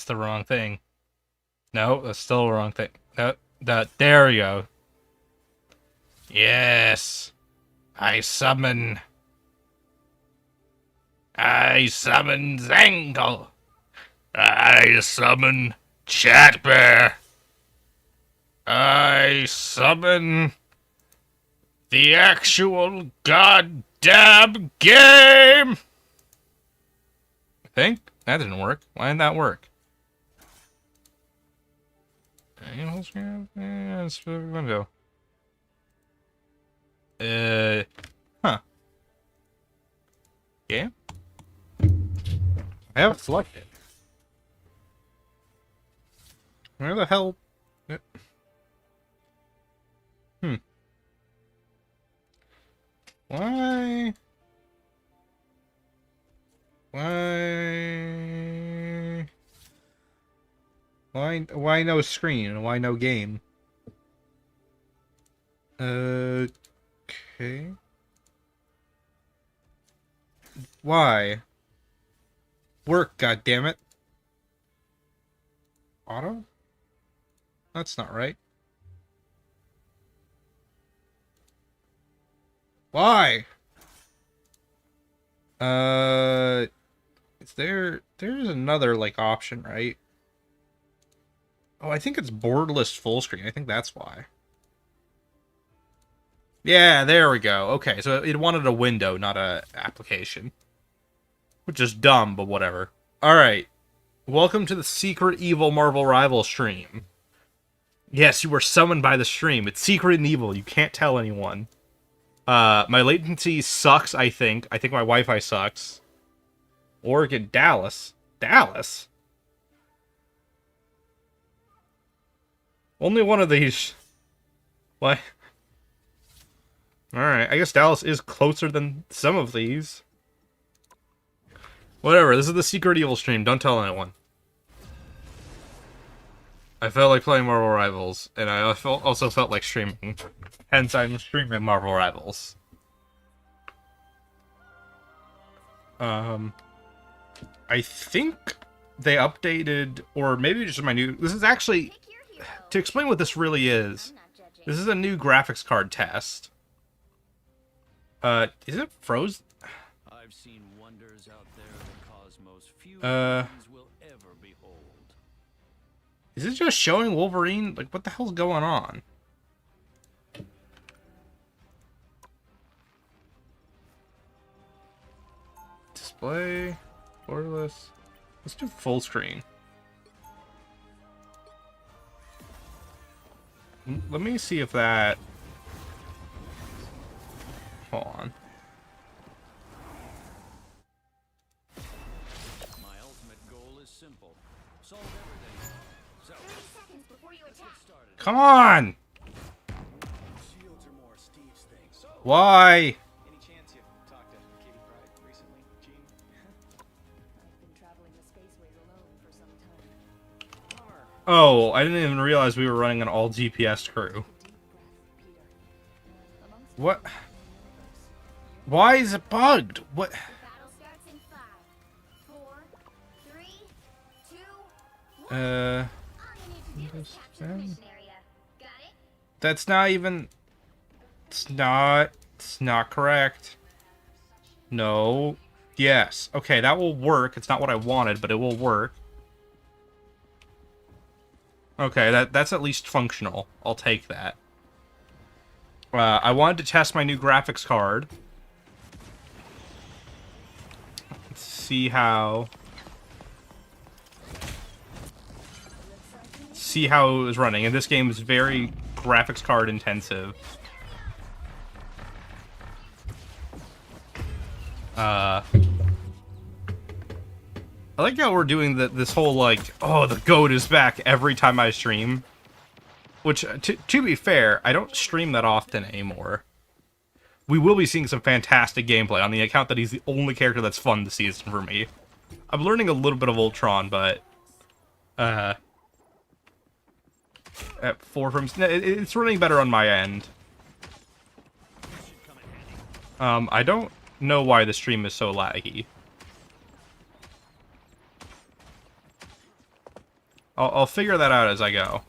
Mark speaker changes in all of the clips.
Speaker 1: It's the wrong thing. No, that's still the wrong thing. There we go. Yes. I summon Zangle. I summon Chatbear. I summon the actual goddamn game. I think that didn't work. Why didn't that work? Yeah, it's the window. Huh. Game? I haven't selected. Where the hell? Why? Why? Why no screen? Why no game? Okay. Why? Work, goddammit. Auto? That's not right. Why? There's another, like, option, right? Oh, I think it's borderless full screen. I think that's why. Yeah, there we go. Okay, so it wanted a window, not a application. Which is dumb, but whatever. Alright. Welcome to the Secret Evil Marvel Rivals stream. Yes, you were summoned by the stream. It's secret and evil. You can't tell anyone. My latency sucks, I think. I think my Wi-Fi sucks. Oregon, Dallas. Dallas? Only one of these. What? Alright, I guess Dallas is closer than some of these. Whatever, this is the Secret Evil stream. Don't tell anyone. I felt like playing Marvel Rivals, and I also felt like streaming. Hence, I'm streaming Marvel Rivals. I think they updated, or maybe just my new... This is actually... To explain what this really is, this is a new graphics card test. Is it frozen?
Speaker 2: I've seen wonders out there the cosmos few will ever behold.
Speaker 1: Is it just showing Wolverine? Like, what the hell's going on? Display, borderless. Let's do full screen. Let me see if that... Hold on.
Speaker 2: My ultimate goal is simple. Solve everything. So,
Speaker 3: 30 seconds before you attack.
Speaker 2: started.
Speaker 1: Come on!
Speaker 4: Shields are more Steve's thing. So,
Speaker 1: Why?
Speaker 4: any chance you've talked to Katie Pride recently, Gene?
Speaker 3: I've been traveling the spaceways alone for some time.
Speaker 1: Oh, I didn't even realize we were running an all GPS crew.
Speaker 3: Deep breath, Peter. Amongst
Speaker 1: What? Why is it bugged? What?
Speaker 3: the battle starts in 5, 4, 3, 2, 1. All you need to do is capture the mission area. Got it?
Speaker 1: That's not even... It's not correct. No. Yes. Okay, that will work. It's not what I wanted, but it will work. Okay, that's at least functional. I'll take that. I wanted to test my new graphics card. Let's see how it was running. And this game is very graphics card intensive. I like how we're doing this whole, like, oh, the GOAT is back every time I stream. Which, to be fair, I don't stream that often anymore. We will be seeing some fantastic gameplay on the account that he's the only character that's fun this season for me. I'm learning a little bit of Ultron, but... at 4 frames... It's running better on my end. I don't know why the stream is so laggy. I'll figure that out as I go.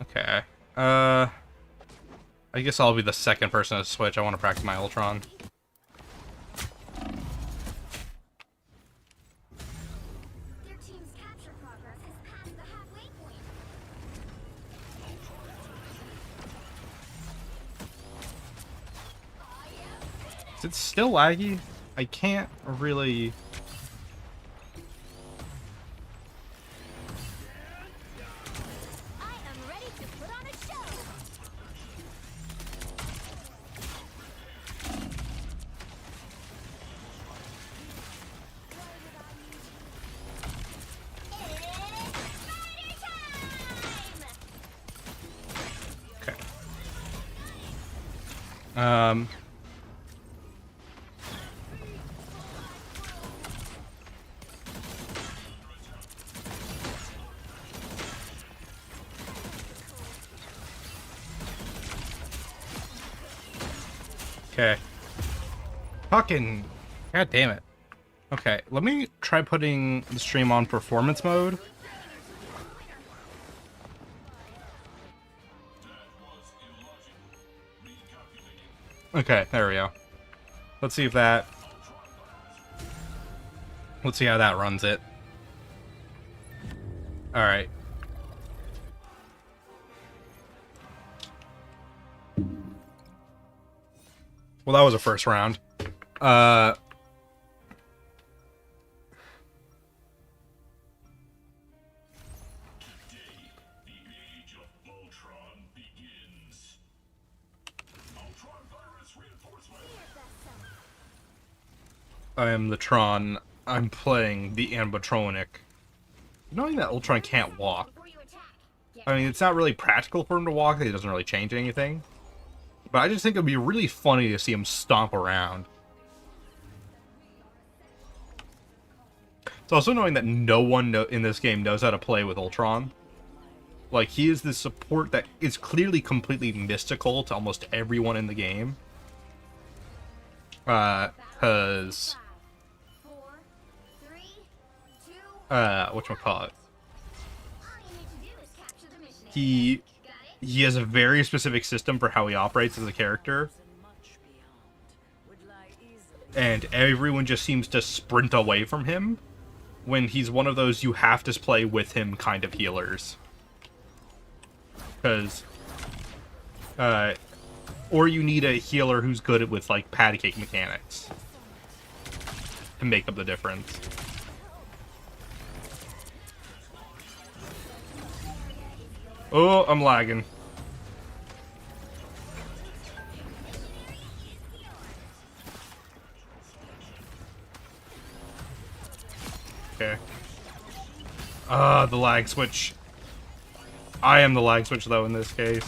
Speaker 1: Okay. I guess I'll be the second person to switch. I want to practice my Ultron.
Speaker 3: Their team's capture progress has passed the halfway point.
Speaker 1: Is it still laggy? I can't really...
Speaker 3: I am ready to put on a show. It's spider time!
Speaker 1: Okay. Okay. Fucking... God damn it. Okay, let me try putting the stream on performance mode. Okay, there we go. Let's see if that... Let's see how that runs it. Alright. Well, that was a first round. I am the Tron. I'm playing the animatronic. Knowing that Ultron can't walk.
Speaker 3: before you attack.
Speaker 1: I mean, it's not really practical for him to walk. It doesn't really change anything. But I just think it'd be really funny to see him stomp around. It's also knowing that no one in this game knows how to play with Ultron. Like, he is the support that is clearly completely mystical to almost everyone in the game. Because...
Speaker 3: 4, 3, 2,
Speaker 1: whatchamacallit?
Speaker 3: all you need to do is capture the mission.
Speaker 1: He
Speaker 3: Got it?
Speaker 1: has a very specific system for how he operates as a character. And everyone just seems to sprint away from him when he's one of those you have to play with him kind of healers. Because, or you need a healer who's good with, like, patty cake mechanics to make up the difference. Oh, I'm lagging. Okay. The lag switch. I am the lag switch, though, in this case.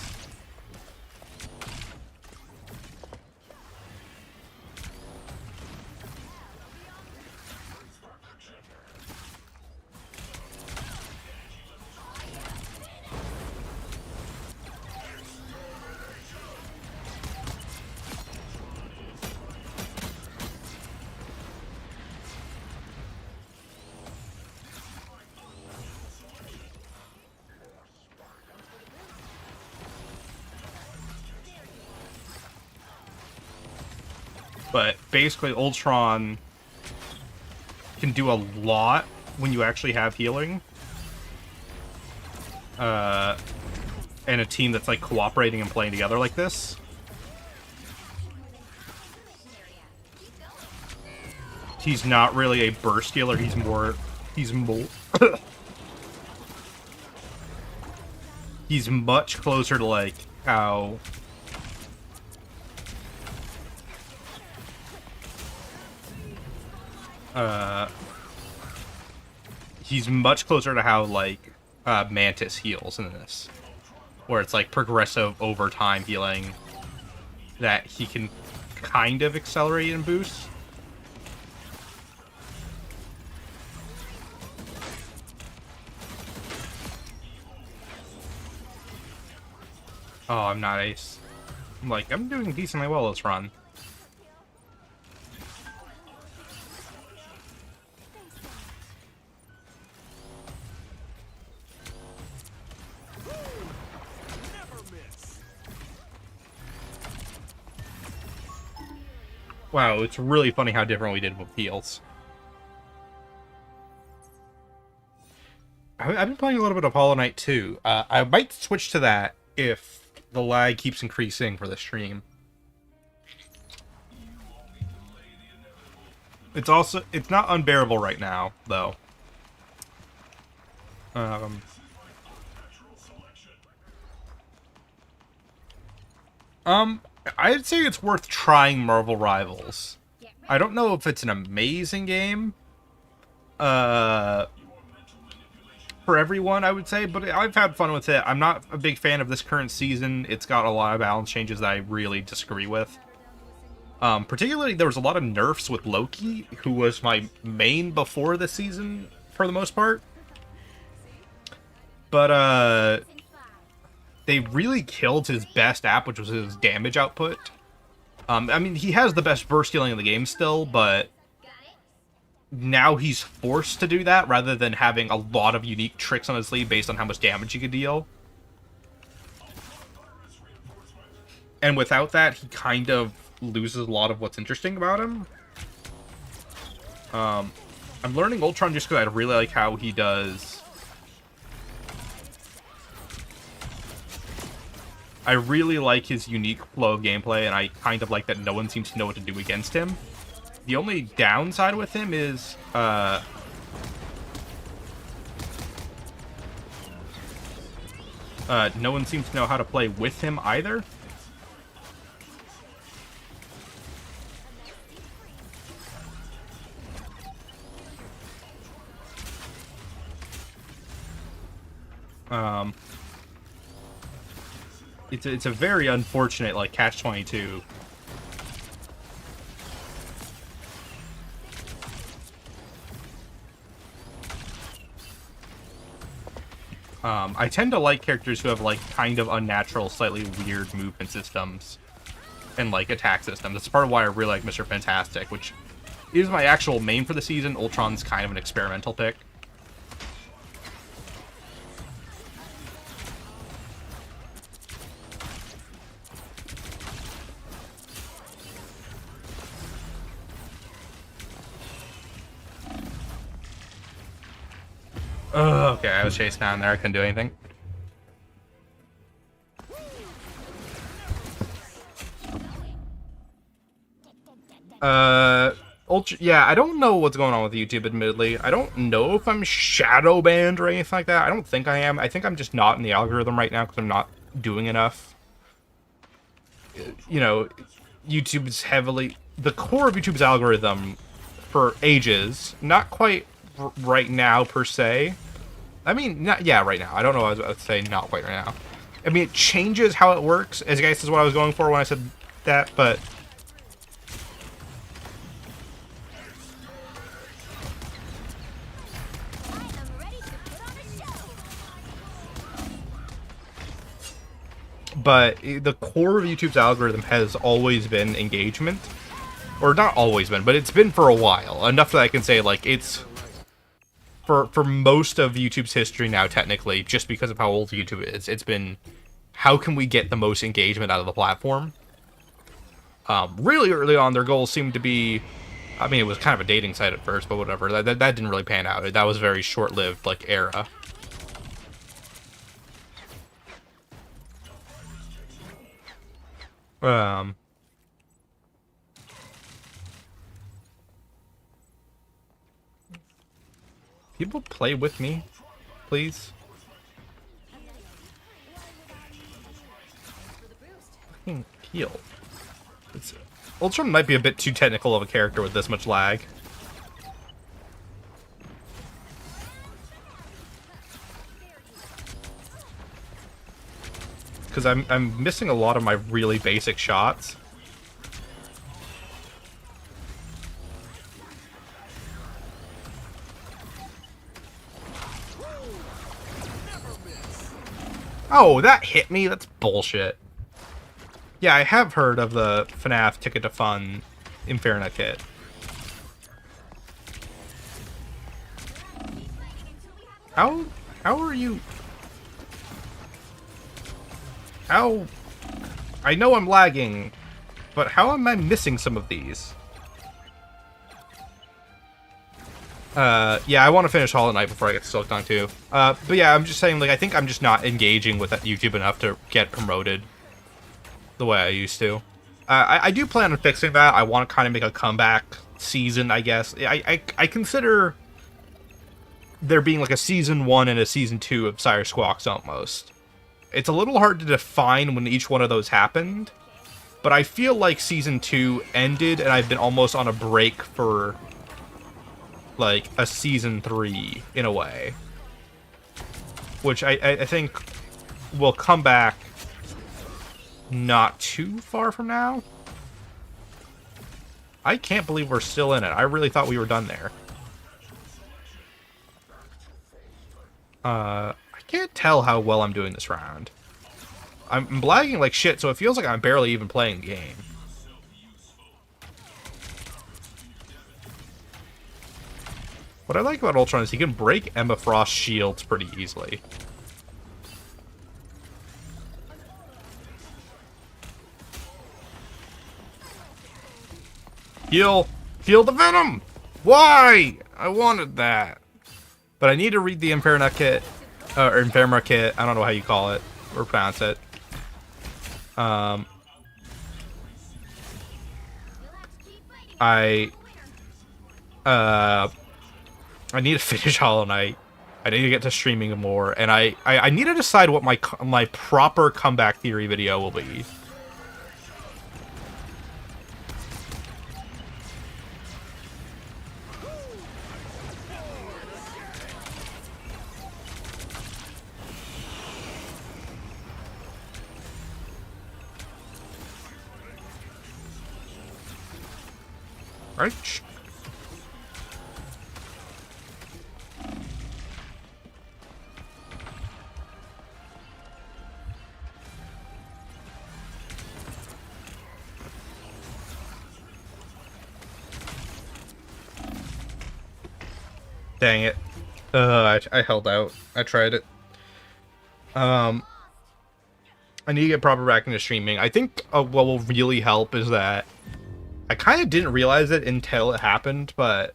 Speaker 1: But basically, Ultron can do a lot when you actually have healing. And a team that's, like, cooperating and playing together like this. He's not really a burst healer, he's more... He's much closer to, like, how... he's much closer to how, like, Mantis heals in this. Where it's, like, progressive over time healing that he can kind of accelerate and boost. Oh, I'm not ace. I'm doing decently well this run. Wow, it's really funny how different we did with heals. I've been playing a little bit of Hollow Knight too. I might switch to that if the lag keeps increasing for the stream. It's not unbearable right now, though. I'd say it's worth trying Marvel Rivals. I don't know if it's an amazing game, for everyone, I would say, but I've had fun with it. I'm not a big fan of this current season. It's got a lot of balance changes that I really disagree with. Particularly, there was a lot of nerfs with Loki, who was my main before this season, for the most part. But, they really killed his best app, which was his damage output. I mean, he has the best burst healing in the game still, but now he's forced to do that rather than having a lot of unique tricks on his sleeve based on how much damage he could deal. And without that, he kind of loses a lot of what's interesting about him. I'm learning Ultron just because I really like how he does. I really like his unique flow of gameplay, and I kind of like that no one seems to know what to do against him. The only downside with him is, no one seems to know how to play with him either. It's a very unfortunate, like, catch-22. I tend to like characters who have, like, kind of unnatural, slightly weird movement systems and, like, attack systems. That's part of why I really like Mr. Fantastic, which is my actual main for the season. Ultron's kind of an experimental pick. Okay, I was chased down there. I couldn't do anything. Yeah, I don't know what's going on with YouTube, admittedly. I don't know if I'm shadow banned or anything like that. I don't think I am. I think I'm just not in the algorithm right now because I'm not doing enough. You know, YouTube's heavily... The core of YouTube's algorithm for ages, not quite right now, per se. I mean, right now. I don't know what I was about to say, not quite right now. I mean, it changes how it works, as I guess is what I was going for when I said that, but... But the core of YouTube's algorithm has always been engagement. Or not always been, but it's been for a while. Enough that I can say, like, it's... For most of YouTube's history now, technically, just because of how old YouTube is, it's been, how can we get the most engagement out of the platform? Really early on, their goals seemed to be... I mean, it was kind of a dating site at first, but whatever. That didn't really pan out. That was a very short-lived, like, era. People play with me, please. Fucking heal. Ultron might be a bit too technical of a character with this much lag. Because I'm missing a lot of my really basic shots. Oh, that hit me? That's bullshit. Yeah, I have heard of the FNAF Ticket to Fun Inferno kit. How are you... How... I know I'm lagging, but how am I missing some of these? Yeah, I want to finish Hollow Knight before I get to Silk Tongue too. But yeah, I'm just saying, like, I think I'm just not engaging with YouTube enough to get promoted the way I used to. I do plan on fixing that. I want to kind of make a comeback season, I guess. I consider there being like a season 1 and a season 2 of Sire Squawks almost. It's a little hard to define when each one of those happened, but I feel like season 2 ended and I've been almost on a break for like a season 3 in a way, which I think will come back not too far from now. I can't believe we're still in it. I really thought we were done there. I can't tell how well I'm doing this round. I'm blagging like shit, so it feels like I'm barely even playing the game. What I like about Ultron is he can break Emma Frost's shields pretty easily. Heal the Venom! Why? I wanted that. But I need to read the Inferno kit, or Inferma kit, I don't know how you call it, or pronounce it. I need to finish Hollow Knight. I need to get to streaming more, and I need to decide what my proper comeback theory video will be. Right? Dang it. I held out. I tried it. I need to get proper back into streaming. I think what will really help is that I kind of didn't realize it until it happened, but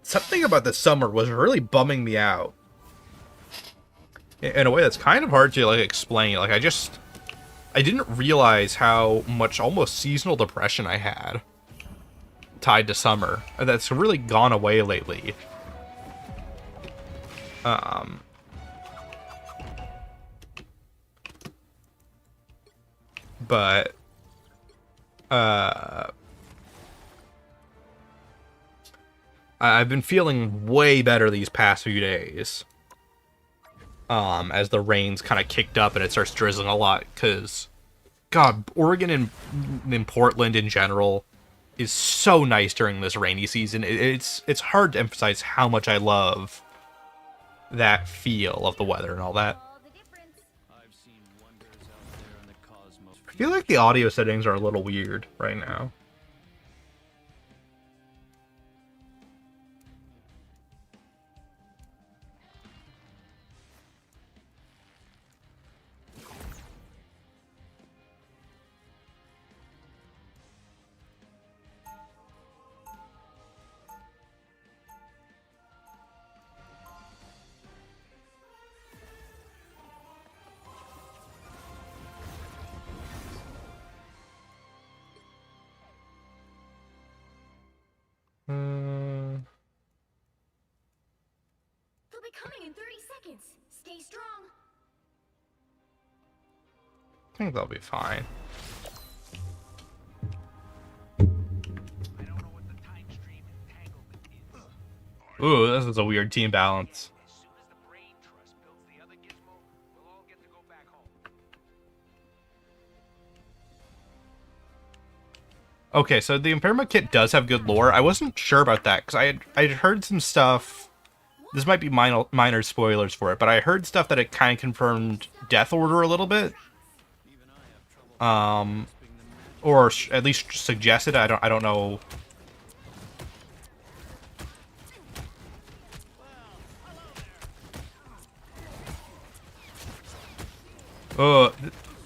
Speaker 1: something about the summer was really bumming me out in a way that's kind of hard to like explain. Like I didn't realize how much almost seasonal depression I had tied to summer. That's really gone away lately. But I've been feeling way better these past few days. As the rains kind of kicked up and it starts drizzling a lot, because God, Oregon and Portland in general is so nice during this rainy season. It's hard to emphasize how much I love that feel of the weather and all that. I feel like the audio settings are a little weird right now.
Speaker 3: They'll be coming in 30 seconds. Stay strong.
Speaker 1: I think they'll be fine. Ooh, this is a weird team balance. Okay, so the Inferma kit does have good lore. I wasn't sure about that, because I'd heard some stuff. This might be minor spoilers for it, but I heard stuff that it kind of confirmed Death Order a little bit. Or at least suggested. I don't know. Oh,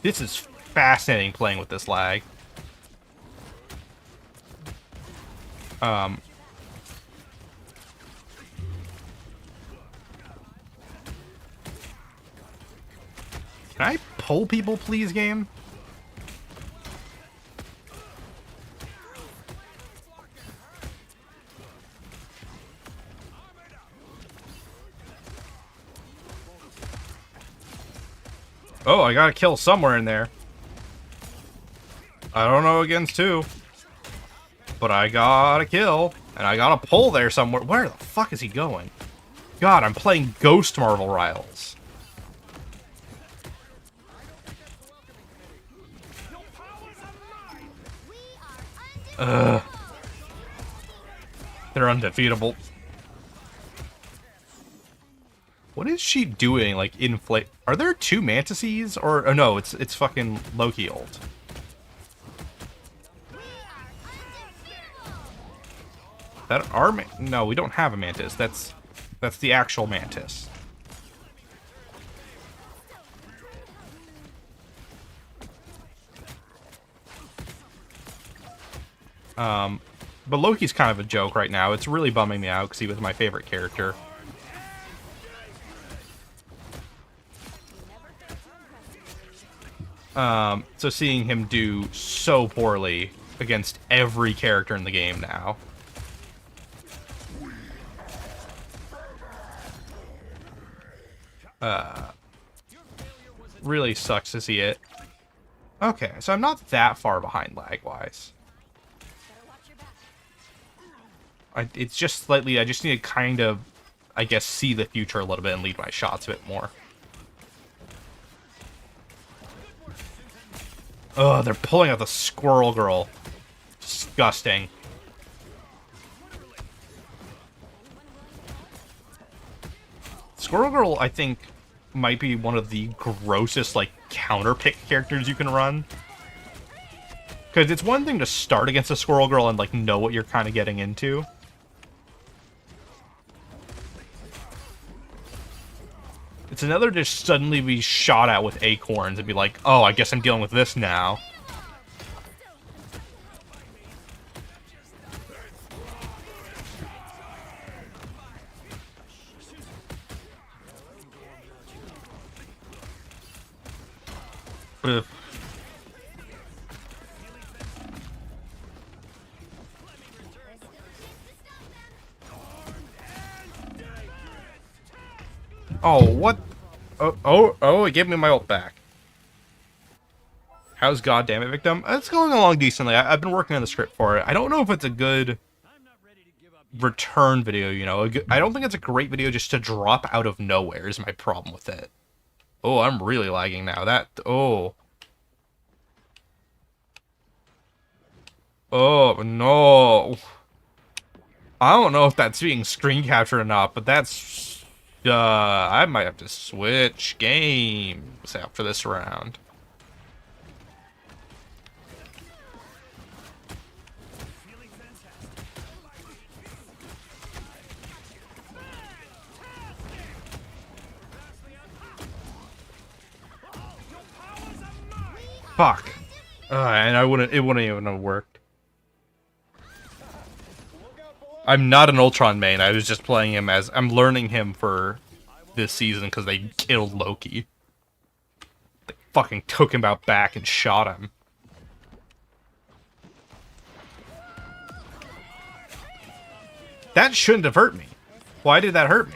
Speaker 1: this is fascinating playing with this lag. Um, can I pull people, please, game? Oh, I got a kill somewhere in there. I don't know against who. But I got a kill. And I got a pull there somewhere. Where the fuck is he going? God, I'm playing Ghost Marvel Rivals. Ugh. They're undefeatable. What is she doing? Like, inflate? Are there two mantises? Or, oh no, it's fucking Loki ult. That our no, we don't have a mantis. That's the actual mantis. But Loki's kind of a joke right now. It's really bumming me out because he was my favorite character. So seeing him do so poorly against every character in the game now. Really sucks to see it. Okay, so I'm not that far behind lag-wise. It's just slightly, I just need to kind of, I guess, see the future a little bit and lead my shots a bit more. Oh, they're pulling out the Squirrel Girl. Disgusting. Squirrel Girl, I think, might be one of the grossest, like, counter-pick characters you can run. Because it's one thing to start against a Squirrel Girl and, like, know what you're kind of getting into. It's another to just suddenly be shot at with acorns and be like, oh, I guess I'm dealing with this now. Ugh. Oh, what? Oh, it gave me my ult back. How's goddammit, Victim? It's going along decently. I've been working on the script for it. I don't know if it's a good return video, you know. I don't think it's a great video just to drop out of nowhere is my problem with it. Oh, I'm really lagging now. Oh. Oh, no. I don't know if that's being screen captured or not, but that's... I might have to switch games after this round. Fuck. And it wouldn't even have worked. I'm not an Ultron main. I was just playing him as... I'm learning him for this season because they killed Loki. They fucking took him out back and shot him. That shouldn't have hurt me. Why did that hurt me?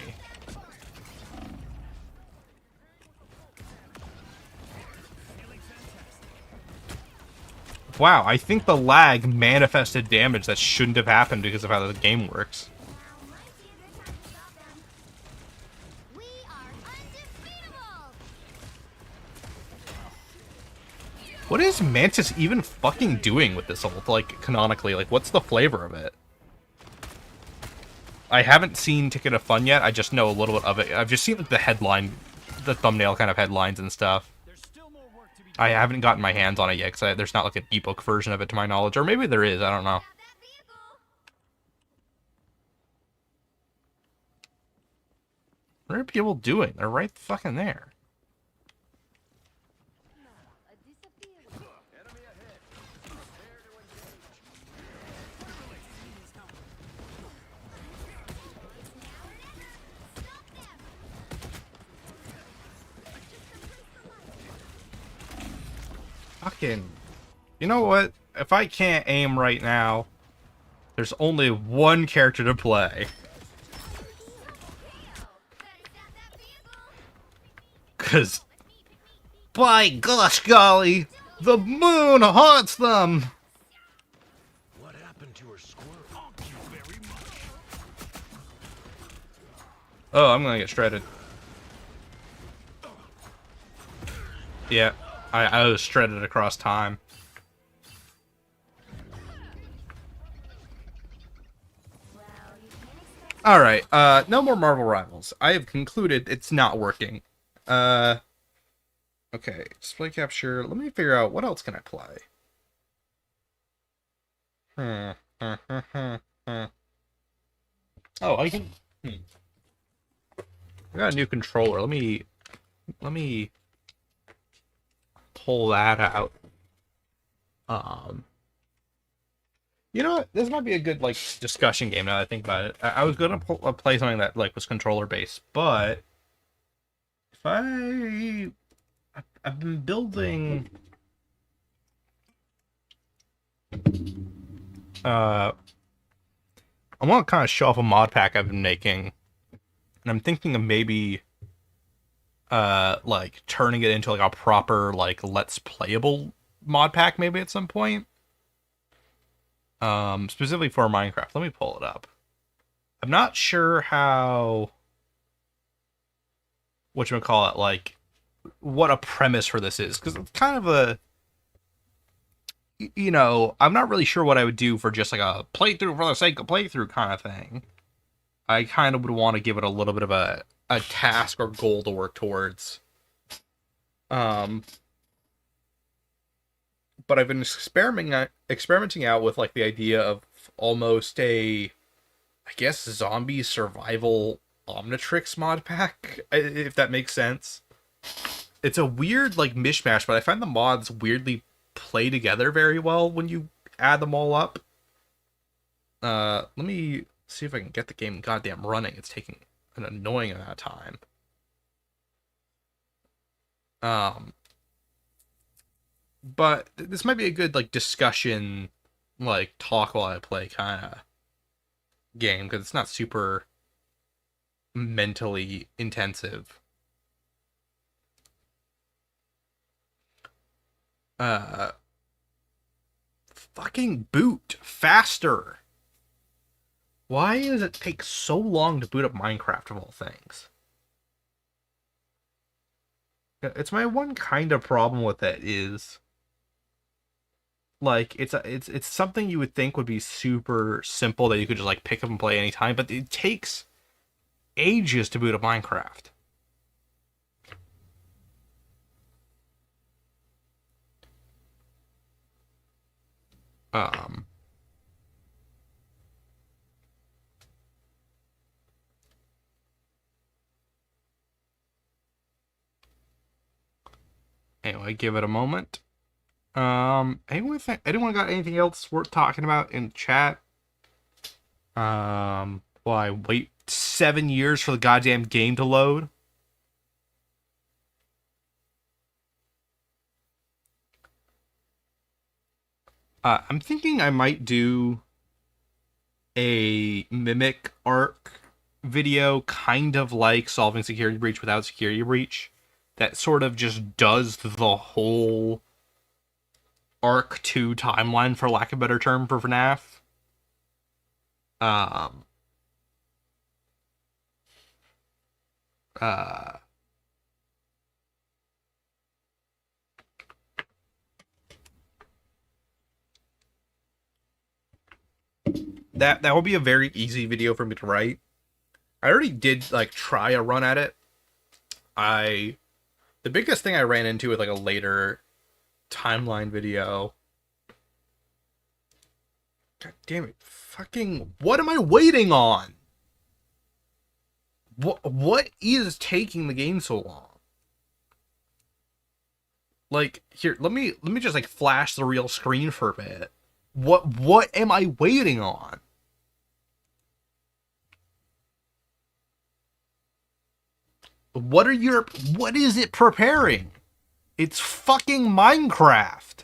Speaker 1: Wow, I think the lag manifested damage that shouldn't have happened because of how the game works. What is Mantis even fucking doing with this ult, like, canonically? Like, what's the flavor of it? I haven't seen Ticket of Fun yet, I just know a little bit of it. I've just seen, like, the headline, the thumbnail kind of headlines and stuff. I haven't gotten my hands on it yet, because there's not, like, an ebook version of it, to my knowledge. Or maybe there is, I don't know. What are people doing? They're right fucking there. Fucking... You know what? If I can't aim right now, there's only one character to play. Because, by gosh golly, the moon haunts them!
Speaker 5: What happened to her squirt? Thank you very much.
Speaker 1: Oh, I'm gonna get shredded. Yeah, I was shredded across time. Alright, no more Marvel Rivals. I have concluded it's not working. Okay, display capture. Let me figure out what else can I play. Oh, I can... I got a new controller. Let me pull that out. You know what? This might be a good like discussion game now that I think about it. I was gonna play something that like was controller based, but if I've been building I want to kind of show off a mod pack I've been making, and I'm thinking of maybe like turning it into like a proper like let's playable mod pack maybe at some point. Specifically for Minecraft. Let me pull it up. I'm not sure how whatchamacallit, like what a premise for this is, because it's kind of a, you know, I'm not really sure what I would do for just like a playthrough for the sake of playthrough kind of thing. I kind of would want to give it a little bit of a task or goal to work towards. But I've been experimenting out with like the idea of almost a, I guess, zombie survival Omnitrix mod pack, if that makes sense. It's a weird like mishmash, but I find the mods weirdly play together very well when you add them all up. Let me see if I can get the game goddamn running. It's taking an annoying amount of time. But this might be a good like discussion, like talk while I play kind of game, because it's not super mentally intensive. Fucking boot faster. Why does it take so long to boot up Minecraft of all things? It's my one kind of problem with it is, like, it's something you would think would be super simple that you could just like pick up and play anytime, but it takes ages to boot up Minecraft. Anyway, give it a moment. Anyone got anything else worth talking about in chat? Well, I wait 7 years for the goddamn game to load. I'm thinking I might do a Mimic Arc video, kind of like Solving Security Breach without Security Breach, that sort of just does the whole Arc 2 timeline, for lack of a better term, for FNAF. That will be a very easy video for me to write. I already did like try a run at it. The biggest thing I ran into with like a later timeline video. God damn it. Fucking, what am I waiting on? What is taking the game so long? Like, here, let me just like flash the real screen for a bit. What am I waiting on? What is it preparing? It's fucking Minecraft.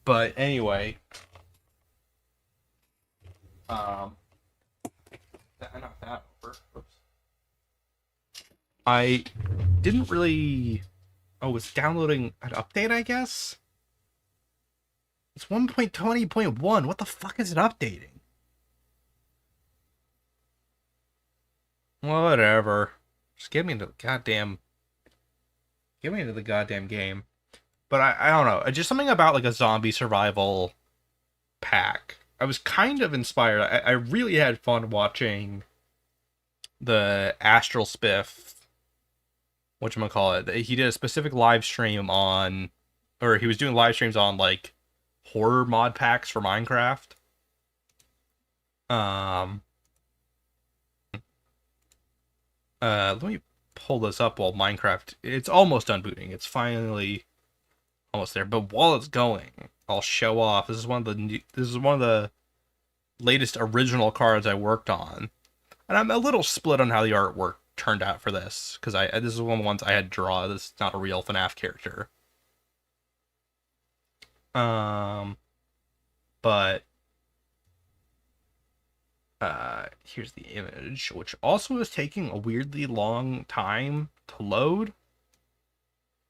Speaker 1: But anyway, um, knocked that over. Oops. I didn't really. Oh, it's downloading an update, I guess. It's 1.20.1. What the fuck is it updating? Whatever. Just get me into the goddamn. Get me into the goddamn game. But I don't know. Just something about like a zombie survival pack. I was kind of inspired. I really had fun watching the Astral Spiff. Whatchamacallit. He did a specific live stream on, or he was doing live streams on like horror mod packs for Minecraft. Let me pull this up while Minecraft. It's almost done booting. It's finally almost there. But while it's going, I'll show off. This is one of the latest original cards I worked on, and I'm a little split on how the artwork turned out for this because this is one of the ones I had to draw. This is not a real FNAF character. But here's the image, which also is taking a weirdly long time to load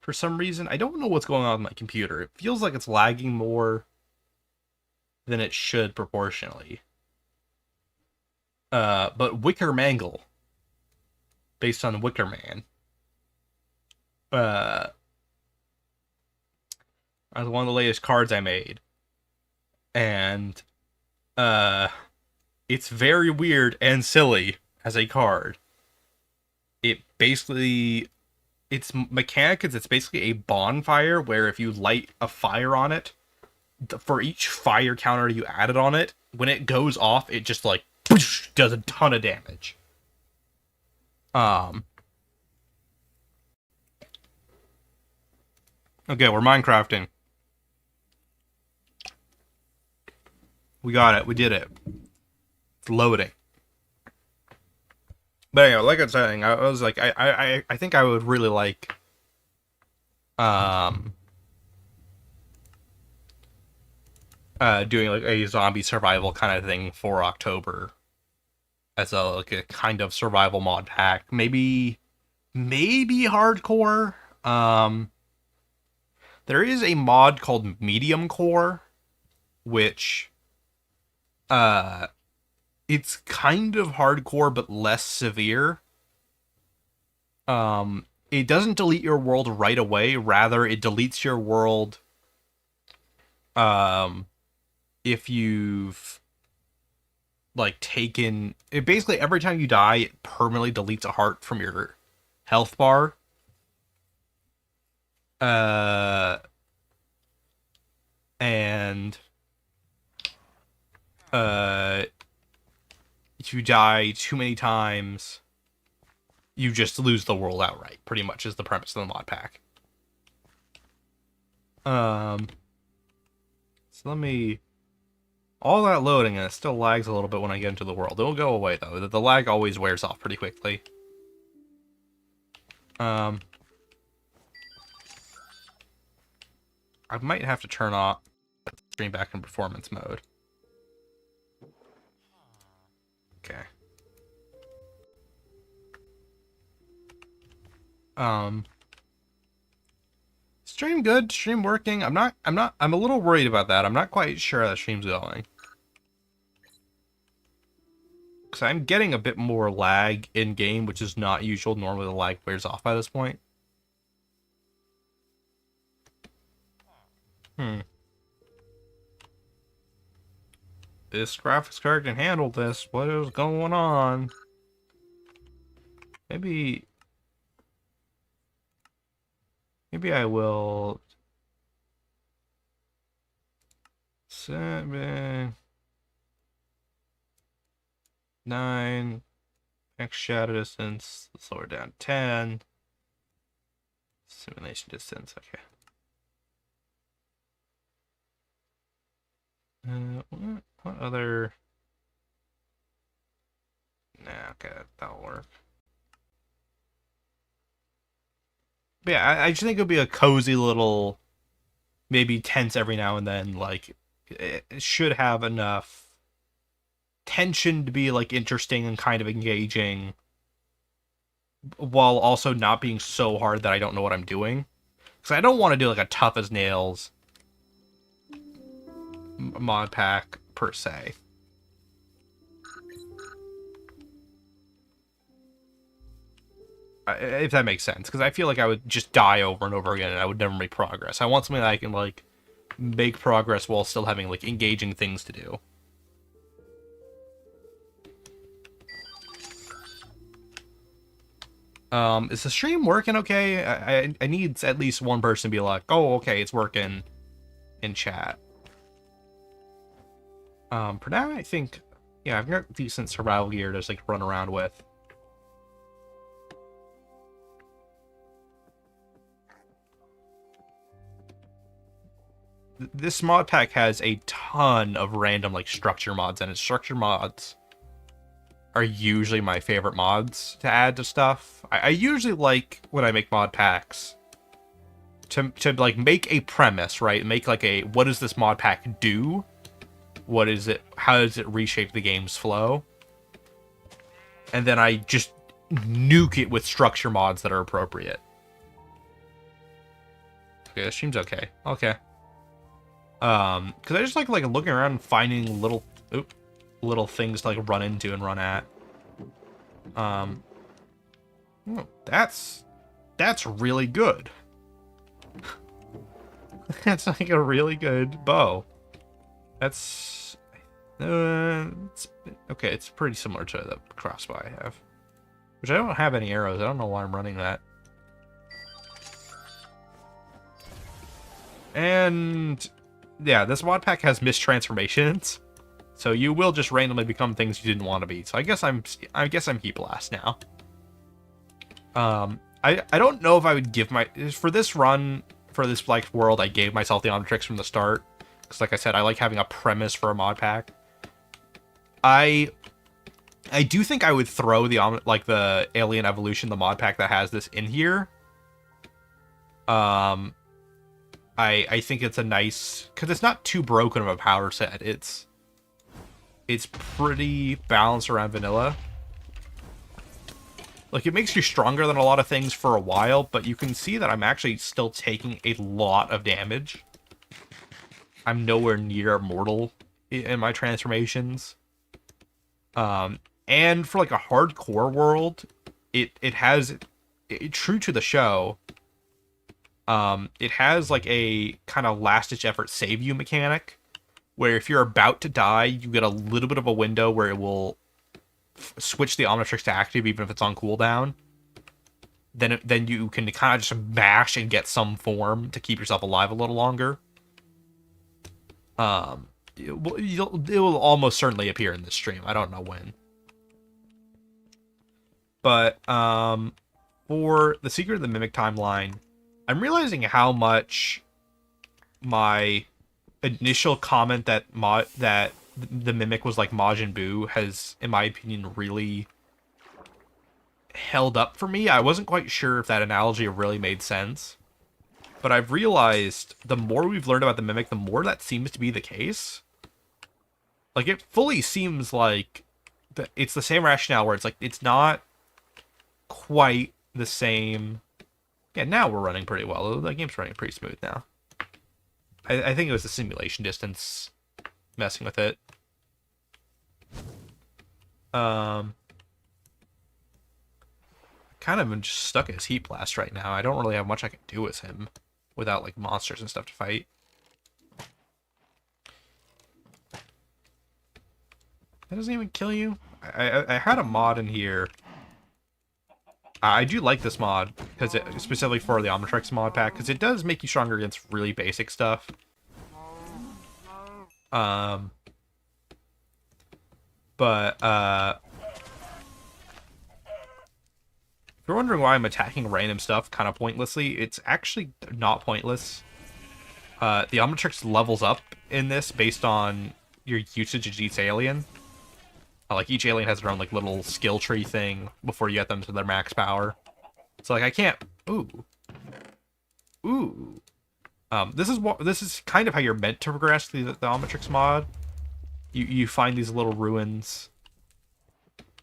Speaker 1: for some reason. I don't know what's going on with my computer. It feels like it's lagging more than it should proportionally. But Wicker Mangle, based on Wicker Man, are one of the latest cards I made. And it's very weird and silly as a card. Its mechanic is it's basically a bonfire where if you light a fire on it, for each fire counter you added on it, when it goes off, it just like does a ton of damage. Okay, we're Minecrafting. We got it. We did it. It's loading. But anyway, like I was saying, I was like, I think I would really like, doing like a zombie survival kind of thing for October, as a kind of survival mod pack. Maybe hardcore. There is a mod called Medium Core, which it's kind of hardcore but less severe. It doesn't delete your world right away, rather it deletes your world if you've like taken it. Basically every time you die, it permanently deletes a heart from your health bar. And if you die too many times, you just lose the world outright, pretty much is the premise of the mod pack. So let me... All that loading, and it still lags a little bit when I get into the world. It'll go away, though. The lag always wears off pretty quickly. I might have to turn off the stream back in performance mode. Okay. Stream good, stream working. I'm a little worried about that. I'm not quite sure how the stream's going. Because I'm getting a bit more lag in game, which is not usual. Normally the lag wears off by this point. This graphics card can handle this. What is going on? Maybe I will... 7... 9... Max shadow distance. Let's lower down 10. Simulation distance, okay. What other... Nah, okay, that'll work. But yeah, I just think it would be a cozy little maybe tense every now and then. Like, it should have enough tension to be like interesting and kind of engaging, while also not being so hard that I don't know what I'm doing. Because I don't want to do like a tough as nails mod pack per se. If that makes sense, because I feel like I would just die over and over again and I would never make progress. I want something that I can like make progress while still having like engaging things to do. Is the stream working okay? I need at least one person to be like, oh, okay, it's working in chat. For now, I think, yeah, I've got decent survival gear to just like run around with. This mod pack has a ton of random like structure mods, and its structure mods are usually my favorite mods to add to stuff. I usually like, when I make mod packs, to like make a premise, right? Make like a, what does this mod pack do? What is it? How does it reshape the game's flow? And then I just nuke it with structure mods that are appropriate. Okay, this stream's okay. Okay. Because I just like looking around and finding little things to like run into and run at. Oh, that's really good. That's like a really good bow. That's okay. It's pretty similar to the crossbow I have, which I don't have any arrows. I don't know why I'm running that. And yeah, this mod pack has mistransformations, so you will just randomly become things you didn't want to be. So I guess I'm heat blast now. I don't know if I would give for this run, for this like world, I gave myself the Omnitrix from the start, because like I said, I like having a premise for a mod pack. I do think I would throw the Alien Evolution, the mod pack that has this, in here. I think it's a nice, because it's not too broken of a power set. It's pretty balanced around vanilla. Like, it makes you stronger than a lot of things for a while, but you can see that I'm actually still taking a lot of damage. I'm nowhere near mortal in my transformations. And for like a hardcore world, it has, true to the show, it has like a kind of last-ditch effort save you mechanic, where if you're about to die, you get a little bit of a window where it will switch the Omnitrix to active even if it's on cooldown. Then you can kind of just mash and get some form to keep yourself alive a little longer. It will almost certainly appear in this stream. I don't know when. But for the Secret of the Mimic timeline, I'm realizing how much my initial comment that the Mimic was like Majin Buu has, in my opinion, really held up for me. I wasn't quite sure if that analogy really made sense, but I've realized the more we've learned about the Mimic, the more that seems to be the case. Like, it fully seems like it's the same rationale where it's like, it's not quite the same. Yeah, now we're running pretty well. The game's running pretty smooth now. I think it was the simulation distance messing with it. Kind of am just stuck as Heat Blast right now. I don't really have much I can do with him without like monsters and stuff to fight. That doesn't even kill you. I had a mod in here. I do like this mod, because specifically for the Omnitrix mod pack, because it does make you stronger against really basic stuff. But if you're wondering why I'm attacking random stuff kind of pointlessly, it's actually not pointless. The Omnitrix levels up in this based on your usage of each alien. Like, each alien has their own, like, little skill tree thing before you get them to their max power. So, like, I can't... Ooh. This is kind of how you're meant to progress the Omnitrix mod. You find these little ruins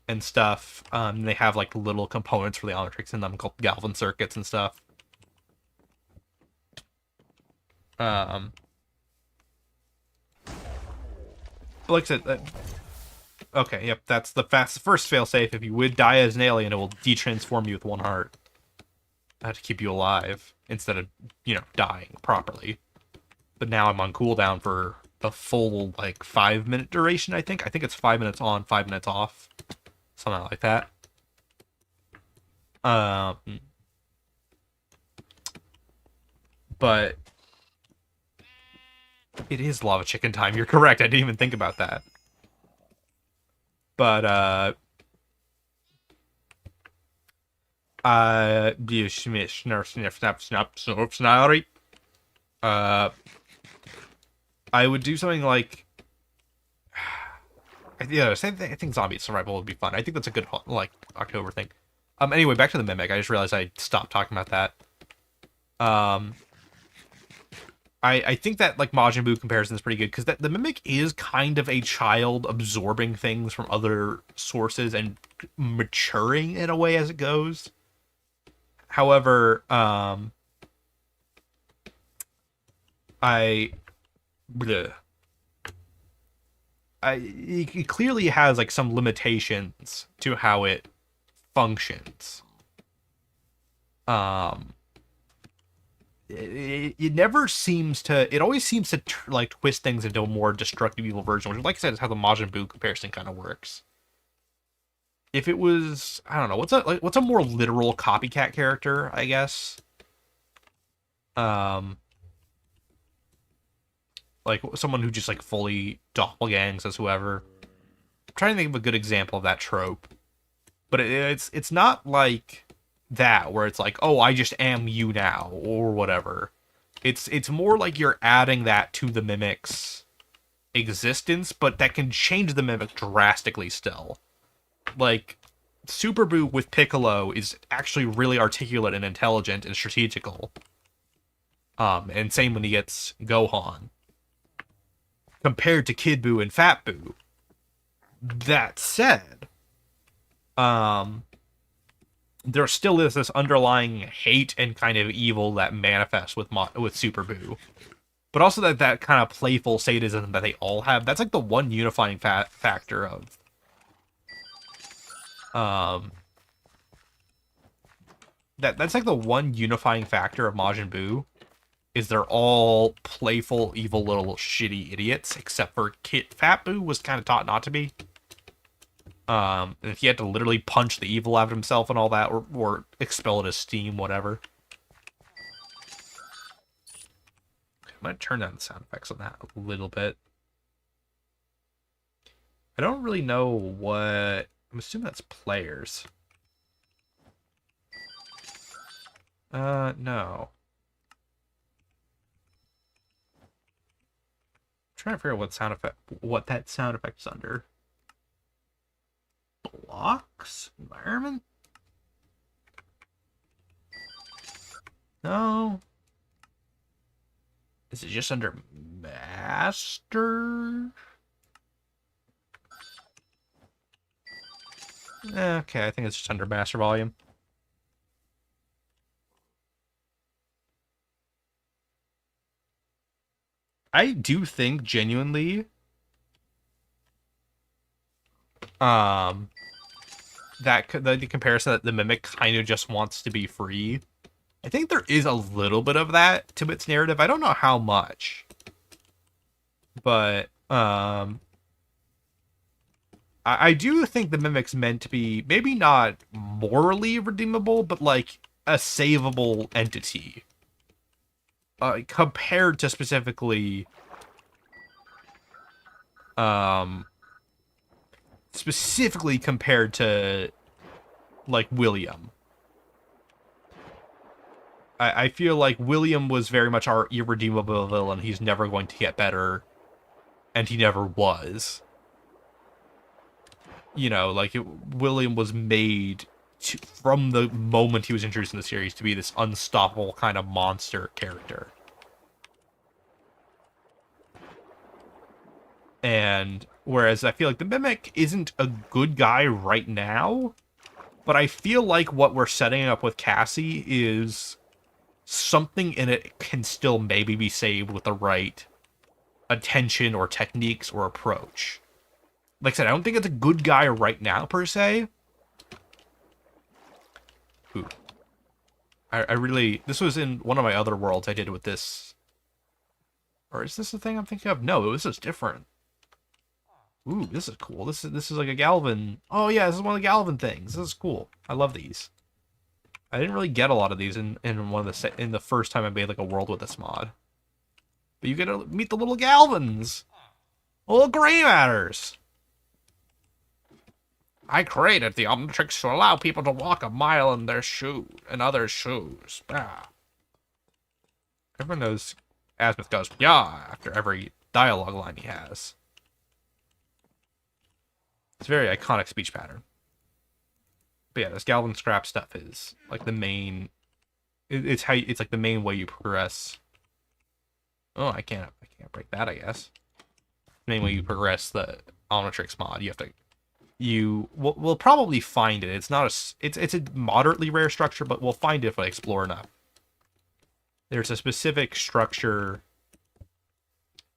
Speaker 1: and stuff. They have like little components for the Omnitrix in them called Galvan circuits and stuff. But like I said, okay, yep, that's the first failsafe. If you would die as an alien, it will detransform you with one heart to keep you alive instead of, dying properly. But now I'm on cooldown for the full, like, 5-minute duration, I think. I think it's 5 minutes on, 5 minutes off. Something like that. But it is lava chicken time. You're correct. I didn't even think about that. But, I would do something like, same thing. I think zombie survival would be fun. I think that's a good, like, October thing. Anyway, back to the Mimic. I just realized I stopped talking about that. I think that, like, Majin Buu comparison is pretty good, because the Mimic is kind of a child absorbing things from other sources and maturing in a way as it goes. However, it clearly has, like, some limitations to how it functions. It never seems to. It always seems to like twist things into a more destructive evil version, which, like I said, is how the Majin Buu comparison kind of works. If it was, I don't know, what's a more literal copycat character, I guess. Like someone who just like fully doppelgangs as whoever. I'm trying to think of a good example of that trope, but it's not like that where it's like, oh, I just am you now or whatever. It's more like you're adding that to the Mimic's existence, but that can change the Mimic drastically still. Like, Super Buu with Piccolo is actually really articulate and intelligent and strategical. And same when he gets Gohan. Compared to Kid Buu and Fat Buu. That said, there still is this underlying hate and kind of evil that manifests with Super Buu. But also that kind of playful sadism that they all have. That's like the one unifying factor of... That's like the one unifying factor of Majin Buu. Is they're all playful, evil little shitty idiots. Except for Fat Buu was kind of taught not to be. And if he had to literally punch the evil out of himself and all that, or expel it as steam, whatever. I'm gonna turn down the sound effects on that a little bit. I don't really know what... I'm assuming that's players. No. I'm trying to figure out what that sound effect is under. Blocks? Environment? No. Is it just under master? Okay, I think it's just under master volume. I do think genuinely that the comparison that the Mimic kind of just wants to be free. I think there is a little bit of that to its narrative. I don't know how much. But I do think the Mimic's meant to be maybe not morally redeemable, but like a savable entity. Compared to specifically compared to like William. I feel like William was very much our irredeemable villain. He's never going to get better, and he never was. You know, like William was made from the moment he was introduced in the series to be this unstoppable kind of monster character. And whereas I feel like the Mimic isn't a good guy right now, but I feel like what we're setting up with Cassie is something in it can still maybe be saved with the right attention or techniques or approach. Like I said, I don't think it's a good guy right now, per se. Ooh. I really... This was in one of my other worlds I did with this. Or is this the thing I'm thinking of? No, this is different. Ooh, this is cool. This is like a Galvin... Oh yeah, this is one of the Galvin things. This is cool. I love these. I didn't really get a lot of these in one of in the first time I made like a world with this mod. But you get to meet the little Galvins. Little gray matters. I created the Omnitrix to allow people to walk a mile in their other shoes. Ah. Everyone knows Asmith goes, yeah, after every dialogue line he has. It's a very iconic speech pattern. But yeah, this Galvin scrap stuff is like the main... It's like the main way you progress. Oh, I can't break that, I guess. The main way you progress the Omnitrix mod. You have to... We'll probably find it. It's not it's a moderately rare structure, but we'll find it if I explore enough. There's a specific structure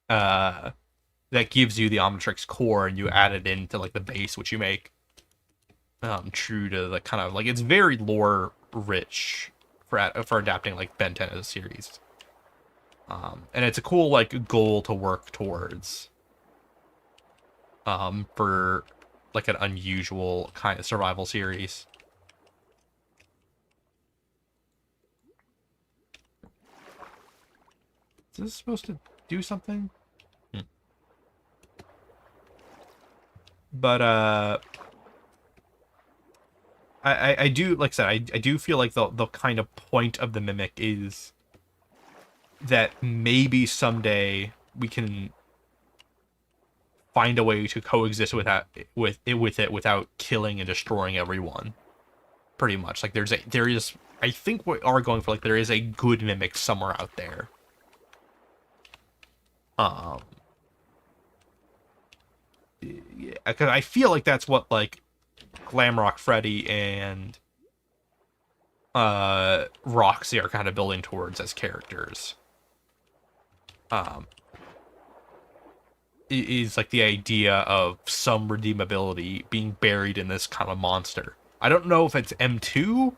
Speaker 1: that gives you the Omnitrix core, and you add it into like the base, which you make true to the kind of like, it's very lore rich for adapting like Ben 10 as a series. And it's a cool like goal to work towards for like an unusual kind of survival series. Is this supposed to do something? But I do, like I said, I do feel like the kind of point of the Mimic is that maybe someday we can find a way to coexist with it without killing and destroying everyone. Pretty much. Like there is I think we are going for like there is a good Mimic somewhere out there. Yeah, because I feel like that's what like Glamrock Freddy and Roxy are kind of building towards as characters. Is like the idea of some redeemability being buried in this kind of monster. I don't know if it's M2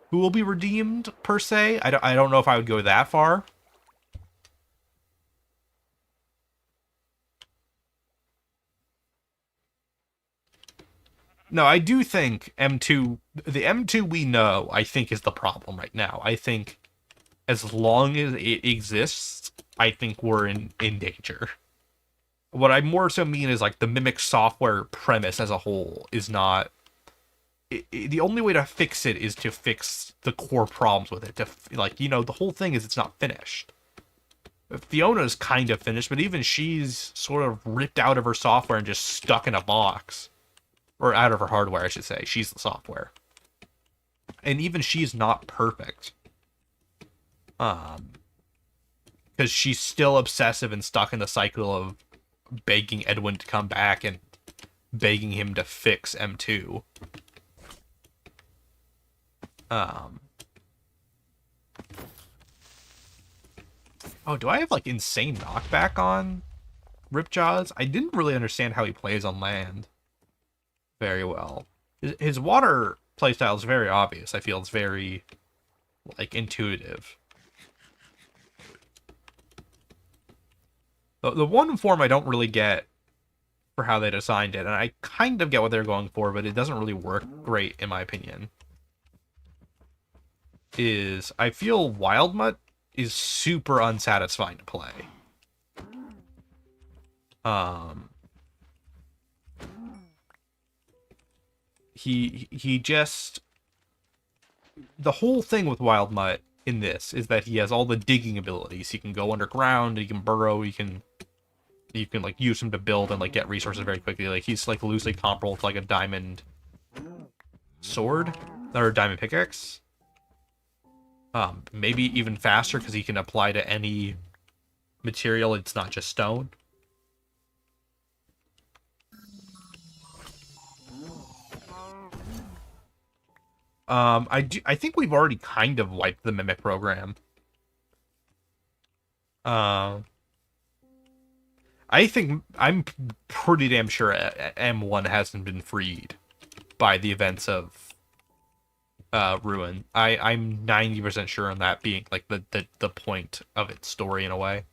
Speaker 1: who will be redeemed per se. I don't know if I would go that far. No, I do think M2, the M2 we know, I think is the problem right now. I think as long as it exists, I think we're in danger. What I more so mean is like the Mimic software premise as a whole is not... the only way to fix it is to fix the core problems with it. Like, you know, the whole thing is it's not finished. Fiona's kind of finished, but even she's sort of ripped out of her software and just stuck in a box. Or out of her hardware, I should say. She's the software. And even she's not perfect. Because she's still obsessive and stuck in the cycle of begging Edwin to come back and begging him to fix M2. Oh, do I have, like, insane knockback on Ripjaws? I didn't really understand how he plays on land very well. His water playstyle is very obvious. I feel it's very, like, intuitive. The one form I don't really get for how they designed it, and I kind of get what they're going for, but it doesn't really work great, in my opinion, is I feel Wild Mutt is super unsatisfying to play. He just... The whole thing with Wild Mutt in this is that he has all the digging abilities. He can go underground, he can burrow, you can like use him to build and like get resources very quickly. Like he's like loosely comparable to like a diamond sword or a diamond pickaxe. Maybe even faster because he can apply to any material. It's not just stone. I think we've already kind of wiped the Mimic program. I think I'm pretty damn sure M1 hasn't been freed by the events of Ruin. I'm 90% sure on that being like the point of its story in a way.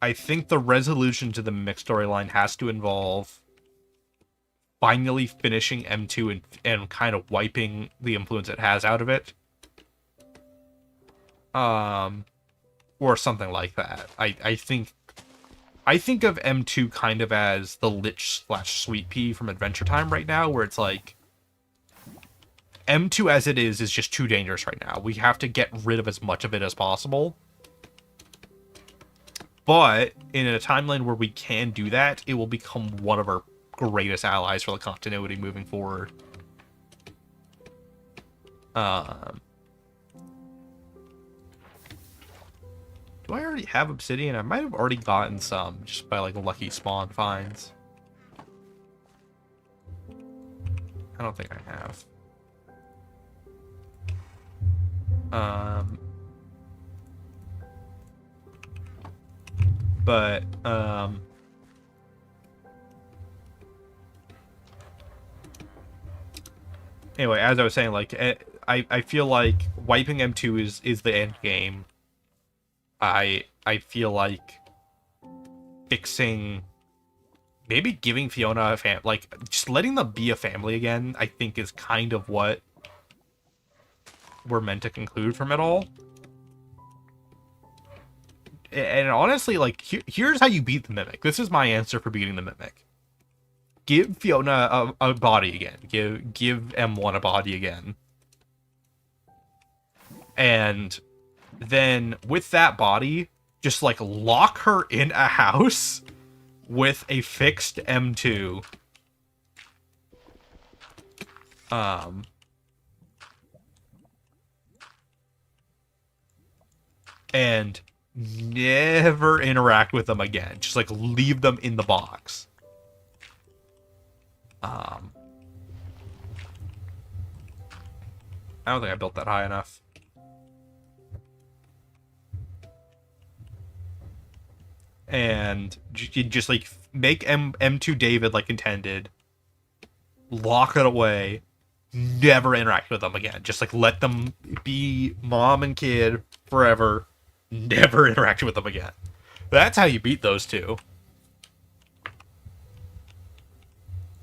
Speaker 1: I think the resolution to the Mimic storyline has to involve finally finishing M2 and kind of wiping the influence it has out of it. Or something like that. I think of M2 kind of as the Lich / Sweet Pea from Adventure Time right now, where it's like M2 as it is just too dangerous right now. We have to get rid of as much of it as possible. But in a timeline where we can do that, it will become one of our greatest allies for the continuity moving forward. Do I already have obsidian? I might have already gotten some just by like lucky spawn finds. I don't think I have. But anyway, as I was saying, like I feel like wiping M2 is the end game. I feel like fixing, maybe giving Fiona a like just letting them be a family again, I think is kind of what we're meant to conclude from it all. And honestly, like, here's how you beat the Mimic. This is my answer for beating the Mimic. Give Fiona a body again. Give M1 a body again. And then, with that body, just, like, lock her in a house with a fixed M2. And never interact with them again. Just like leave them in the box. I don't think I built that high enough. And you just like make M2 David like intended. Lock it away. Never interact with them again. Just like let them be mom and kid forever. Never interact with them again. That's how you beat those two.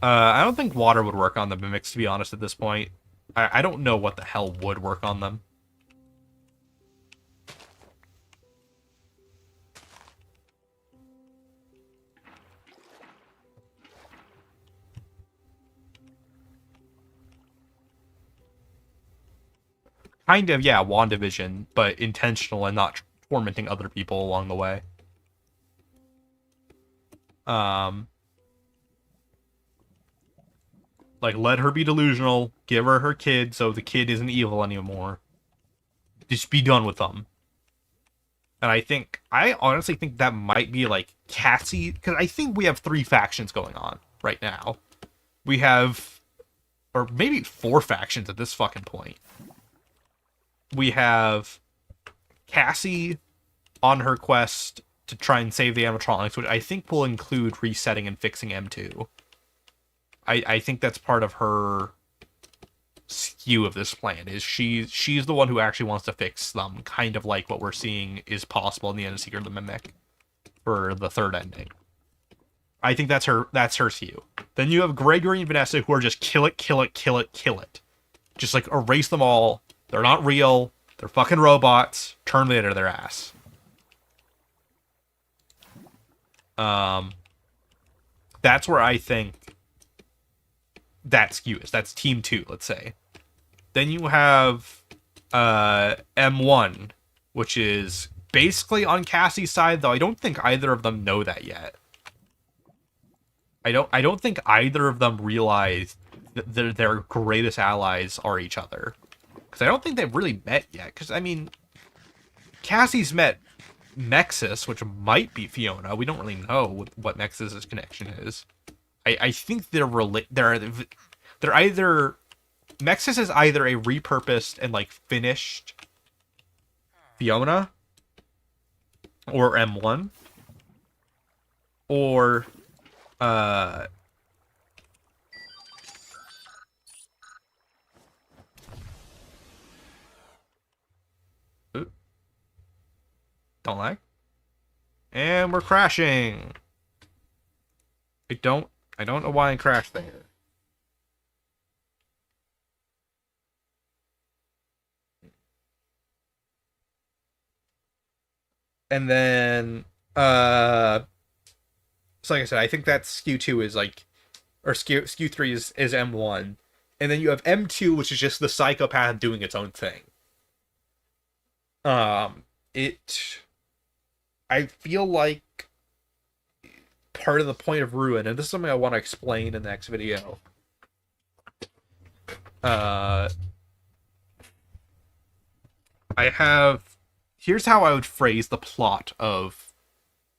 Speaker 1: I don't think water would work on the Mimics, to be honest, at this point. I don't know what the hell would work on them. Kind of, yeah, WandaVision, but intentional and not tormenting other people along the way. Like, let her be delusional, give her her kid so the kid isn't evil anymore. Just be done with them. And I honestly think that might be, like, Cassie, because I think we have 3 factions going on right now. We have, or maybe 4 factions at this fucking point. We have Cassie on her quest to try and save the animatronics, which I think will include resetting and fixing M2. I think that's part of her skew of this plan, is she's the one who actually wants to fix them, kind of like what we're seeing is possible in the end of Secret of the Mimic for the 3rd ending. I think that's her skew. Then you have Gregory and Vanessa who are just kill it. Just like erase them all. They're not real. They're fucking robots. Terminator their ass. That's where I think that skew is. That's Team 2, let's say. Then you have M1, which is basically on Cassie's side, though I don't think either of them know that yet. I don't think either of them realized their greatest allies are each other. Because I don't think they've really met yet. Because, I mean, Cassie's met Nexus, which might be Fiona. We don't really know what Nexus's connection is. I think they're either... Nexus is either a repurposed and, like, finished Fiona, or M1, or, Ooh. Don't lag. And we're crashing. I don't know why I crashed there. And then, so like I said, I think that SKU2 is like, or SKU3 is M1. And then you have M2, which is just the psychopath doing its own thing. I feel like part of the point of Ruin, and this is something I want to explain in the next video. Here's how I would phrase the plot of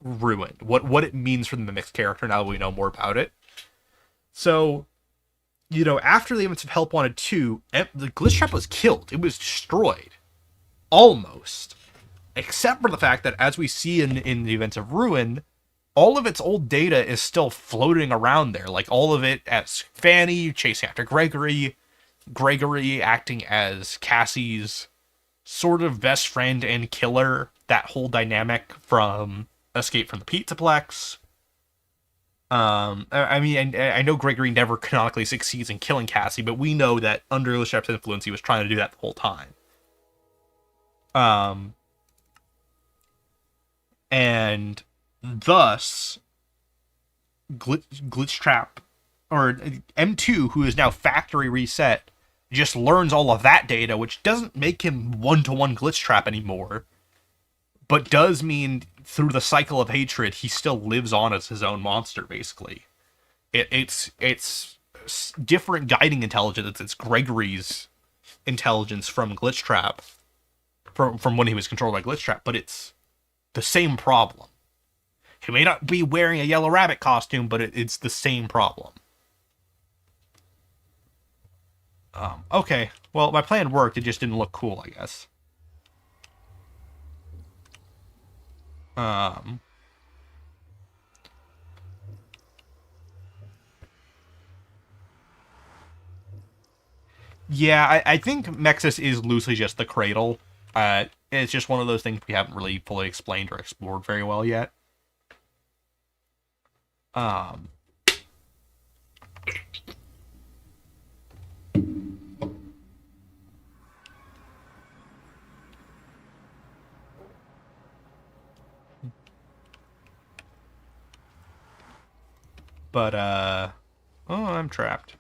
Speaker 1: Ruin. What it means for the Mimics character now that we know more about it. So, you know, after the events of Help Wanted 2, the glitch trap was killed. It was destroyed. Almost. Except for the fact that, as we see in the events of Ruin, all of its old data is still floating around there. Like, all of it as Fanny chasing after Gregory acting as Cassie's sort of best friend and killer, that whole dynamic from Escape from the Pizzaplex. I mean, I know Gregory never canonically succeeds in killing Cassie, but we know that under Leshep's influence, he was trying to do that the whole time. And thus, Glitch Trap, or M2, who is now factory reset, just learns all of that data, which doesn't make him one-to-one Glitch Trap anymore, but does mean through the cycle of hatred, he still lives on as his own monster, basically. It's different guiding intelligence. It's Gregory's intelligence from Glitch Trap, from when he was controlled by Glitch Trap, but it's the same problem. He may not be wearing a Yellow Rabbit costume, but it's the same problem. Okay, well, my plan worked, it just didn't look cool, I guess. Yeah, I think Nexus is loosely just the cradle. It's just one of those things we haven't really fully explained or explored very well yet. But, oh, I'm trapped.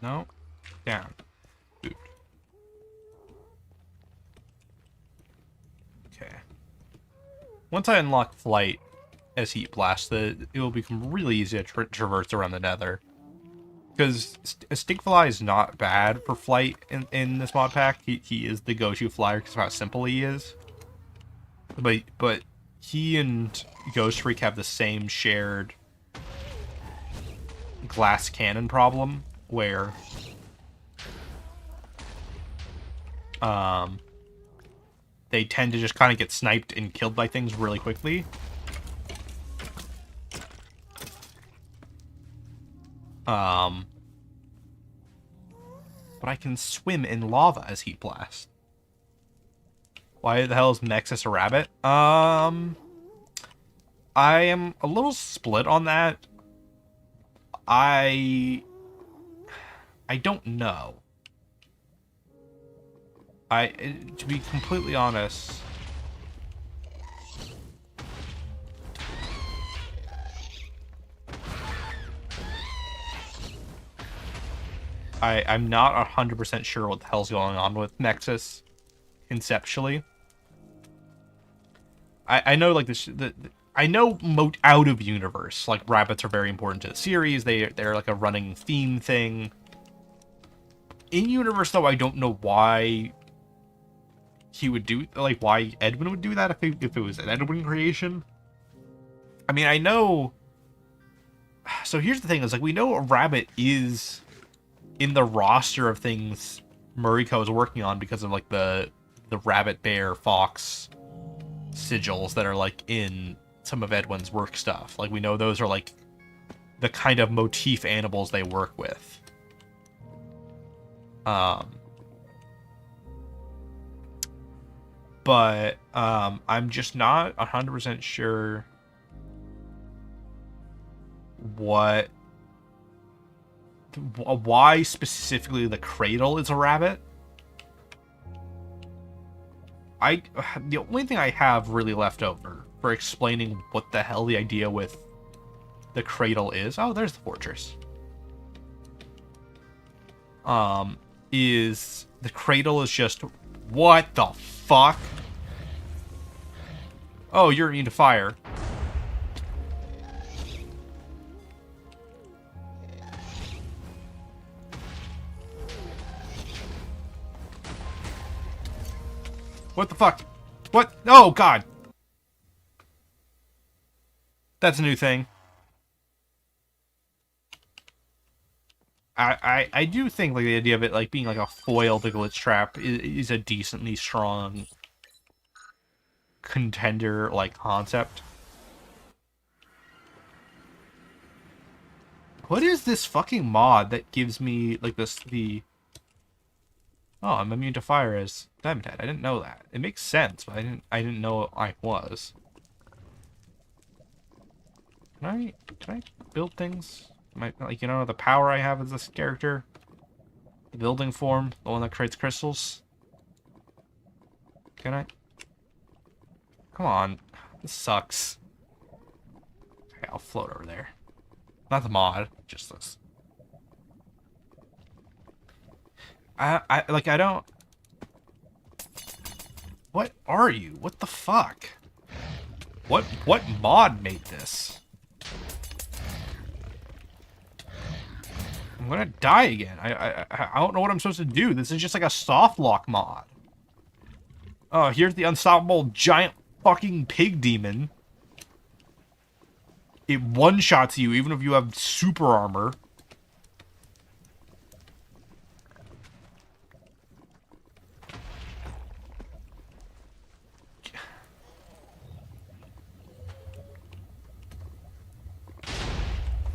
Speaker 1: No. Down. Boot. Okay. Once I unlock Flight as Heat Blast, it will become really easy to traverse around the Nether. Because Stinkfly is not bad for Flight in this mod pack. He is the go-to flyer because of how simple he is. But he and Ghost Freak have the same shared glass cannon problem, where they tend to just kind of get sniped and killed by things really quickly. But I can swim in lava as Heat Blast. Why the hell is Nexus a rabbit? I am a little split on that. I don't know. To be completely honest, I'm not 100% sure what the hell's going on with Nexus conceptually. I know like I know out of universe, like rabbits are very important to the series. They're like a running theme thing. In universe though, I don't know why he would do, like, why Edwin would do that if it was an Edwin creation. I mean, I know. So here's the thing: is like we know a rabbit is in the roster of things Muriko is working on because of like the rabbit, bear, fox sigils that are like in some of Edwin's work stuff. Like we know those are like the kind of motif animals they work with. But I'm just not 100% sure why specifically the cradle is a rabbit. The only thing I have really left over for explaining what the hell the idea with the cradle is, oh, there's the fortress, is the cradle is just, what the fuck? Oh, you're immune to fire. What the fuck? What? Oh, God. That's a new thing. I do think like the idea of it like being like a foil to glitch trap is a decently strong contender like concept. What is this fucking mod that gives me like oh, I'm immune to fire as Diamond Head. I didn't know that. It makes sense, but I didn't know I was. Can I build things? Like, you know, the power I have as this character? The building form, the one that creates crystals? Can I? Come on. This sucks. Okay, I'll float over there. Not the mod, just this. I don't... What are you? What the fuck? What mod made this? I'm gonna die again. I don't know what I'm supposed to do. This is just like a soft lock mod. Oh, here's the unstoppable giant fucking pig demon. It one-shots you even if you have super armor.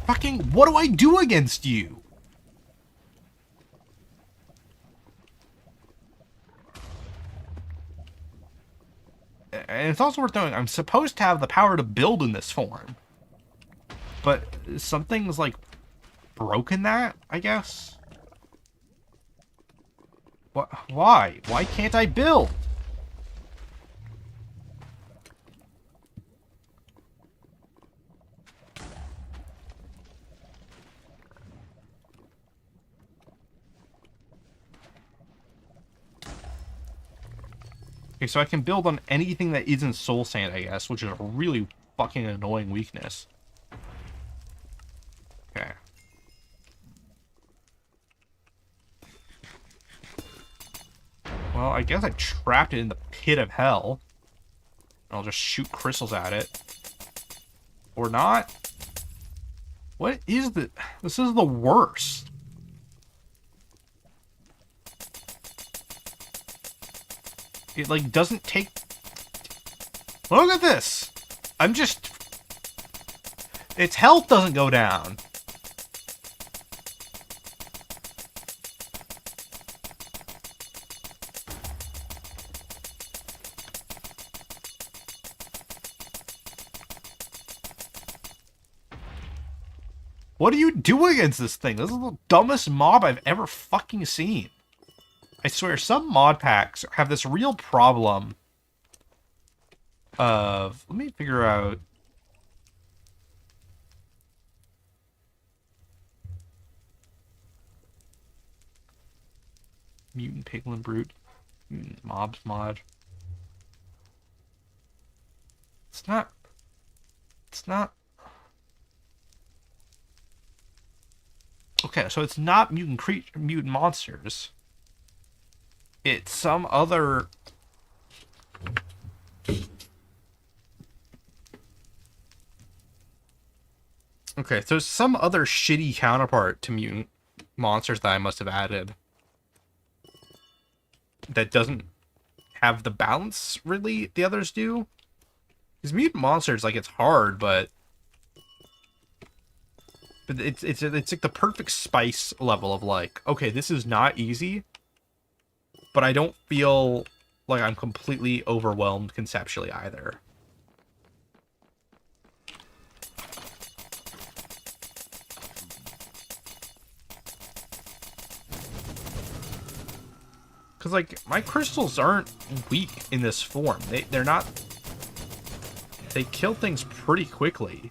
Speaker 1: Fucking, what do I do against you? And it's also worth knowing, I'm supposed to have the power to build in this form. But something's, like, broken that, I guess? What? Why? Why can't I build? Okay, so I can build on anything that isn't soul sand, I guess, which is a really fucking annoying weakness. Okay. Well, I guess I trapped it in the pit of hell. I'll just shoot crystals at it. Or not. What is the... This is the worst. It, like, doesn't take... Look at this! I'm just... Its health doesn't go down. What do you do against this thing? This is the dumbest mob I've ever fucking seen. I swear, some mod packs have this real problem of... Let me figure out... Mutant Piglin Brute. Mutant Mobs mod. It's not. It's not. Okay, so it's not mutant monsters. It's some other. Okay, so some other shitty counterpart to mutant monsters that I must have added that doesn't have the balance really the others do. Because mutant monsters, like, it's hard, but it's like the perfect spice level of like, okay, this is not easy, but I don't feel like I'm completely overwhelmed conceptually either. Because, like, my crystals aren't weak in this form. They're not... They kill things pretty quickly.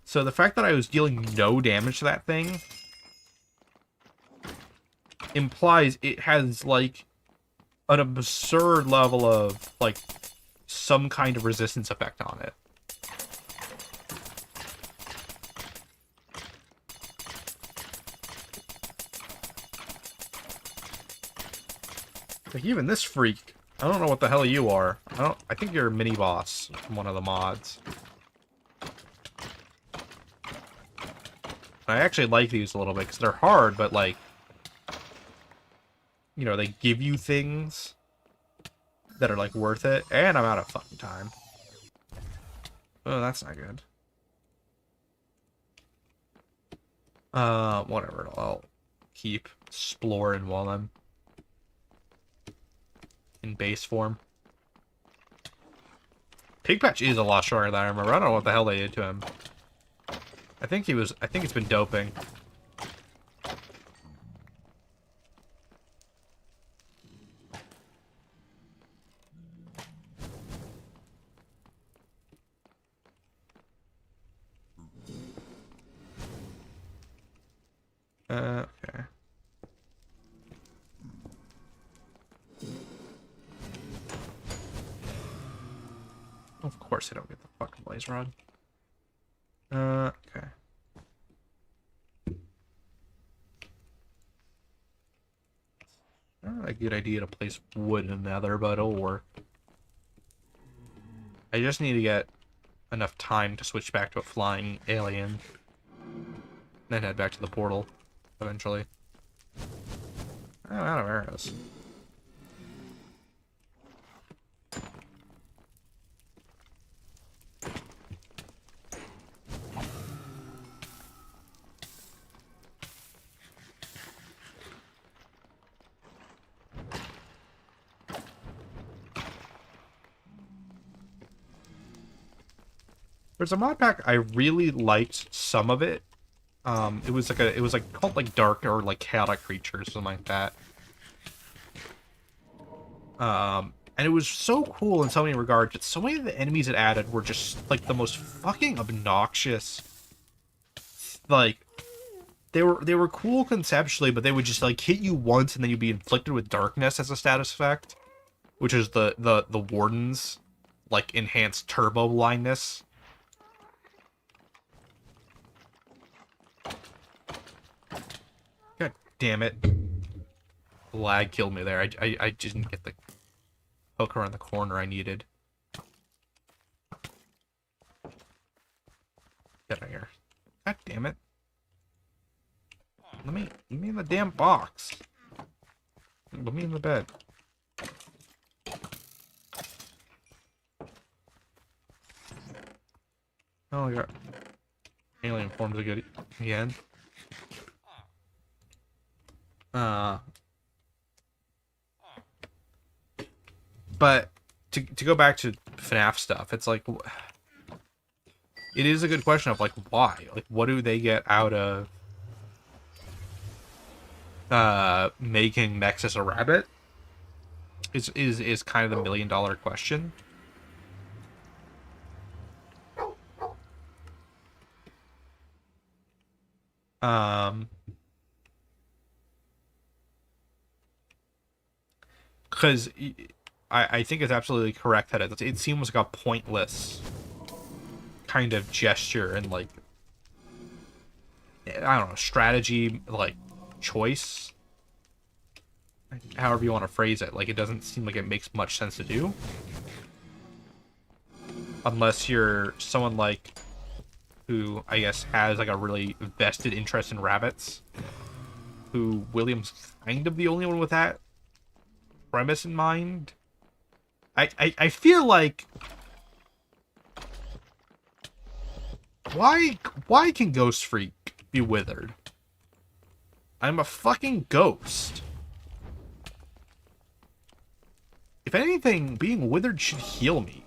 Speaker 1: So the fact that I was dealing no damage to that thing implies it has, like, an absurd level of, like, some kind of resistance effect on it. Like, even this freak, I don't know what the hell you are. I think you're a mini boss from one of the mods. I actually like these a little bit because they're hard, but, like, you know, they give you things that are, like, worth it. And I'm out of fucking time. Oh, that's not good. Whatever. I'll keep exploring while I'm in base form. Pigpatch is a lot shorter than I remember. I don't know what the hell they did to him. I think it's been doping. Okay. Of course I don't get the fucking blaze rod. Okay. Not a good idea to place wood in nether, but it'll work. I just need to get enough time to switch back to a flying alien. Then head back to the portal, eventually. I'm out of arrows. There's a mod pack I really liked some of it. It was like called like dark or like chaotic creatures, something like that. And it was so cool in so many regards. So many of the enemies it added were just like the most fucking obnoxious. Like they were cool conceptually, but they would just like hit you once and then you'd be inflicted with darkness as a status effect, which is the wardens like enhanced turbo blindness. God damn it. The lag killed me there. I didn't get the hook around the corner I needed. Get out of here. God damn it. Let me in the damn box. Let me in the bed. Oh, I got alien forms are good again. But to go back to FNAF stuff, it's like it is a good question of like why? Like what do they get out of making Nexus a rabbit? Is kind of the $1 million question. Because I think it's absolutely correct that it seems like a pointless kind of gesture and, like, I don't know, strategy, like, choice. However you want to phrase it. Like, it doesn't seem like it makes much sense to do. Unless you're someone, like, who, I guess, has, like, a really vested interest in rabbits. Who William's kind of the only one with that premise in mind. I feel like... Why can Ghost Freak be withered? I'm a fucking ghost. If anything, being withered should heal me.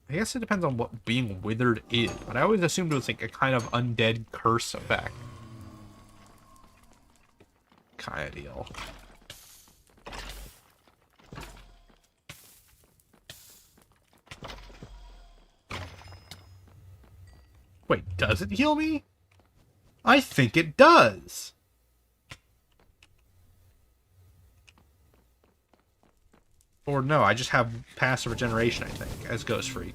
Speaker 1: I guess it depends on what being withered is, but I always assumed it was like a kind of undead curse effect. Kind of deal. Wait, does it heal me? I think it does. Or no, I just have passive regeneration, I think, as Ghost Freak.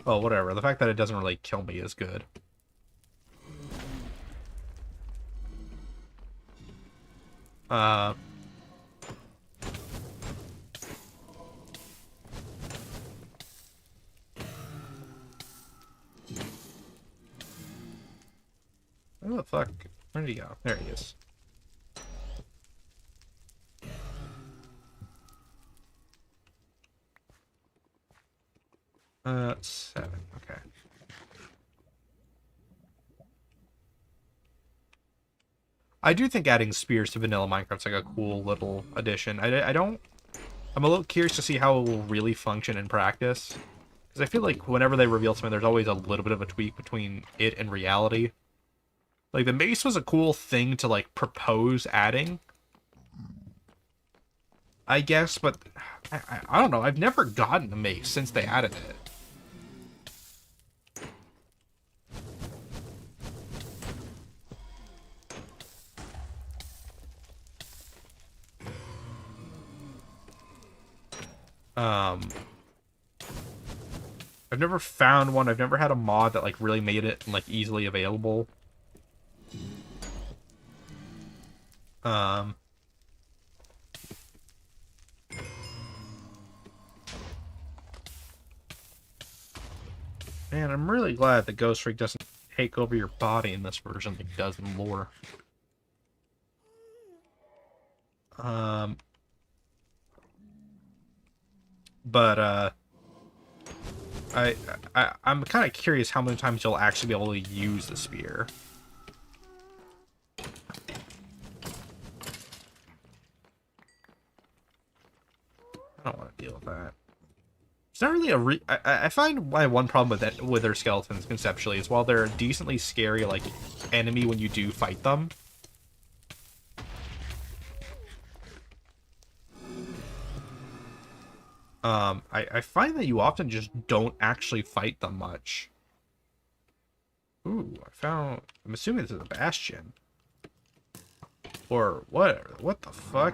Speaker 1: Well, whatever. The fact that it doesn't really kill me is good. Where the fuck? Where did he go? There he is. Seven. Okay. I do think adding spears to vanilla Minecraft's like a cool little addition. I don't... I'm a little curious to see how it will really function in practice. Because I feel like whenever they reveal something, there's always a little bit of a tweak between it and reality. Like, the mace was a cool thing to, like, propose adding, I guess, but I don't know. I've never gotten a mace since they added it. I've never found one. I've never had a mod that, like, really made it, like, easily available. I'm Man, I'm really glad that Ghost Freak doesn't take over your body in this version like it does in lore. But I'm kind of curious how many times you'll actually be able to use the spear. I don't want to deal with that. It's not really I find my one problem with their skeletons conceptually is while they're a decently scary like enemy when you do fight them. I find that you often just don't actually fight them much. Ooh, I'm assuming this is a bastion. Or whatever. What the fuck?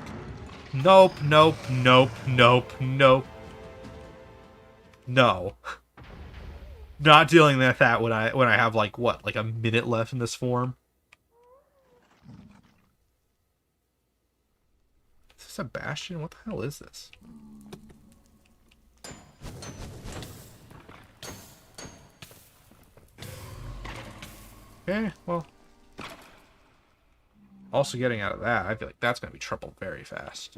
Speaker 1: Nope, nope, nope, nope, nope. No. Not dealing with that when I have like what, like a minute left in this form. Is this a bastion? What the hell is this? Okay, well. Also getting out of that, I feel like that's going to be trouble very fast.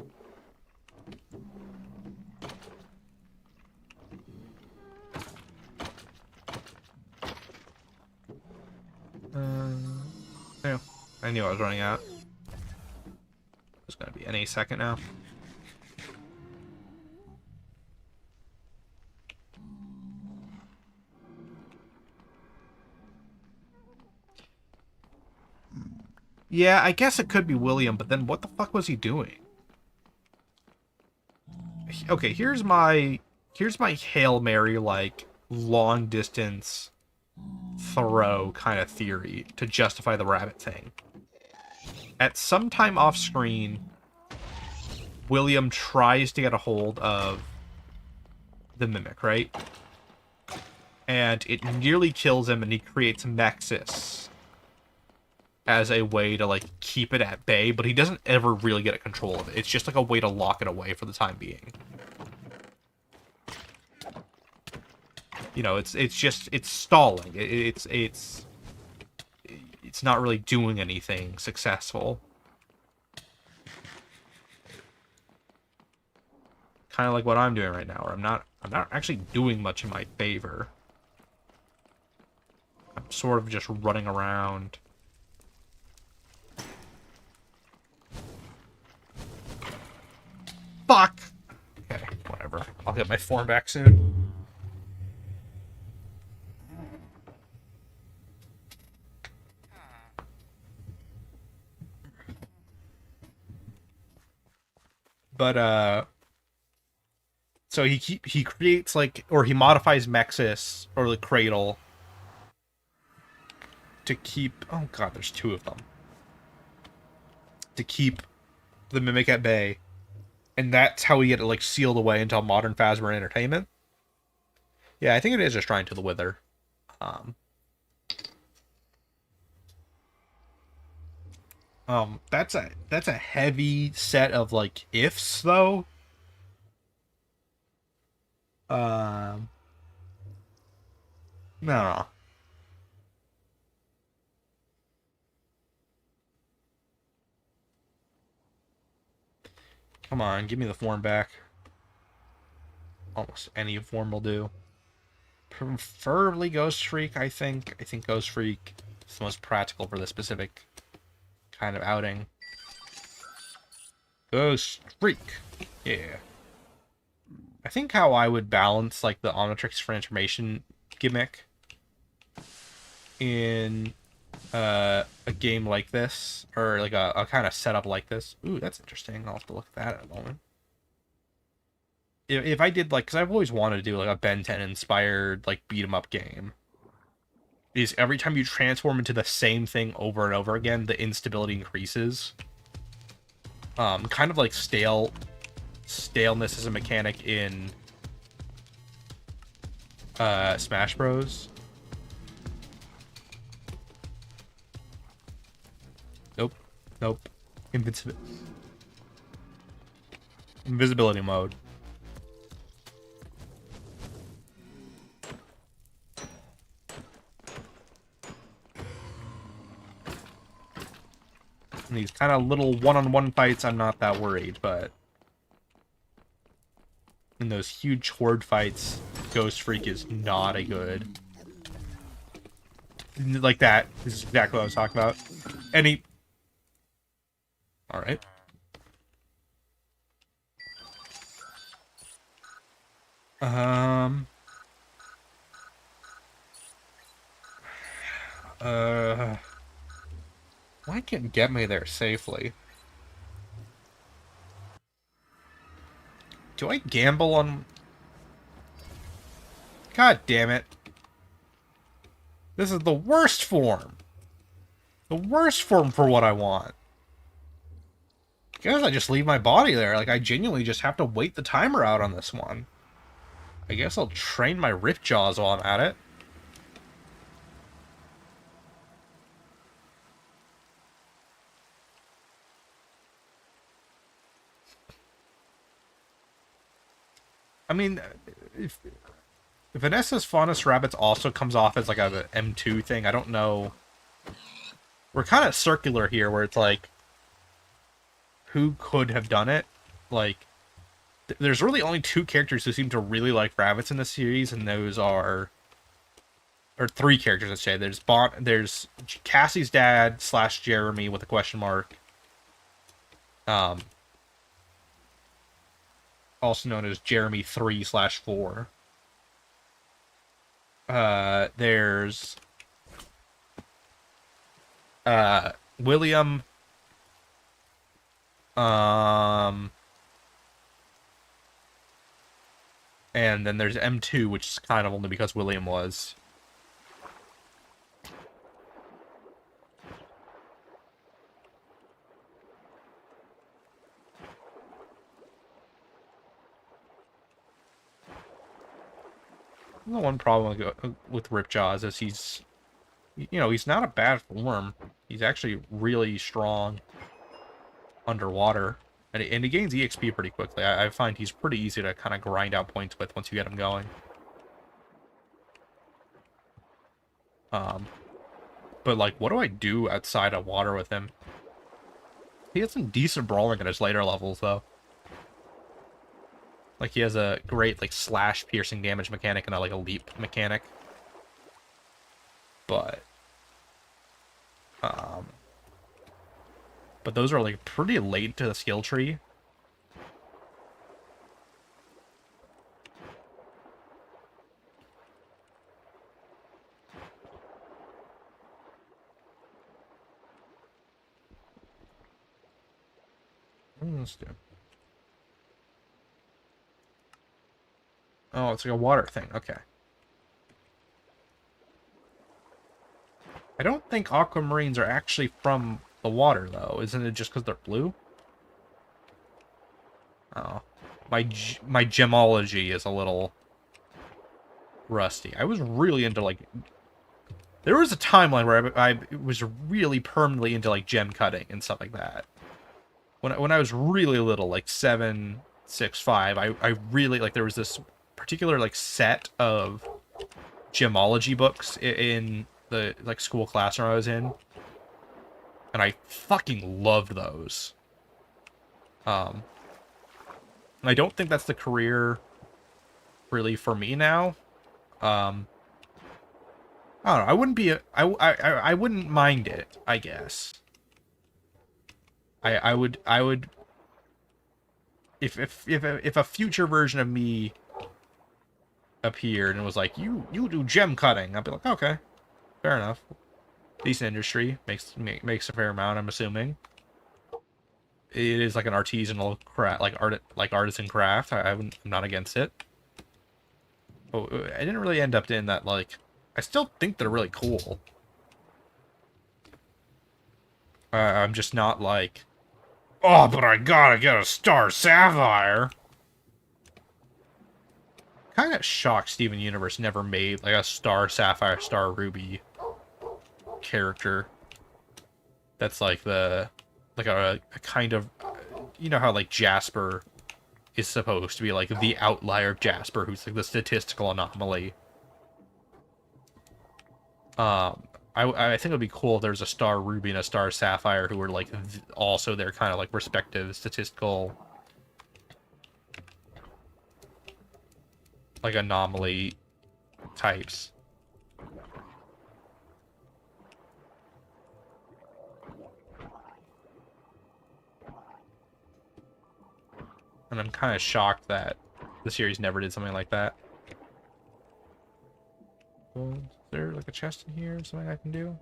Speaker 1: Yeah, I knew I was running out. It's going to be any second now. Yeah, I guess it could be William, but then what the fuck was he doing? okay, here's my Hail Mary, like, long distance throw kind of theory to justify the rabbit thing. At some time off screen, William tries to get a hold of the Mimic, right? And it nearly kills him, and he creates Nexus as a way to, like, keep it at bay, but he doesn't ever really get control of it. It's just like a way to lock it away for the time being. You know, it's stalling. It's not really doing anything successful. Kind of like what I'm doing right now, where I'm not actually doing much in my favor. I'm sort of just running around. Fuck! Okay, whatever. I'll get my form back soon. But, so he creates, like, or he modifies Mexis, or the Cradle, to keep... Oh god, there's two of them. To keep the Mimic at bay. And that's how we get it, like, sealed away until modern Phasma Entertainment. Yeah, I think it is just trying to the Wither. That's a heavy set of, like, ifs, though. No. Come on, give me the form back. Almost any form will do. Preferably Ghost Freak, I think. I think Ghost Freak is the most practical for this specific kind of outing. Ghost Freak. Yeah. I think how I would balance, like, the Omnitrix transformation gimmick in a game like this, or like a kind of setup like this. Ooh, that's interesting. I'll have to look at that in a moment. If I did, like, because I've always wanted to do, like, a Ben 10 inspired, like, beat 'em up game, is every time you transform into the same thing over and over again, the instability increases. Kind of like staleness as a mechanic in Smash Bros. Nope. Invisibility mode. In these kind of little one-on-one fights, I'm not that worried, but in those huge horde fights, Ghost Freak is not a good... Like that. This is exactly what I was talking about. Any... Alright. Why can't get me there safely? Do I gamble on... God damn it. This is the worst form. The worst form for what I want. I guess I just leave my body there. Like, I genuinely just have to wait the timer out on this one. I guess I'll train my rip jaws while I'm at it. I mean, if Vanessa's Faunus Rabbits also comes off as like a M2 thing, I don't know. We're kind of circular here, where it's like, who could have done it? Like, there's really only two characters who seem to really like rabbits in this series, and those are... Or three characters, I'd say. There's Cassie's dad / Jeremy with a question mark. Also known as Jeremy 3 / 4. There's William. And then there's M2, which is kind of only because William was. The one problem with Ripjaw is he's, you know, he's not a bad form. He's actually really strong underwater. And he gains EXP pretty quickly. I find he's pretty easy to kind of grind out points with once you get him going. But, like, what do I do outside of water with him? He has some decent brawling at his later levels, though. Like, he has a great, like, slash piercing damage mechanic and, like, a leap mechanic. But those are, like, pretty late to the skill tree. Let's do. Oh, it's like a water thing. Okay. I don't think aquamarines are actually from the water, though. Isn't it just because they're blue? Oh. My gemology is a little rusty. I was really into, like... There was a timeline where I was really permanently into, like, gem cutting and stuff like that. When I was really little, like 7, 6, 5, I really, like, there was this particular, like, set of gemology books in the, like, school classroom I was in. And I fucking loved those. And I don't think that's the career really for me now. I don't know, I wouldn't be I wouldn't mind it, I guess. I would if a future version of me appeared and was like, you do gem cutting, I'd be like, okay, fair enough. Decent industry, makes a fair amount, I'm assuming. It is like an artisanal craft, like artisan craft. I'm not against it. But I didn't really end up in that, like, I still think they're really cool. I'm just not like, oh, but I gotta get a Star Sapphire. Kind of shocked Steven Universe never made, like, a Star Sapphire, Star Ruby character. That's like a kind of, you know how, like, Jasper is supposed to be, like, the outlier of Jasper, who's, like, the statistical anomaly. I think it would be cool if there was a Star Ruby and a Star Sapphire who were, like, also their kind of, like, respective statistical, like, anomaly types. And I'm kind of shocked that the series never did something like that. Well, is there, like, a chest in here? Something I can do?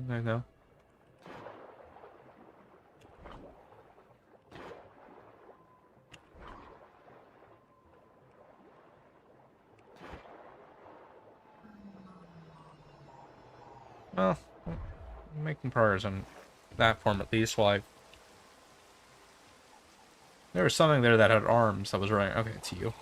Speaker 1: I know. Well, I'm making progress on that form at least, while there was something there that had arms that was right. Okay, it's you.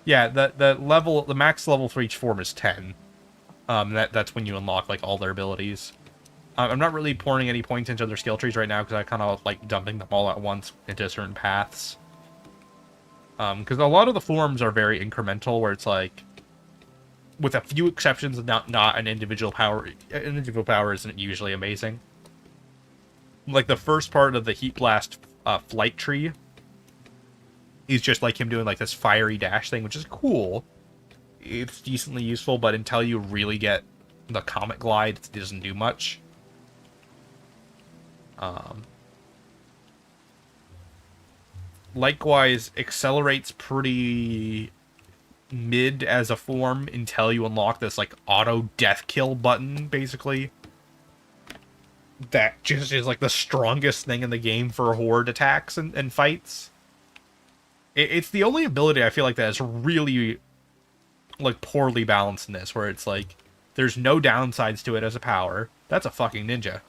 Speaker 1: Yeah, the max level for each form is 10. That's when you unlock, like, all their abilities. I'm not really pouring any points into their skill trees right now because I kind of like dumping them all at once into certain paths. Because a lot of the forms are very incremental, where it's like, with a few exceptions, not an individual power. An individual power isn't usually amazing. Like the first part of the Heat Blast flight tree is just like him doing like this fiery dash thing, which is cool. It's decently useful, but until you really get the Comet Glide, it doesn't do much. Likewise, accelerates pretty mid as a form until you unlock this like auto death kill button, basically. that just is like the strongest thing in the game for horde attacks and fights. It's the only ability I feel like that is really like poorly balanced in this, where it's like there's no downsides to it as a power. That's a fucking ninja.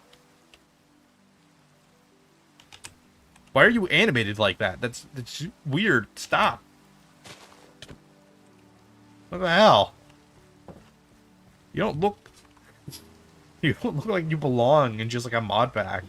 Speaker 1: Why are you animated like that? That's weird. Stop. What the hell? You don't look like you belong in just like a mod pack.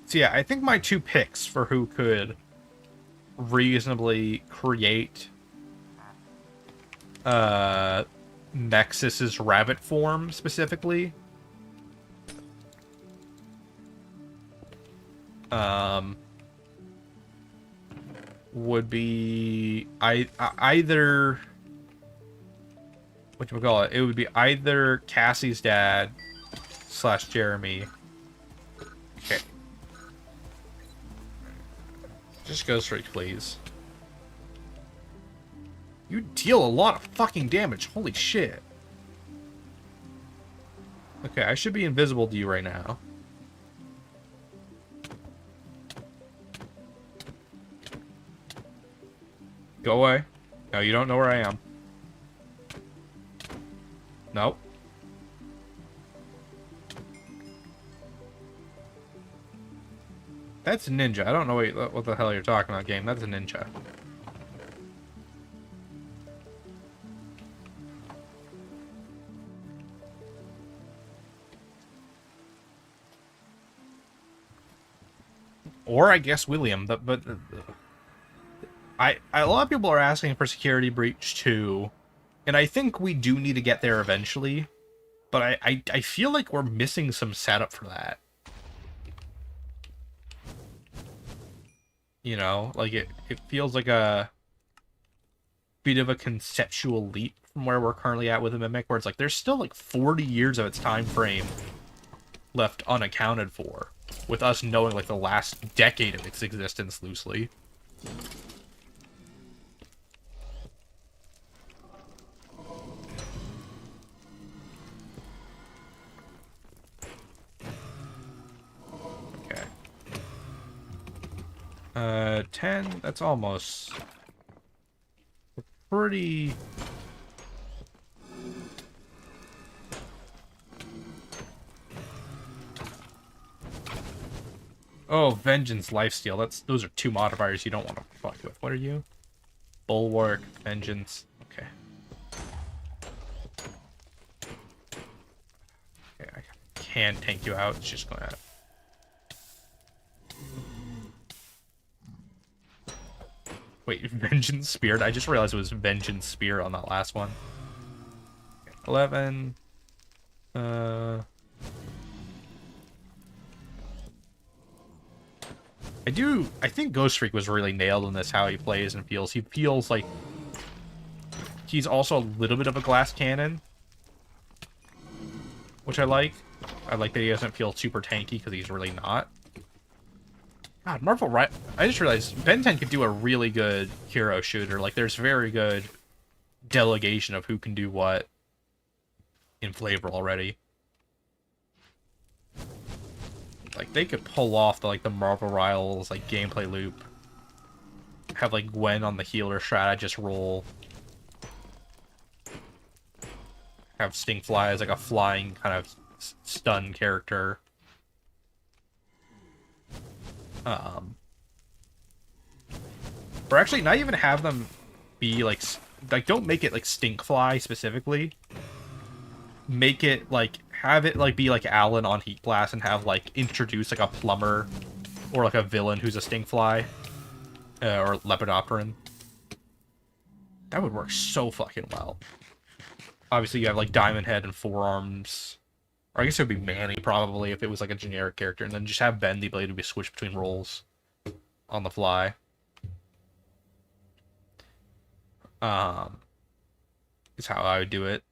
Speaker 1: So yeah, I think my two picks for who could reasonably create Nexus's rabbit form specifically would be either whatchamacallit, it would be either Cassie's dad / Jeremy. Okay. Just go straight, please. You deal a lot of fucking damage. Holy shit. Okay, I should be invisible to you right now. Go away. No, you don't know where I am. Nope. That's a ninja. I don't know what the hell you're talking about, game. That's a ninja. Or I guess William, but a lot of people are asking for Security Breach 2, and I think we do need to get there eventually, but I feel like we're missing some setup for that. You know, like it feels like a bit of a conceptual leap from where we're currently at with the Mimic, where it's like there's still like 40 years of its time frame left unaccounted for, with us knowing like the last decade of its existence loosely. Okay. 10, that's almost pretty... Oh, Vengeance, Lifesteal. Those are two modifiers you don't want to fuck with. What are you? Bulwark, Vengeance. Okay. Okay, I can tank you out. It's just gonna... Wait, Vengeance Spear? I just realized it was Vengeance Spear on that last one. Okay, 11. I think Ghost Freak was really nailed in this, how he plays and feels. He feels like he's also a little bit of a glass cannon, which I like. I like that he doesn't feel super tanky, because he's really not. God, I just realized Ben 10 could do a really good hero shooter. Like, there's very good delegation of who can do what in flavor already. Like, they could pull off the Marvel Rivals like gameplay loop. Have like Gwen on the healer strategist role. Have Stinkfly as like a flying kind of stun character. Or actually, not even have them be like don't make it like Stinkfly specifically. Make it like have it like be like Alan on Heat Blast, and have like introduce like a plumber or like a villain who's a Stinkfly or Lepidopteran. That would work so fucking well. Obviously, you have like Diamond Head and Forearms Or I guess it would be Manny, probably, if it was like a generic character, and then just have Ben the ability to be switched between roles on the fly. Is how I would do it.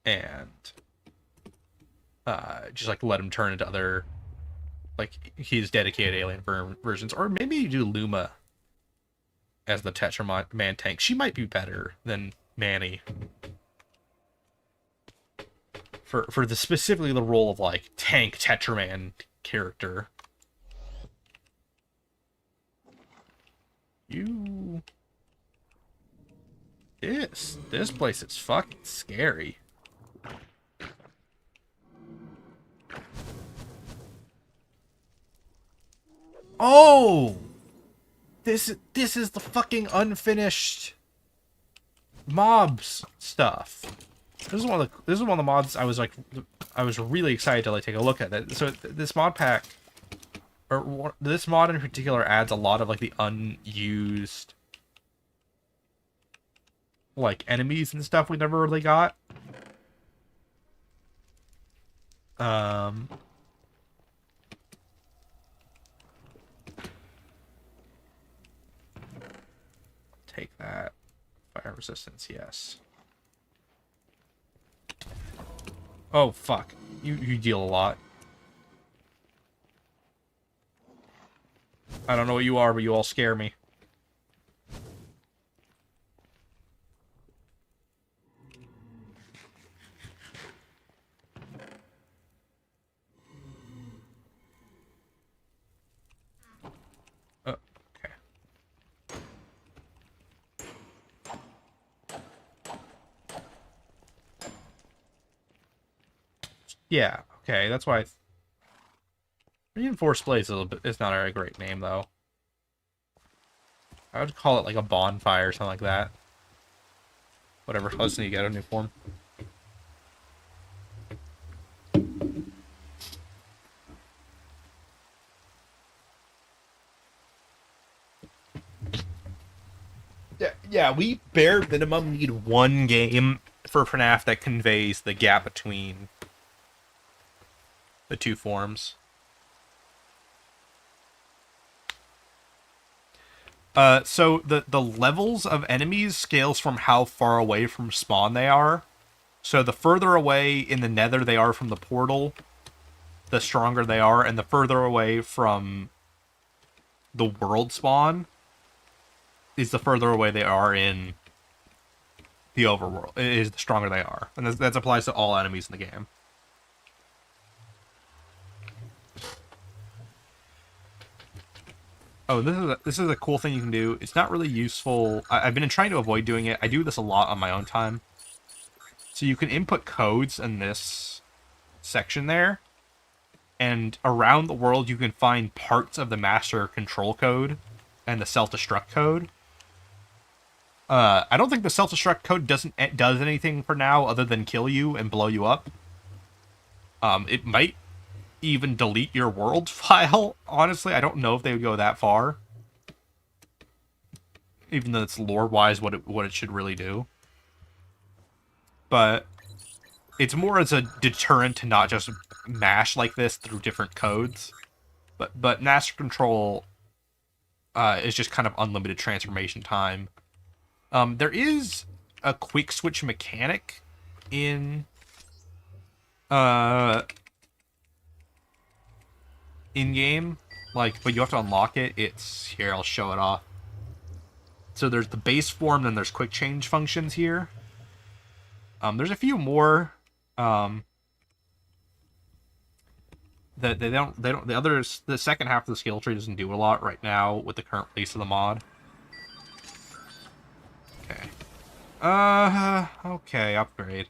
Speaker 1: And just like let him turn into other, like, his dedicated alien versions. Or maybe you do Luma as the Tetraman tank. She might be better than Manny for the specifically the role of like tank Tetraman character. This place is fucking scary. Oh, this is the fucking unfinished mobs stuff. This is one of the mods I was really excited to like take a look at it. So this mod pack, or this mod in particular, adds a lot of like the unused like enemies and stuff we never really got. Take that. Fire resistance, yes. Oh, fuck. You deal a lot. I don't know what you are, but you all scare me. Okay. Yeah, okay, that's why Reinforced Blades is not a great name, though. I would call it like a bonfire or something like that. Whatever, let's need to get a new form. Yeah, we bare minimum need one game for FNAF that conveys the gap between the two forms. So the levels of enemies scales from how far away from spawn they are. So the further away in the nether they are from the portal, the stronger they are, and the further away from the world spawn is the further away they are in the overworld, is the stronger they are. And that applies to all enemies in the game. Oh, this is a cool thing you can do. It's not really useful. I've been trying to avoid doing it. I do this a lot on my own time. So you can input codes in this section there. And around the world, you can find parts of the master control code and the self-destruct code. I don't think the self-destruct code does anything for now other than kill you and blow you up. It might even delete your world file. Honestly, I don't know if they would go that far. Even though it's lore-wise what it should really do. But it's more as a deterrent to not just mash like this through different codes. But master control is just kind of unlimited transformation time. There is a quick switch mechanic in in-game, like, but you have to unlock it. It's here, I'll show it off. So there's the base form, then there's quick change functions here. There's a few more that the second half of the skill tree doesn't do a lot right now with the current release of the mod. Okay. Okay, upgrade.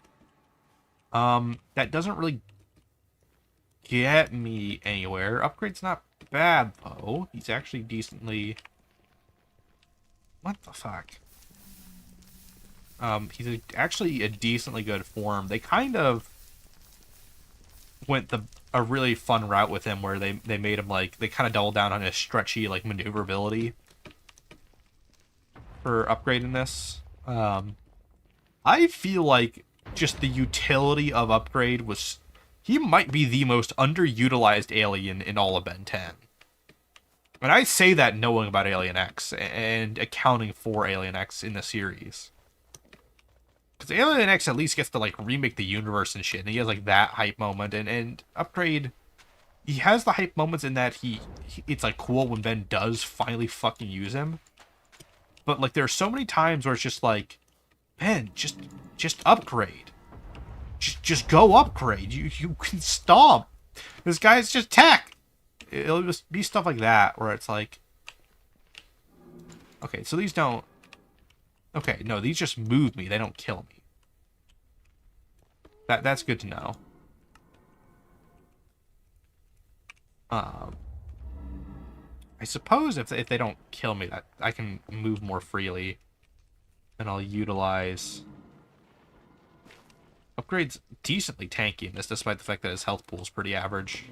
Speaker 1: That doesn't really get me anywhere. Upgrade's not bad, though. He's actually decently... What the fuck? He's actually a decently good form. They kind of went a really fun route with him where they made him, like, they kind of doubled down on his stretchy, like, maneuverability for upgrading this. I feel like just the utility of Upgrade was... He might be the most underutilized alien in all of Ben 10. And I say that knowing about Alien X and accounting for Alien X in the series. Because Alien X at least gets to, like, remake the universe and shit, and he has, like, that hype moment, and Upgrade, he has the hype moments in that it's, like, cool when Ben does finally fucking use him. But, like, there are so many times where it's just like, Ben, just upgrade. Just go upgrade. You can stomp. This guy's just tech. It'll just be stuff like that where it's like, okay, so these don't. Okay, no, these just move me. They don't kill me. That's good to know. I suppose if they don't kill me, that I can move more freely, and I'll utilize. Upgrade's decently tanky in this, despite the fact that his health pool is pretty average.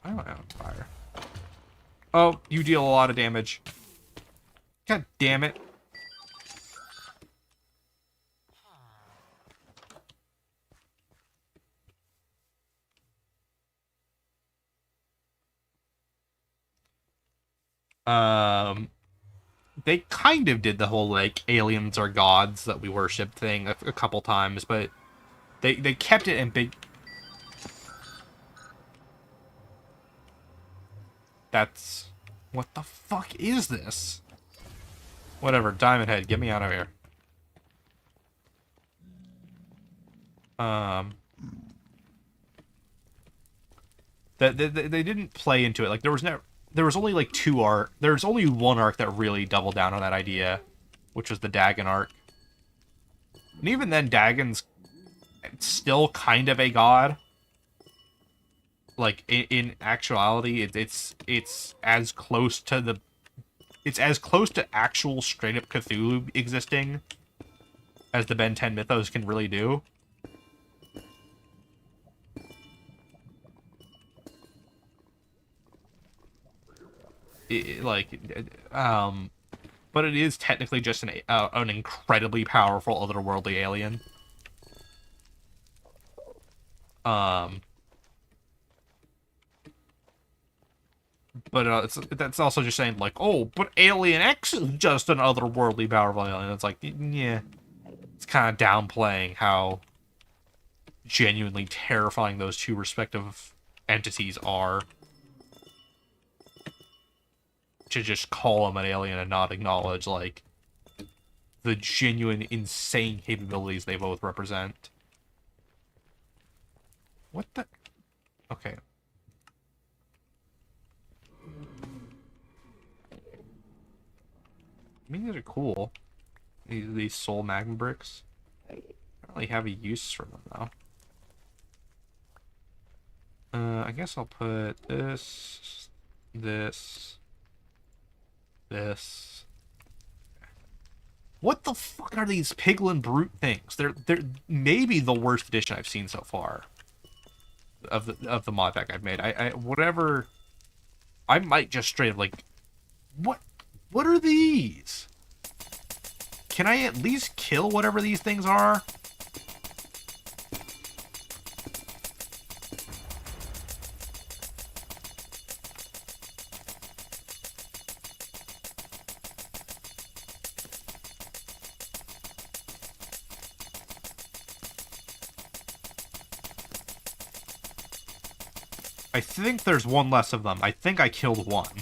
Speaker 1: Why am I on fire? Oh, you deal a lot of damage. God damn it. They kind of did the whole, like, aliens are gods that we worship thing a couple times, but they kept it in big... That's... What the fuck is this? Whatever, Diamond Head, get me out of here. They didn't play into it. Like, there was only like there's only one arc that really doubled down on that idea, which was the Dagon arc. And even then, Dagon's still kind of a god. Like, in actuality, it's as close to actual straight up Cthulhu existing as the Ben 10 mythos can really do. But it is technically just an incredibly powerful otherworldly alien. But that's also just saying, like, oh, but Alien X is just an otherworldly powerful alien. It's like, yeah, it's kind of downplaying how genuinely terrifying those two respective entities are. To just call them an alien and not acknowledge, like, the genuine, insane capabilities they both represent. What the... Okay. I mean, these are cool. These soul magma bricks. I don't really have a use for them, though. I guess I'll put this... This. What the fuck are these piglin brute things? They're maybe the worst addition I've seen so far of the mod pack I've made. Whatever. I might just straight up, like, what are these? Can I at least kill whatever these things are? I think there's one less of them. I think I killed one.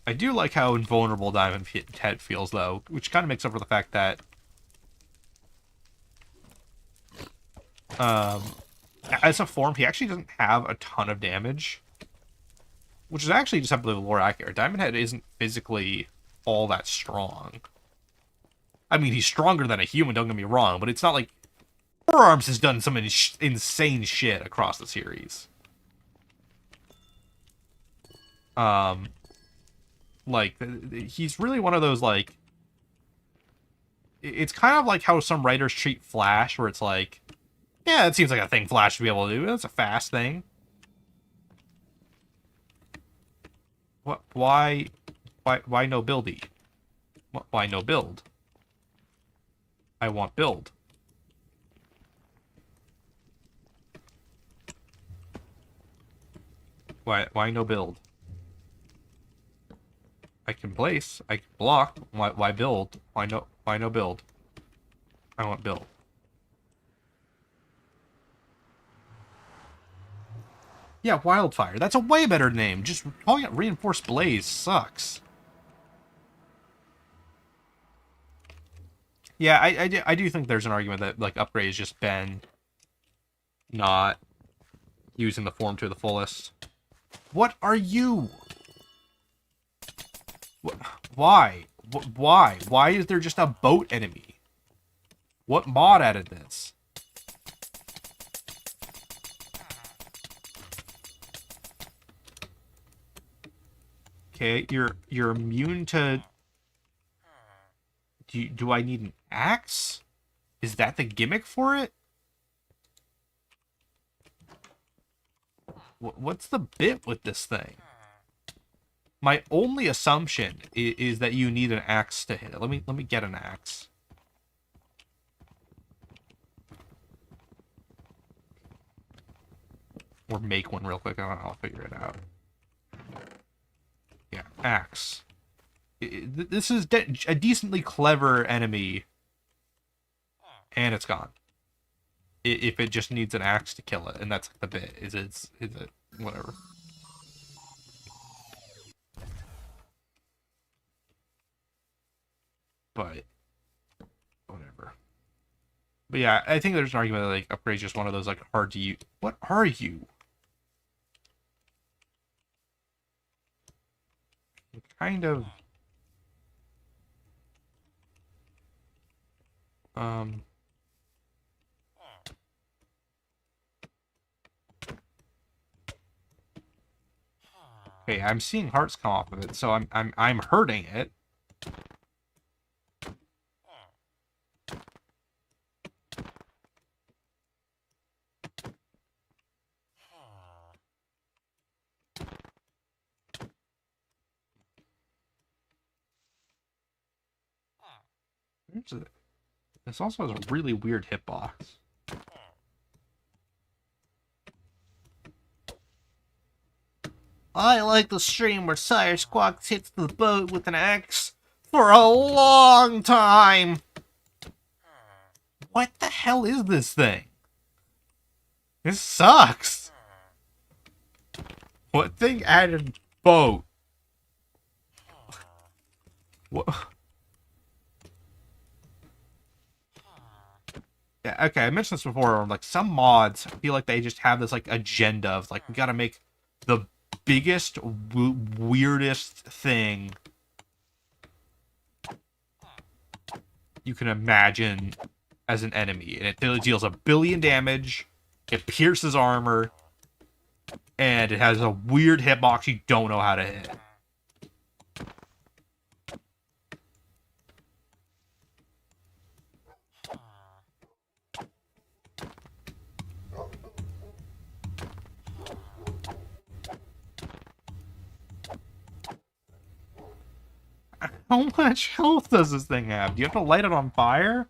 Speaker 1: I do like how invulnerable Diamond Head feels, though, which kind of makes up for the fact that as a form, he actually doesn't have a ton of damage, which is actually just simply lore accurate. Diamond Head isn't physically all that strong. I mean, he's stronger than a human, don't get me wrong, but it's not like Forearms has done some insane shit across the series. Like, he's really one of those, like... It's kind of like how some writers treat Flash, where it's like, yeah, it seems like a thing Flash should be able to do. That's a fast thing. What? Why no buildy? Why no build? I want build. Why no build? I can place. I can block. Why build? Why no build? I want build. Yeah, wildfire. That's a way better name. Just calling it reinforced blaze sucks. Yeah, I do think there's an argument that like upgrade has just been not using the form to the fullest. What are you? Why? Why? Why is there just a boat enemy? What mod added this? Okay, you're immune to... Do I need an axe? Is that the gimmick for it? What's the bit with this thing? My only assumption is that you need an axe to hit it. Let me get an axe. Or make one real quick. I'll figure it out. Yeah, axe. This is a decently clever enemy, and it's gone. If it just needs an axe to kill it, and that's the bit. Is it whatever. But whatever. But yeah, I think there's an argument that like upgrade's just one of those like hard to use. What are you? Kind of. Okay, I'm seeing hearts come off of it, so I'm hurting it. This also has a really weird hitbox. I like the stream where Sire Squawks hits the boat with an axe for a long time. What the hell is this thing? This sucks. What thing added boat? What? Yeah, okay, I mentioned this before. Like, some mods feel like they just have this, like, agenda of, like, we gotta make the biggest, weirdest thing you can imagine as an enemy. And it deals 1 billion damage, it pierces armor, and it has a weird hitbox you don't know how to hit. How much health does this thing have? Do you have to light it on fire?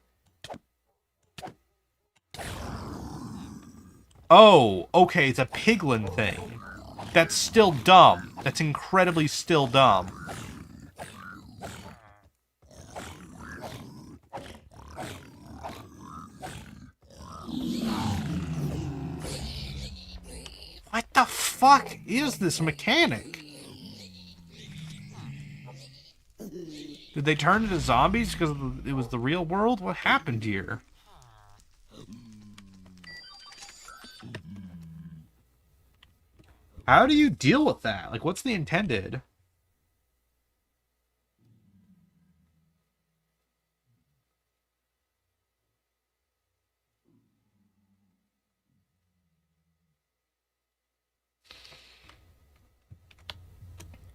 Speaker 1: Oh, okay, it's a piglin thing. That's still dumb. That's incredibly still dumb. What the fuck is this mechanic? Did they turn into zombies because it was the real world? What happened here? How do you deal with that? Like, what's the intended?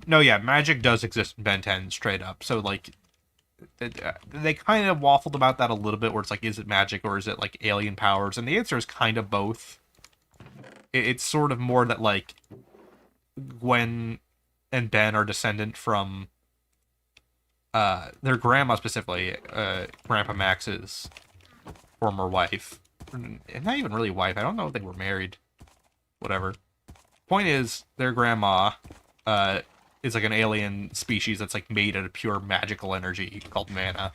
Speaker 1: No, yeah, magic does exist in Ben 10 straight up. So, like, they kind of waffled about that a little bit, where it's like, is it magic or is it, like, alien powers? And the answer is kind of both. It's sort of more that, like, when and Ben are descendant from their grandma specifically, Grandpa Max's former wife. And not even really wife. I don't know if they were married. Whatever. Point is, their grandma is like an alien species that's like made out of pure magical energy called mana.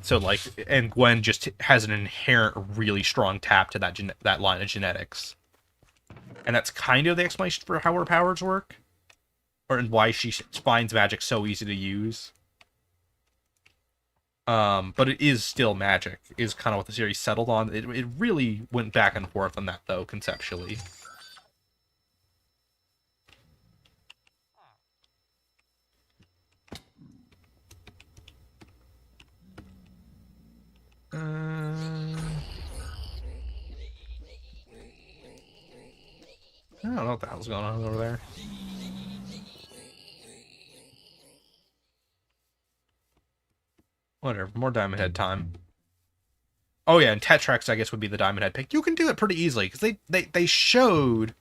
Speaker 1: So like, and Gwen just has an inherent really strong tap to that line of genetics. And that's kind of the explanation for how her powers work. Or and why she finds magic so easy to use. But it is still magic, is kind of what the series settled on. It really went back and forth on that, though, conceptually. I don't know what the hell's going on over there. Whatever, more Diamond Head time. Oh yeah, and Tetrax, I guess, would be the Diamond Head pick. You can do it pretty easily, because they showed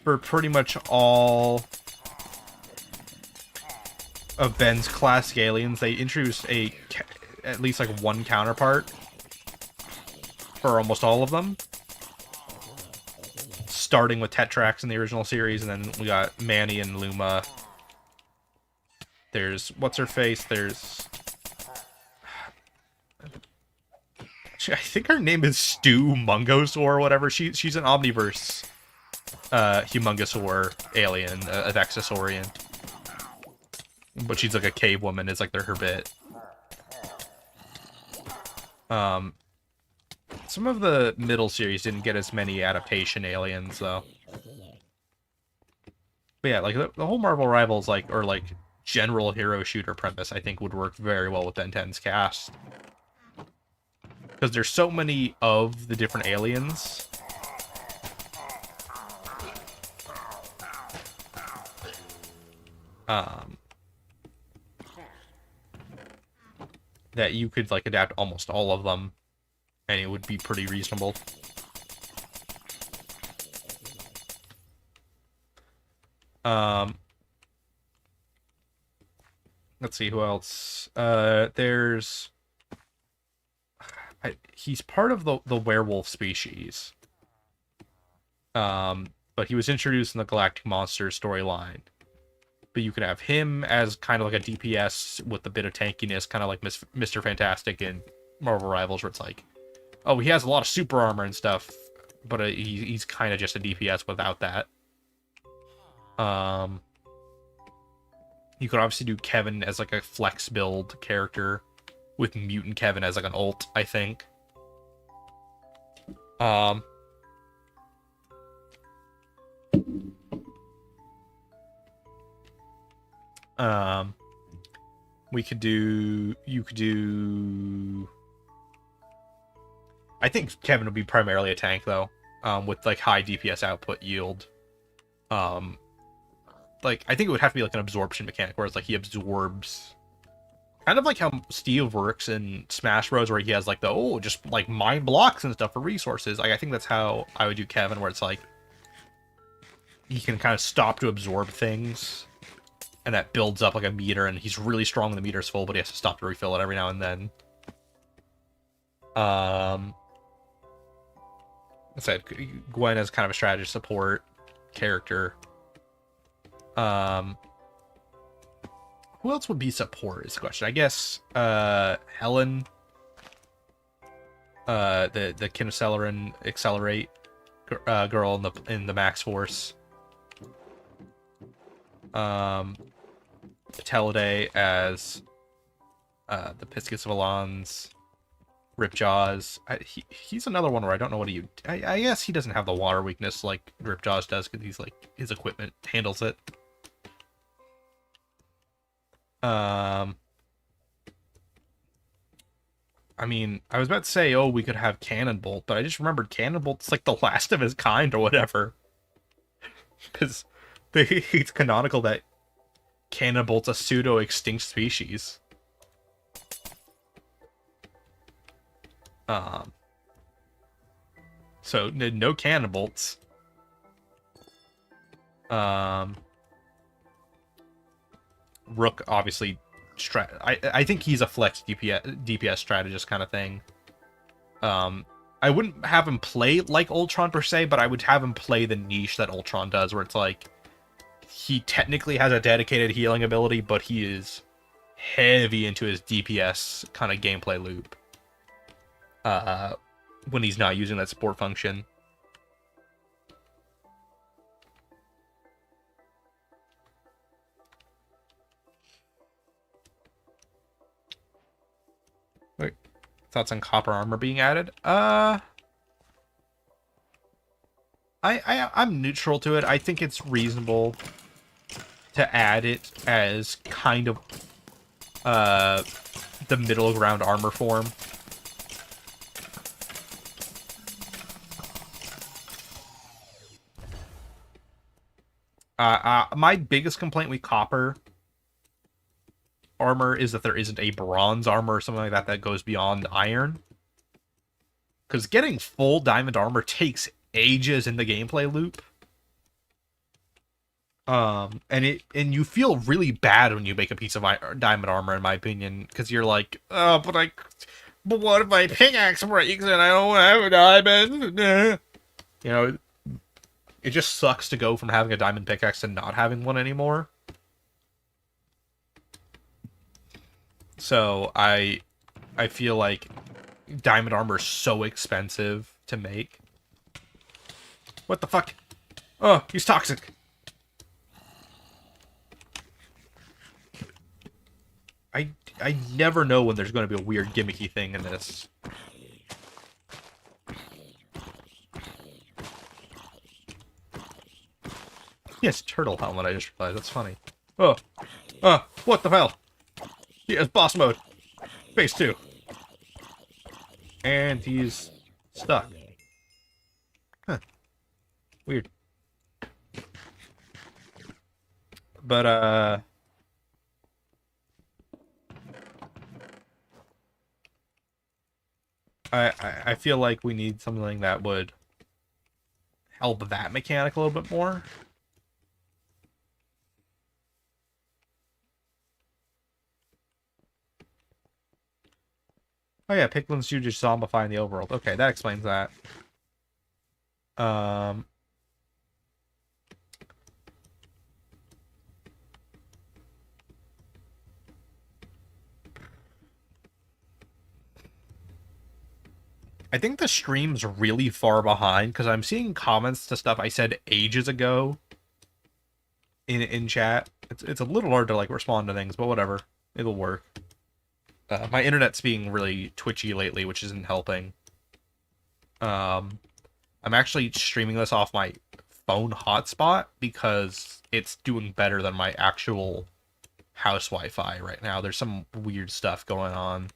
Speaker 1: for pretty much all of Ben's classic aliens, they introduced at least like one counterpart for almost all of them. Starting with Tetrax in the original series, and then we got Manny and Luma. There's what's-her-face, there's... I think her name is Stu Mungosaur or whatever. She's an Omniverse Humongosaur alien, a Vexasaurian. But she's like a cave woman, is like her bit. Some of the middle series didn't get as many adaptation aliens, though. But yeah, like the whole Marvel Rivals, like, or like general hero shooter premise, I think would work very well with Ben 10's cast. Because there's so many of the different aliens. That you could like adapt almost all of them, and it would be pretty reasonable. Let's see, who else? There's... he's part of the werewolf species. But he was introduced in the Galactic Monsters storyline. But you can have him as kind of like a DPS with a bit of tankiness, kind of like Mr. Fantastic in Marvel Rivals, where it's like, oh, he has a lot of super armor and stuff, but he's kind of just a DPS without that. You could obviously do Kevin as like a flex build character, with Mutant Kevin as like an ult, I think. You could do... I think Kevin would be primarily a tank, though, with like high DPS output yield. Like, I think it would have to be like an absorption mechanic, where it's like he absorbs... Kind of like how Steve works in Smash Bros, where he has like just like mind blocks and stuff for resources. Like, I think that's how I would do Kevin, where it's like he can kind of stop to absorb things, and that builds up like a meter, and he's really strong when the meter's full, but he has to stop to refill it every now and then. I said Gwen is kind of a strategy support character. Who else would be support is the question. I guess Helen, the Kinocelerin Accelerate girl in the Max Force. Patelladay as the Piscus Valons, Ripjaws. He's another one where I don't know what he... I guess he doesn't have the water weakness like Ripjaws does, because he's like, his equipment handles it. I mean, I was about to say, oh, we could have Cannonbolt, but I just remembered Cannonbolt's like the last of his kind or whatever. Because it's canonical that Cannonbolt's a pseudo-extinct species. So no cannon bolts. Rook obviously. I think he's a flex DPS strategist kind of thing. I wouldn't have him play like Ultron per se, but I would have him play the niche that Ultron does, where it's like he technically has a dedicated healing ability, but he is heavy into his DPS kind of gameplay loop. When he's not using that support function. Wait, thoughts on copper armor being added? I'm neutral to it. I think it's reasonable to add it as kind of the middle ground armor form. My biggest complaint with copper armor is that there isn't a bronze armor or something like that that goes beyond iron. Because getting full diamond armor takes ages in the gameplay loop. And you feel really bad when you make a piece of diamond armor, in my opinion, because you're like, oh, but what if my pickaxe breaks and I don't have a diamond? You know, it just sucks to go from having a diamond pickaxe to not having one anymore. So I feel like diamond armor is so expensive to make. What the fuck? Oh, he's toxic. I never know when there's going to be a weird gimmicky thing in this. Yes, turtle helmet, I just realized. That's funny. Oh, what the hell? He has boss mode. Phase 2. And he's stuck. Huh. Weird. But, I feel like we need something that would help that mechanic a little bit more. Oh yeah, Picklin's you just zombify in the overworld. Okay, that explains that. I think the stream's really far behind because I'm seeing comments to stuff I said ages ago in chat. It's a little hard to like respond to things, but whatever. It'll work. My internet's being really twitchy lately, which isn't helping. I'm actually streaming this off my phone hotspot because it's doing better than my actual house Wi-Fi right now. There's some weird stuff going on.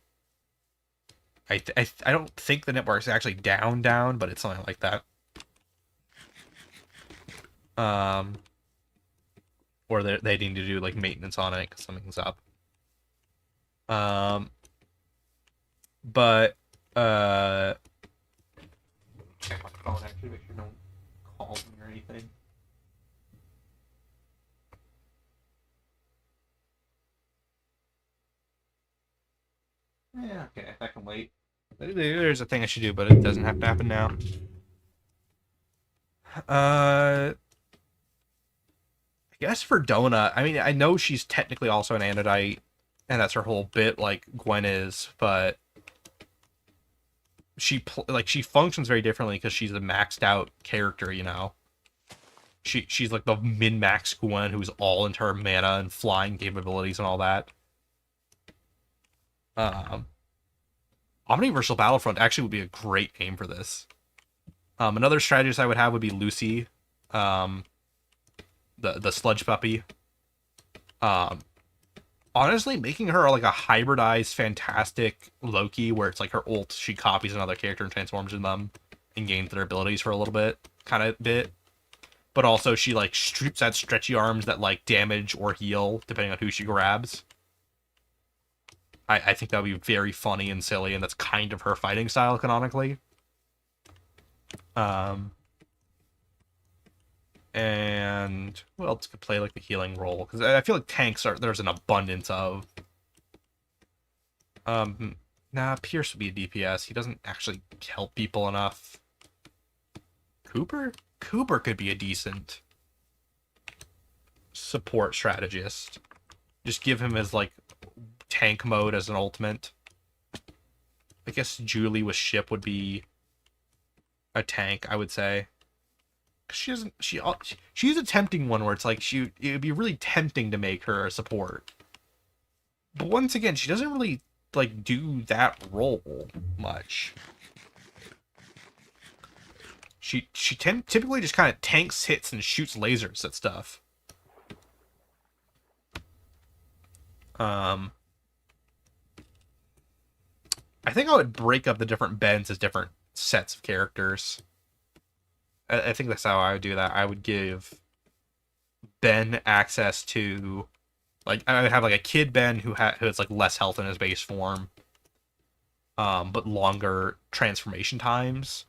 Speaker 1: I don't think the network's actually down, but it's something like that. Or they need to do like maintenance on it because something's up. But check my phone actually, make sure no one calls me or anything. Yeah, okay, I can wait. There's a thing I should do, but it doesn't have to happen now. I guess for Donut, I mean, I know she's technically also an Anodite, and that's her whole bit, like Gwen is, but she functions very differently because she's a maxed out character, you know. She's like the min-max Gwen who's all into her mana and flying capabilities and all that. Omniversal Battlefront actually would be a great name for this. Another strategist I would have would be Lucy, the sludge puppy. Honestly, making her like a hybridized, fantastic Loki, where it's like her ult, she copies another character and transforms in them and gains their abilities for a little bit, but also she like shoots at stretchy arms that like damage or heal depending on who she grabs. I think that would be very funny and silly, and that's kind of her fighting style canonically. And who else could play like the healing role? Because I feel like tanks there's an abundance of. Nah, Pierce would be a DPS. He doesn't actually help people enough. Cooper? Cooper could be a decent support strategist. Just give him his like tank mode as an ultimate. I guess Julie with ship would be a tank, I would say. She doesn't. She's a tempting one where it's like it would be really tempting to make her a support. But once again, she doesn't really like do that role much. She typically just kind of tanks hits and shoots lasers at stuff. I think I would break up the different bends as different sets of characters. I think that's how I would do that. I would give Ben access to, like, I would have like a kid Ben who has like less health in his base form, but longer transformation times.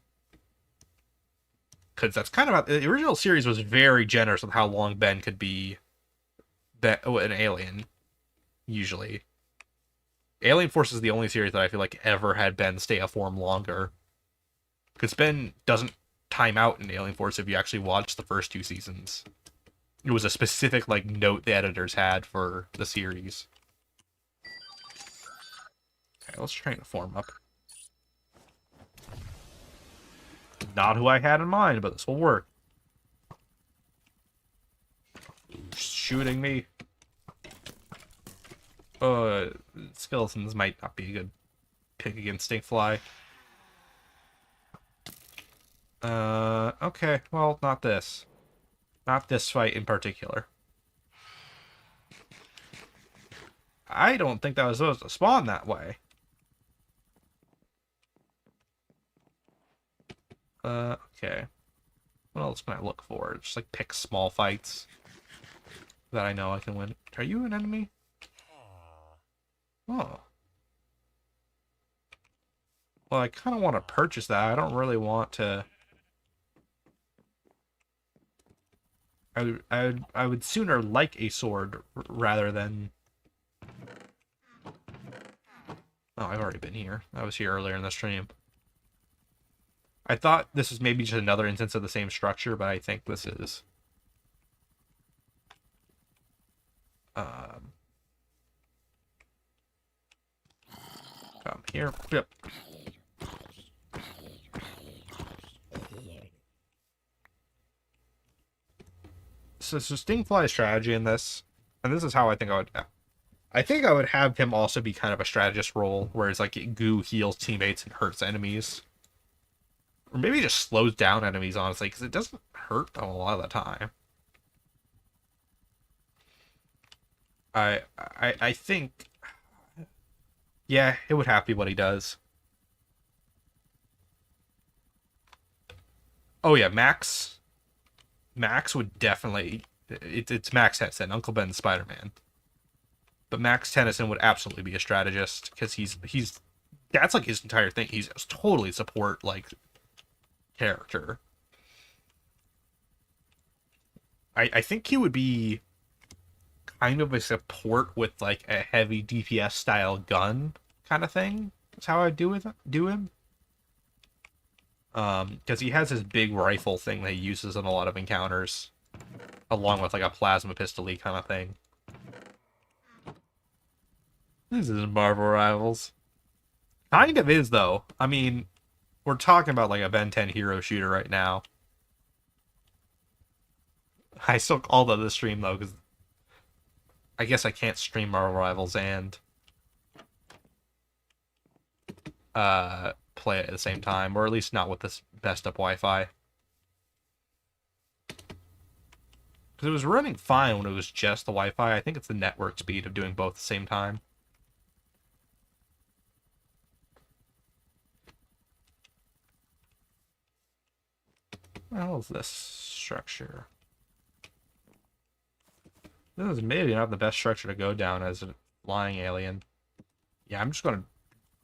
Speaker 1: Because that's kind of the original series was very generous with how long Ben could be an alien. Usually, Alien Force is the only series that I feel like ever had Ben stay a form longer. Because Ben doesn't time out in Alien Force if you actually watch the first 2 seasons. It was a specific like note the editors had for the series. Okay, let's train the form up. Not who I had in mind, but this will work. Shooting me. Skeletons might not be a good pick against Stinkfly. Okay, well, not this. Not this fight in particular. I don't think that was supposed to spawn that way. Okay. What else can I look for? Just, like, pick small fights that I know I can win. Are you an enemy? Oh. Well, I kind of want to purchase that. I don't really want to... I would sooner like a sword rather than... Oh, I've already been here. I was here earlier in the stream. I thought this was maybe just another instance of the same structure, but I think this is. Come here. Yep. So Stingfly's strategy in this, and this is how I think I would have him also be kind of a strategist role, where it's like Goo heals teammates and hurts enemies. Or maybe just slows down enemies, honestly, because it doesn't hurt them a lot of the time. I think... Yeah, it would have to be what he does. Oh yeah, Max. Max would definitely... It's Max Tennyson, Uncle Ben's Spider-Man. But Max Tennyson would absolutely be a strategist, because he's... That's like his entire thing. He's totally support, like... character. I think he would be kind of a support with like a heavy DPS style gun kind of thing. That's how I do him. Because he has his big rifle thing that he uses in a lot of encounters, along with like a plasma pistol-y kind of thing. This is Marvel Rivals. Kind of is though. I mean, we're talking about like a Ben 10 hero shooter right now. I still call that the stream though, because I guess I can't stream Marvel Rivals and play it at the same time, or at least not with this best up Wi-Fi. Because it was running fine when it was just the Wi-Fi. I think it's the network speed of doing both at the same time. What the hell is this structure? This is maybe not the best structure to go down as a flying alien. Yeah, I'm just going to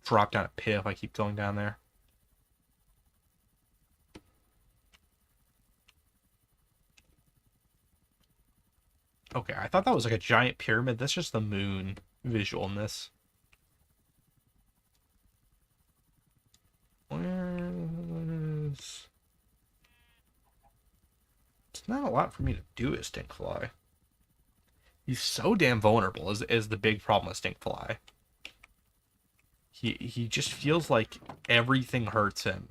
Speaker 1: drop down a pit if I keep going down there. Okay, I thought that was like a giant pyramid. That's just the moon visual in this. Where is... It's not a lot for me to do with Stinkfly. He's so damn vulnerable is the big problem with Stinkfly. He just feels like everything hurts him.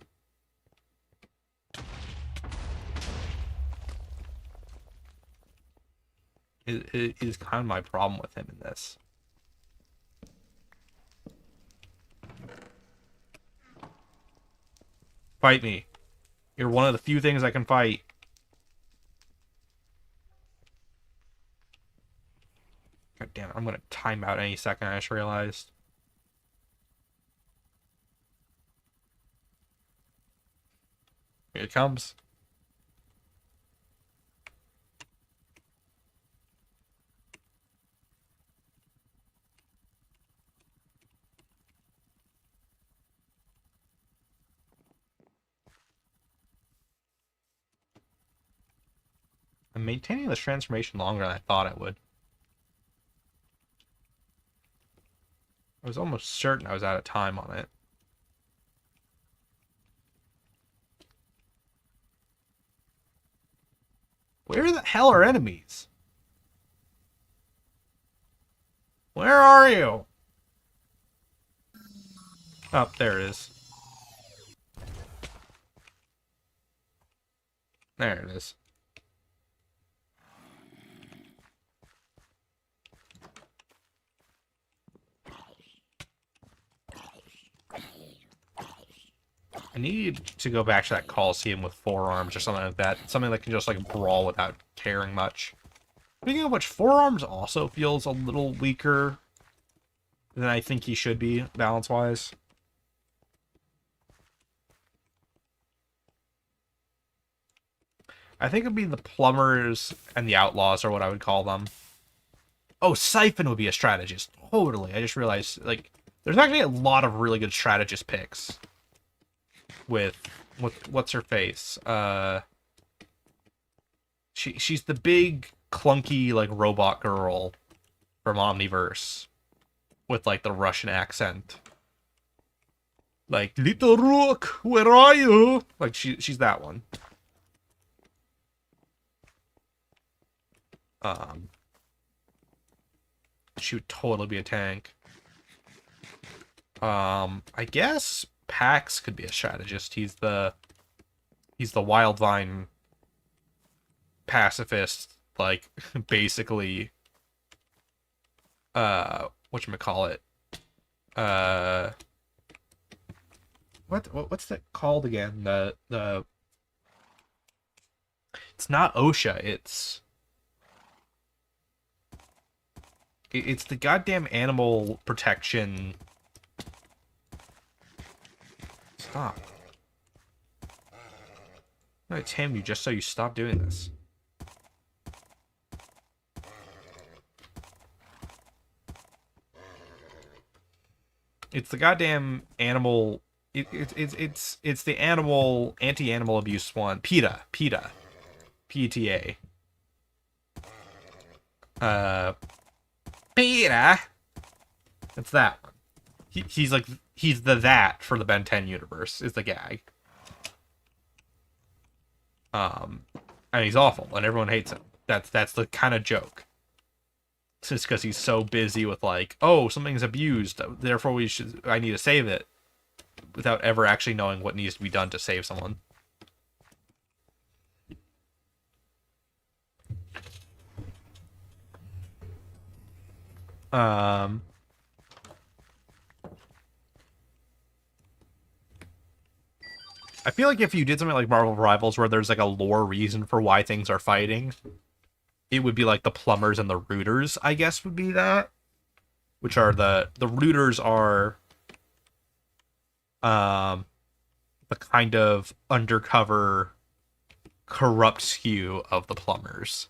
Speaker 1: It is kind of my problem with him in this. Fight me. You're one of the few things I can fight. God damn it, I'm gonna time out any second, I just realized. Here it comes. I'm maintaining this transformation longer than I thought I would. I was almost certain I was out of time on it. Where the hell are enemies? Where are you? Oh, there it is. There it is. I need to go back to that Coliseum with forearms or something like that. Something that can just like brawl without caring much. Speaking of which, forearms also feels a little weaker than I think he should be, balance-wise. I think it'd be the plumbers and the outlaws are what I would call them. Oh, Siphon would be a strategist. Totally. I just realized, like, there's actually a lot of really good strategist picks. With what's her face? She's the big clunky like robot girl from Omniverse with like the Russian accent. Like, Little Rook, where are you? Like she's that one. She would totally be a tank. I guess Pax could be a strategist. He's the Wildvine pacifist, like basically whatchamacallit? What's that called again? The it's not OSHA, it's the goddamn animal protection. Stop. I'm gonna tame you just so you stop doing this. It's the goddamn animal. It's the animal anti-animal abuse one. PETA. PETA. PETA. It's that one. He's that for the Ben 10 universe is the gag. And he's awful and everyone hates him. That's the kind of joke. It's just because he's so busy with like, oh, something's abused, therefore I need to save it, without ever actually knowing what needs to be done to save someone. I feel like if you did something like Marvel Rivals where there's like a lore reason for why things are fighting, it would be like the plumbers and the rooters, I guess would be that. Which are the rooters are the kind of undercover corrupt skew of the plumbers.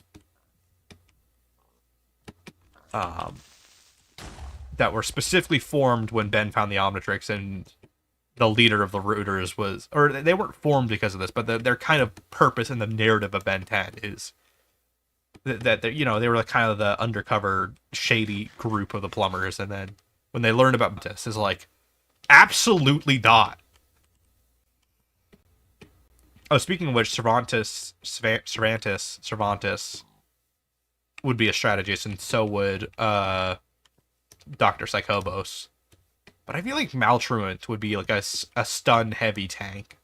Speaker 1: That were specifically formed when Ben found the Omnitrix, and the leader of the rooters was, or they weren't formed because of this, but their kind of purpose in the narrative of Ben 10 is that they were like kind of the undercover shady group of the plumbers, and then when they learned about this, is like, absolutely not. Oh, speaking of which, Cervantes would be a strategist, and so would Dr. Psychobos. But I feel like Maltruant would be like a stun heavy tank.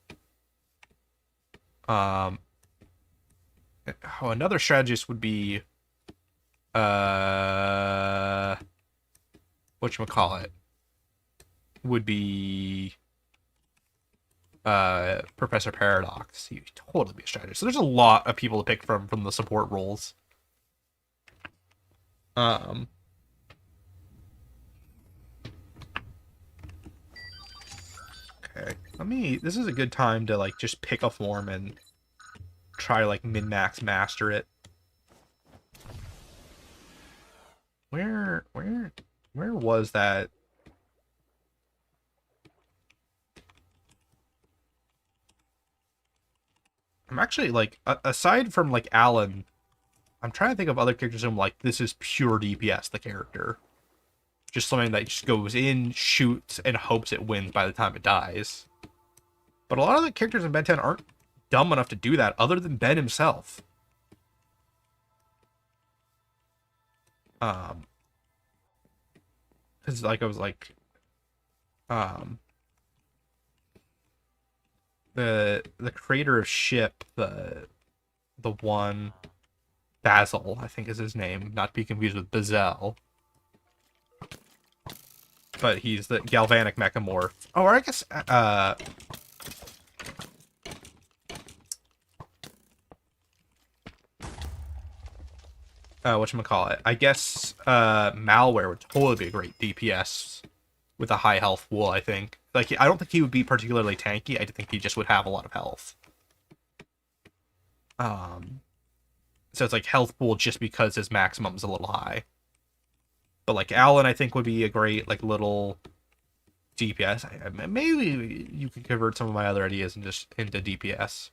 Speaker 1: Another strategist would be whatchamacallit, would be Professor Paradox. He'd totally be a strategist. So there's a lot of people to pick from the support roles. Okay, this is a good time to like just pick a form and try to like min-max master it. Where was that? I'm actually like, aside from like Alan, I'm trying to think of other characters who I'm like, this is pure DPS, the character. Just something that just goes in, shoots, and hopes it wins by the time it dies. But a lot of the characters in Ben 10 aren't dumb enough to do that, other than Ben himself. Because like I was like, the creator of Ship, the one, Basil, I think is his name, not to be confused with Bazel. But he's the galvanic mechamorph. Oh, or I guess whatchamacallit, I guess Malware would totally be a great DPS with a high health pool, I think. Like, I don't think he would be particularly tanky, I think he just would have a lot of health. So it's like health pool just because his maximum's a little high. But like Alan, I think would be a great like little DPS. Maybe you could convert some of my other ideas and just into DPS.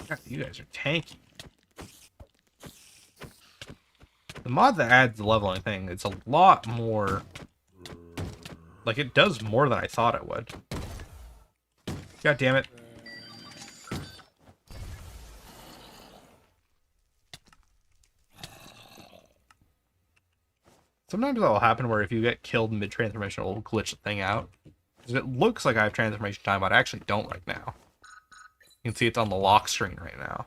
Speaker 1: God, you guys are tanky. The mod that adds the leveling thing, it's a lot more... Like, it does more than I thought it would. God damn it. Sometimes that'll happen where if you get killed mid-transformation, it'll glitch the thing out. Because it looks like I have transformation time, but I actually don't right now. You can see it's on the lock screen right now.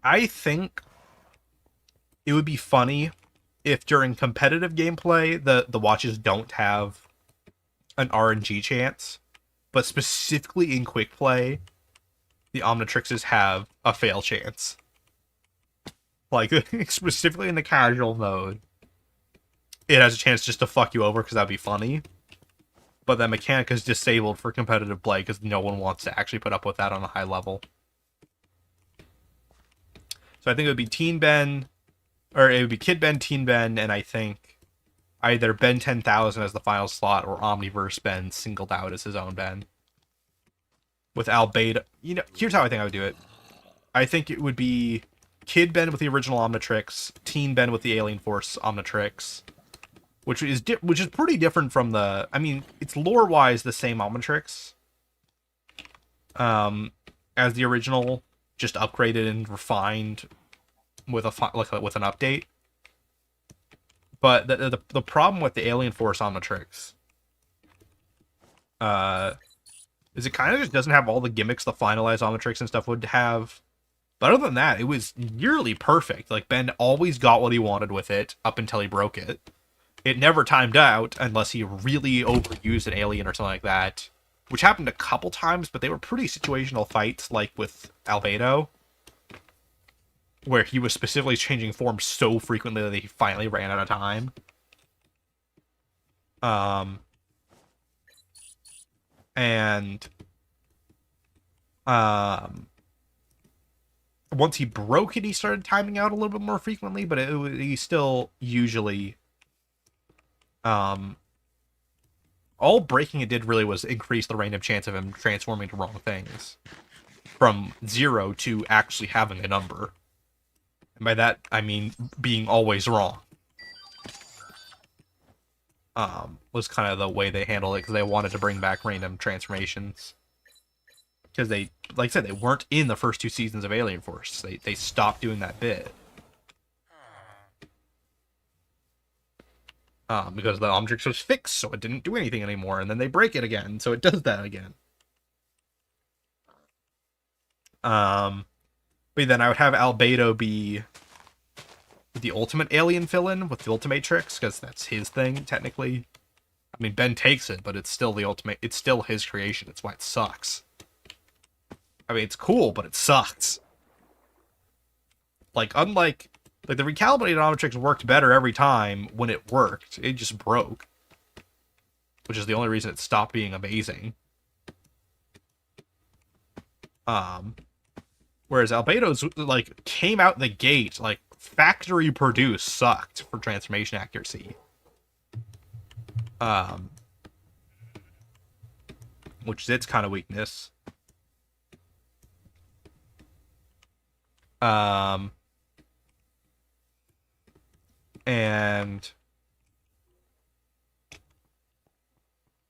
Speaker 1: I think it would be funny if during competitive gameplay the watches don't have an RNG chance, but specifically in quick play, the Omnitrixes have a fail chance. Like, specifically in the casual mode, it has a chance just to fuck you over because that'd be funny. But that mechanic is disabled for competitive play because no one wants to actually put up with that on a high level. So I think it would be Teen Ben, or it would be Kid Ben, Teen Ben, and I think either Ben 10,000 as the final slot or Omniverse Ben singled out as his own Ben. With Albedo. You know, here's how I think I would do it. I think it would be Kid Ben with the original Omnitrix, Teen Ben with the Alien Force Omnitrix, which is pretty different from the... I mean, it's lore-wise the same Omnitrix as the original, just upgraded and refined with with an update. But the problem with the Alien Force Omnitrix is it kind of just doesn't have all the gimmicks the finalized Omnitrix and stuff would have. But other than that, it was nearly perfect. Like, Ben always got what he wanted with it up until he broke it. It never timed out unless he really overused an alien or something like that, which happened a couple times, but they were pretty situational fights, like with Albedo, where he was specifically changing form so frequently that he finally ran out of time. And once he broke it, he started timing out a little bit more frequently, but he still usually, all breaking it did really was increase the random chance of him transforming to wrong things from 0 to actually having a number. And by that, I mean being always wrong. Was kind of the way they handled it, because they wanted to bring back random transformations. Because they, like I said, they weren't in the first 2 seasons of Alien Force. They stopped doing that bit. Because the Omnitrix was fixed, so it didn't do anything anymore, and then they break it again, so it does that again. But then I would have Albedo be the ultimate alien villain with the Ultimatrix, because that's his thing, technically. I mean, Ben takes it, but it's still the ultimate, it's still his creation, it's why it sucks. I mean, it's cool, but it sucks. Like, unlike, like, the recalibrated Omnitrix worked better every time when it worked. It just broke. Which is the only reason it stopped being amazing. Whereas Albedo's, like, came out the gate, like, factory produced sucked for transformation accuracy. Which is its kind of weakness. And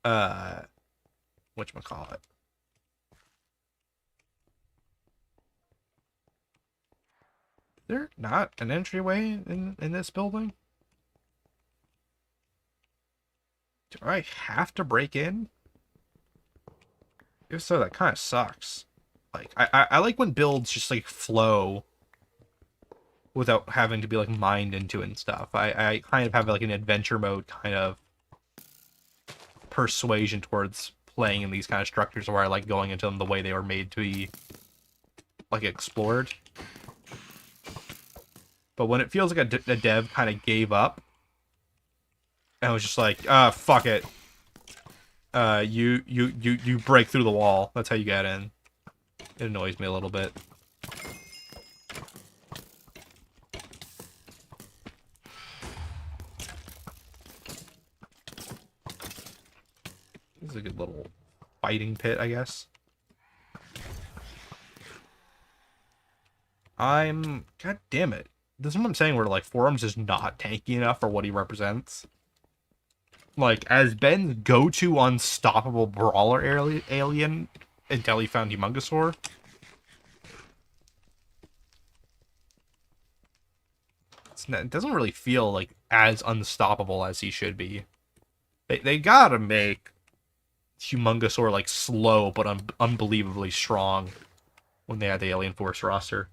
Speaker 1: whatchamacallit? There not an entryway in this building? Do I have to break in? If so, that kind of sucks. Like, I like when builds just, like, flow without having to be, like, mined into it and stuff. I kind of have, like, an adventure mode kind of persuasion towards playing in these kind of structures where I like going into them the way they were made to be, like, explored. But when it feels like a dev kind of gave up, and was just like, fuck it. You break through the wall. That's how you get in. It annoys me a little bit. This is a good little fighting pit, I guess. God damn it. This is what I'm saying, where, like, Forum's is not tanky enough for what he represents. Like, as Ben's go-to unstoppable brawler alien until he found Humongosaur, it doesn't really feel, like, as unstoppable as he should be. They gotta make Humongosaur, like, slow but unbelievably strong when they had the Alien Force roster.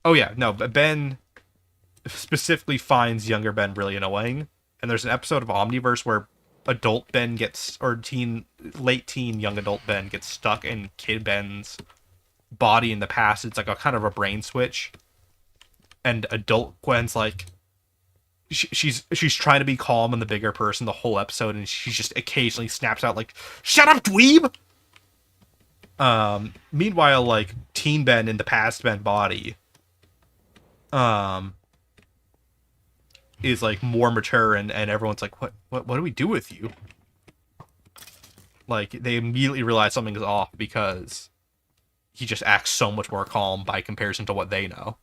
Speaker 1: Oh yeah, no, but Ben specifically finds younger Ben really annoying. And there's an episode of Omniverse where adult Ben gets, or late teen, young adult Ben gets stuck in kid Ben's body in the past. It's like a kind of a brain switch. And adult Gwen's like, she's trying to be calm and the bigger person the whole episode, and she just occasionally snaps out like, "Shut up, dweeb!" Meanwhile, like, teen Ben in the past Ben body is like more mature, and everyone's like, what do we do with you? Like, they immediately realize something is off because he just acts so much more calm by comparison to what they know.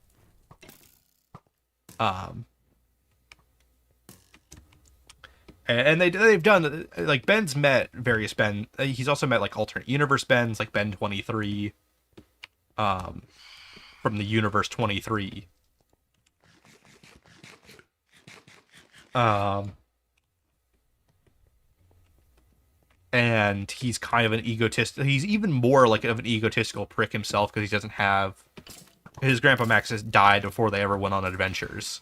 Speaker 1: And they've done, like, Ben's met various Ben. He's also met, like, alternate universe Bens, like Ben 23, from the universe 23. And he's kind of an egotist. He's even more like of an egotistical prick himself because he doesn't have, his Grandpa Max has died before they ever went on adventures.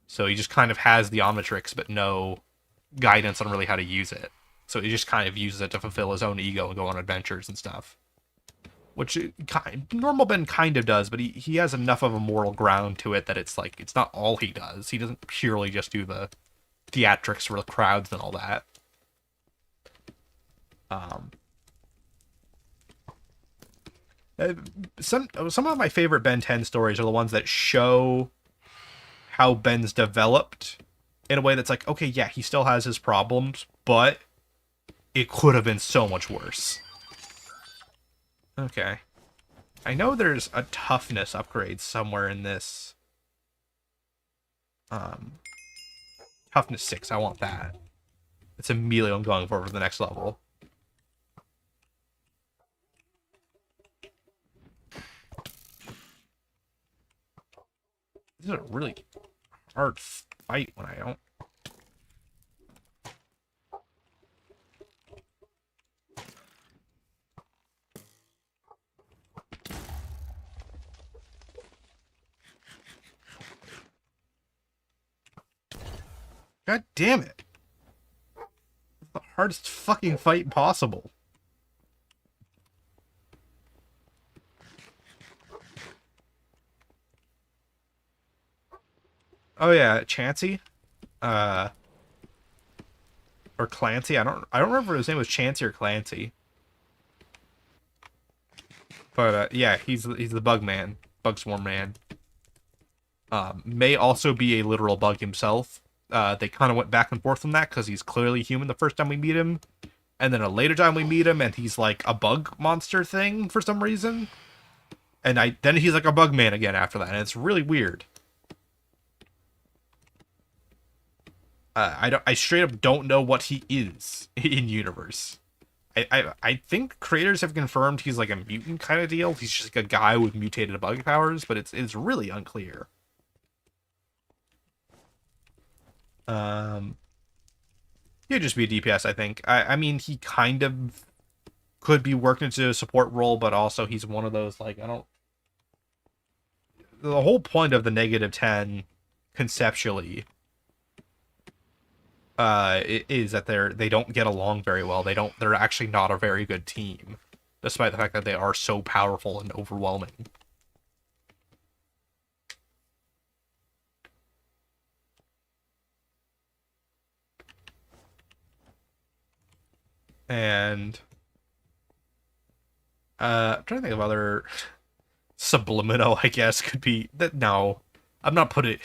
Speaker 1: So he just kind of has the Omnitrix, but no guidance on really how to use it. So he just kind of uses it to fulfill his own ego and go on adventures and stuff. Which normal Ben kind of does, but he has enough of a moral ground to it that it's like, it's not all he does. He doesn't purely just do the theatrics for the crowds and all that. Some of my favorite Ben 10 stories are the ones that show how Ben's developed in a way that's like, okay, yeah, he still has his problems, but it could have been so much worse. Okay. I know there's a toughness upgrade somewhere in this. Toughness 6, I want that. It's immediately what I'm going for the next level. This is a really hard fight when I don't. God damn it. It's the hardest fucking fight possible. Oh yeah, Chansey? Or Clancy. I don't remember if his name was Chansey or Clancy. But yeah, he's the bug man. Bug swarm man. May also be a literal bug himself. They kind of went back and forth on that because he's clearly human the first time we meet him. And then a later time we meet him and he's like a bug monster thing for some reason. And then he's like a bug man again after that. And it's really weird. I straight up don't know what he is in universe. I think creators have confirmed he's like a mutant kind of deal. He's just like a guy with mutated bug powers, but it's really unclear. He'd just be a DPS, I think. I mean, he kind of could be worked into a support role, but also he's one of those, like, the whole point of the -10 conceptually is that they don't get along very well. They're actually not a very good team, despite the fact that they are so powerful and overwhelming. And I'm trying to think of other Subliminal, I guess, could be that. No, I'm not putting.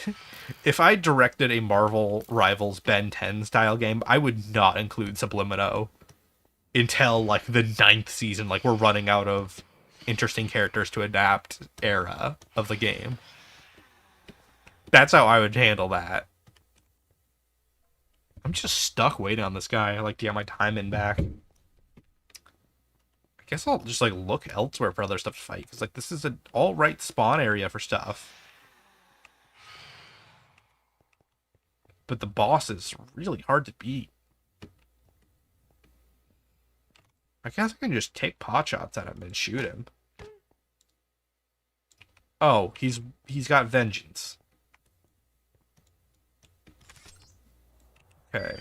Speaker 1: If I directed a Marvel Rivals Ben 10 style game, I would not include Subliminal until like the 9th season. Like, we're running out of interesting characters to adapt era of the game. That's how I would handle that. I'm just stuck waiting on this guy. Like, to get my time in back. I guess I'll just like look elsewhere for other stuff to fight, because like this is an all-right spawn area for stuff. But the boss is really hard to beat. I guess I can just take pot shots at him and shoot him. Oh, he's got vengeance. Okay.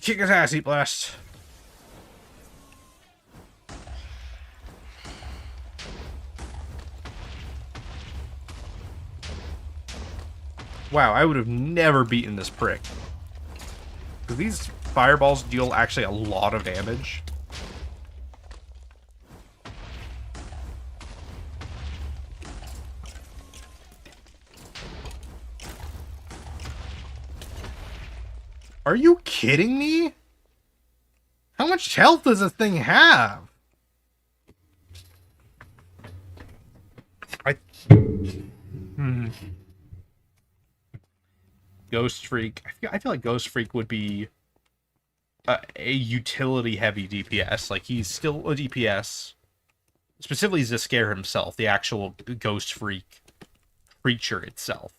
Speaker 1: Kick his ass, Heat Blast. Wow, I would have never beaten this prick. Because these fireballs deal actually a lot of damage. Are you kidding me? How much health does this thing have? Ghost Freak. I feel like Ghost Freak would be a utility-heavy DPS. Like, he's still a DPS. Specifically, to scare himself, the actual Ghost Freak creature itself.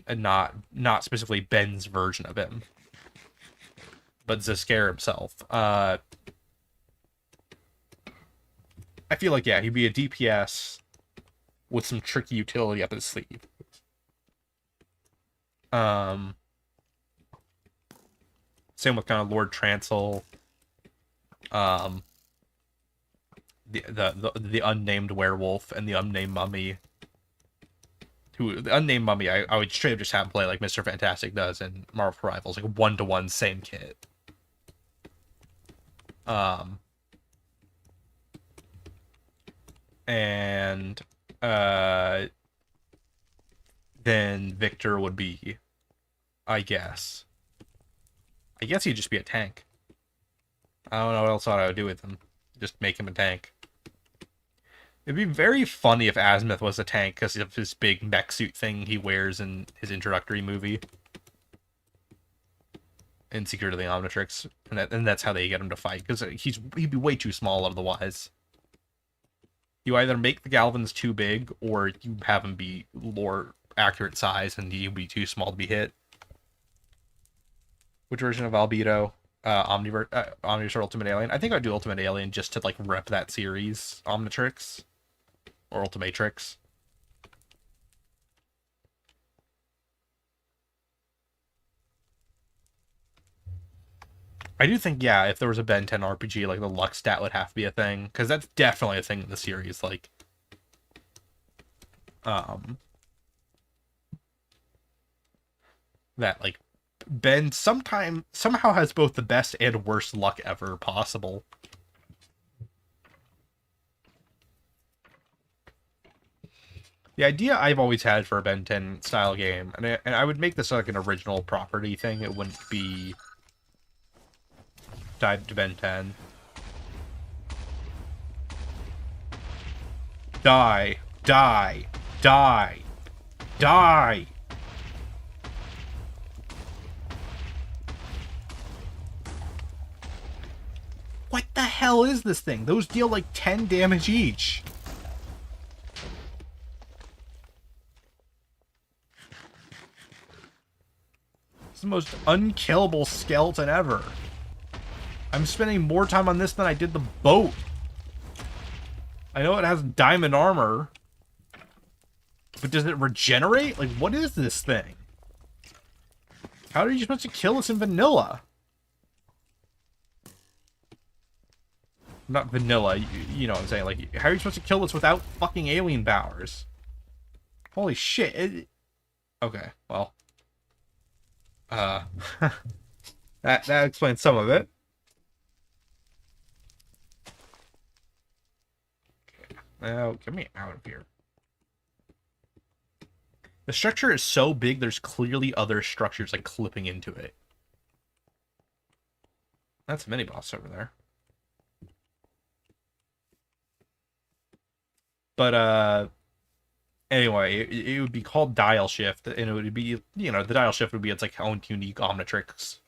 Speaker 1: And not specifically Ben's version of him, but Zaskar himself. I feel like, yeah, he'd be a DPS with some tricky utility up his sleeve. Um, Same with kind of Lord Trancel. The unnamed werewolf and the unnamed mummy. The unnamed mummy, I would straight up just have him play like Mr. Fantastic does in Marvel Rivals, like 1-to-1 same kit. And then Victor would be, I guess he'd just be a tank. I don't know what else I would do with him. Just make him a tank. It'd be very funny if Azimuth was a tank because of his big mech suit thing he wears in his introductory movie. In Secret of the Omnitrix. And that's how they get him to fight, because he'd be way too small otherwise. You either make the Galvins too big, or you have him be lore accurate size and he'd be too small to be hit. Which version of Albedo? Omniverse or Ultimate Alien? I think I'd do Ultimate Alien just to like rep that series, Omnitrix. Or Ultimatrix. I do think, yeah, if there was a Ben 10 RPG, like the Lux stat would have to be a thing, because that's definitely a thing in the series. Like, that like Ben somehow has both the best and worst luck ever possible. The idea I've always had for a Ben 10 style game, and I would make this like an original property thing. It wouldn't be tied to Ben 10. Die. Die. Die. Die. What the hell is this thing? Those deal like 10 damage each. It's the most unkillable skeleton ever. I'm spending more time on this than I did the boat. I know it has diamond armor. But does it regenerate? Like, what is this thing? How are you supposed to kill this in vanilla? Not vanilla, you know what I'm saying. Like, how are you supposed to kill this without fucking alien powers? Holy shit. Okay, well. That explains some of it. Okay. Now, get me out of here. The structure is so big, there's clearly other structures, like, clipping into it. That's a mini-boss over there. But, anyway, it would be called Dial Shift, and it would be, you know, the Dial Shift would be its, like, own unique Omnitrix,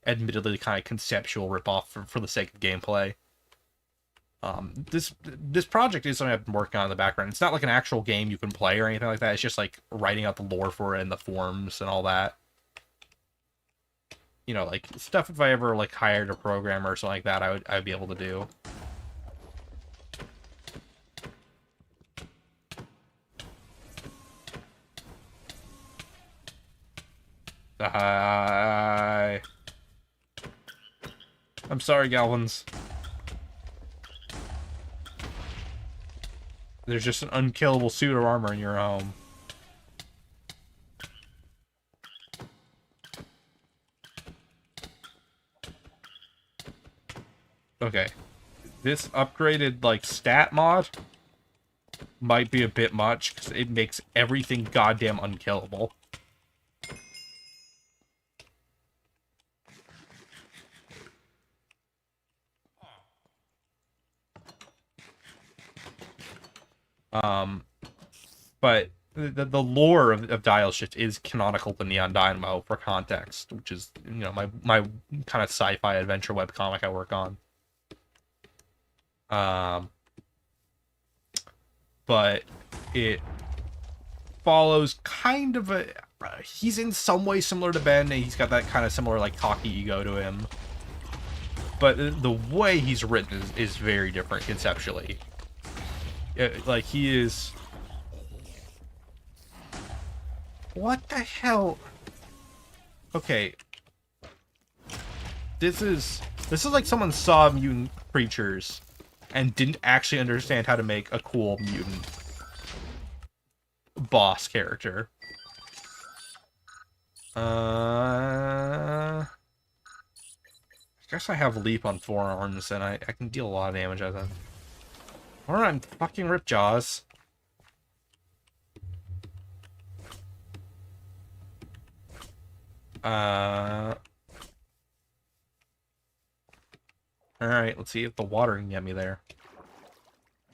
Speaker 1: admittedly kind of conceptual ripoff for the sake of gameplay. This project is something I've been working on in the background. It's not like an actual game you can play or anything like that. It's just, like, writing out the lore for it and the forms and all that. You know, like, stuff if I ever, like, hired a programmer or something like that, I would be able to do. Hi. I'm sorry, Galvins. There's just an unkillable suit of armor in your home. Okay. This upgraded, like, stat mod might be a bit much, because it makes everything goddamn unkillable. But the lore of Dial Shift is canonical to Neon Dynamo for context, which is, you know, my kind of sci-fi adventure webcomic I work on. But it follows kind of a... he's in some way similar to Ben, and he's got that kind of similar, like, cocky ego to him. But the way he's written is very different conceptually. Like, he is... What the hell? Okay. This is like someone saw mutant creatures and didn't actually understand how to make a cool mutant boss character. I guess I have leap on forearms, and I can deal a lot of damage at them. Alright, I'm fucking rip jaws. Alright, let's see if the water can get me there.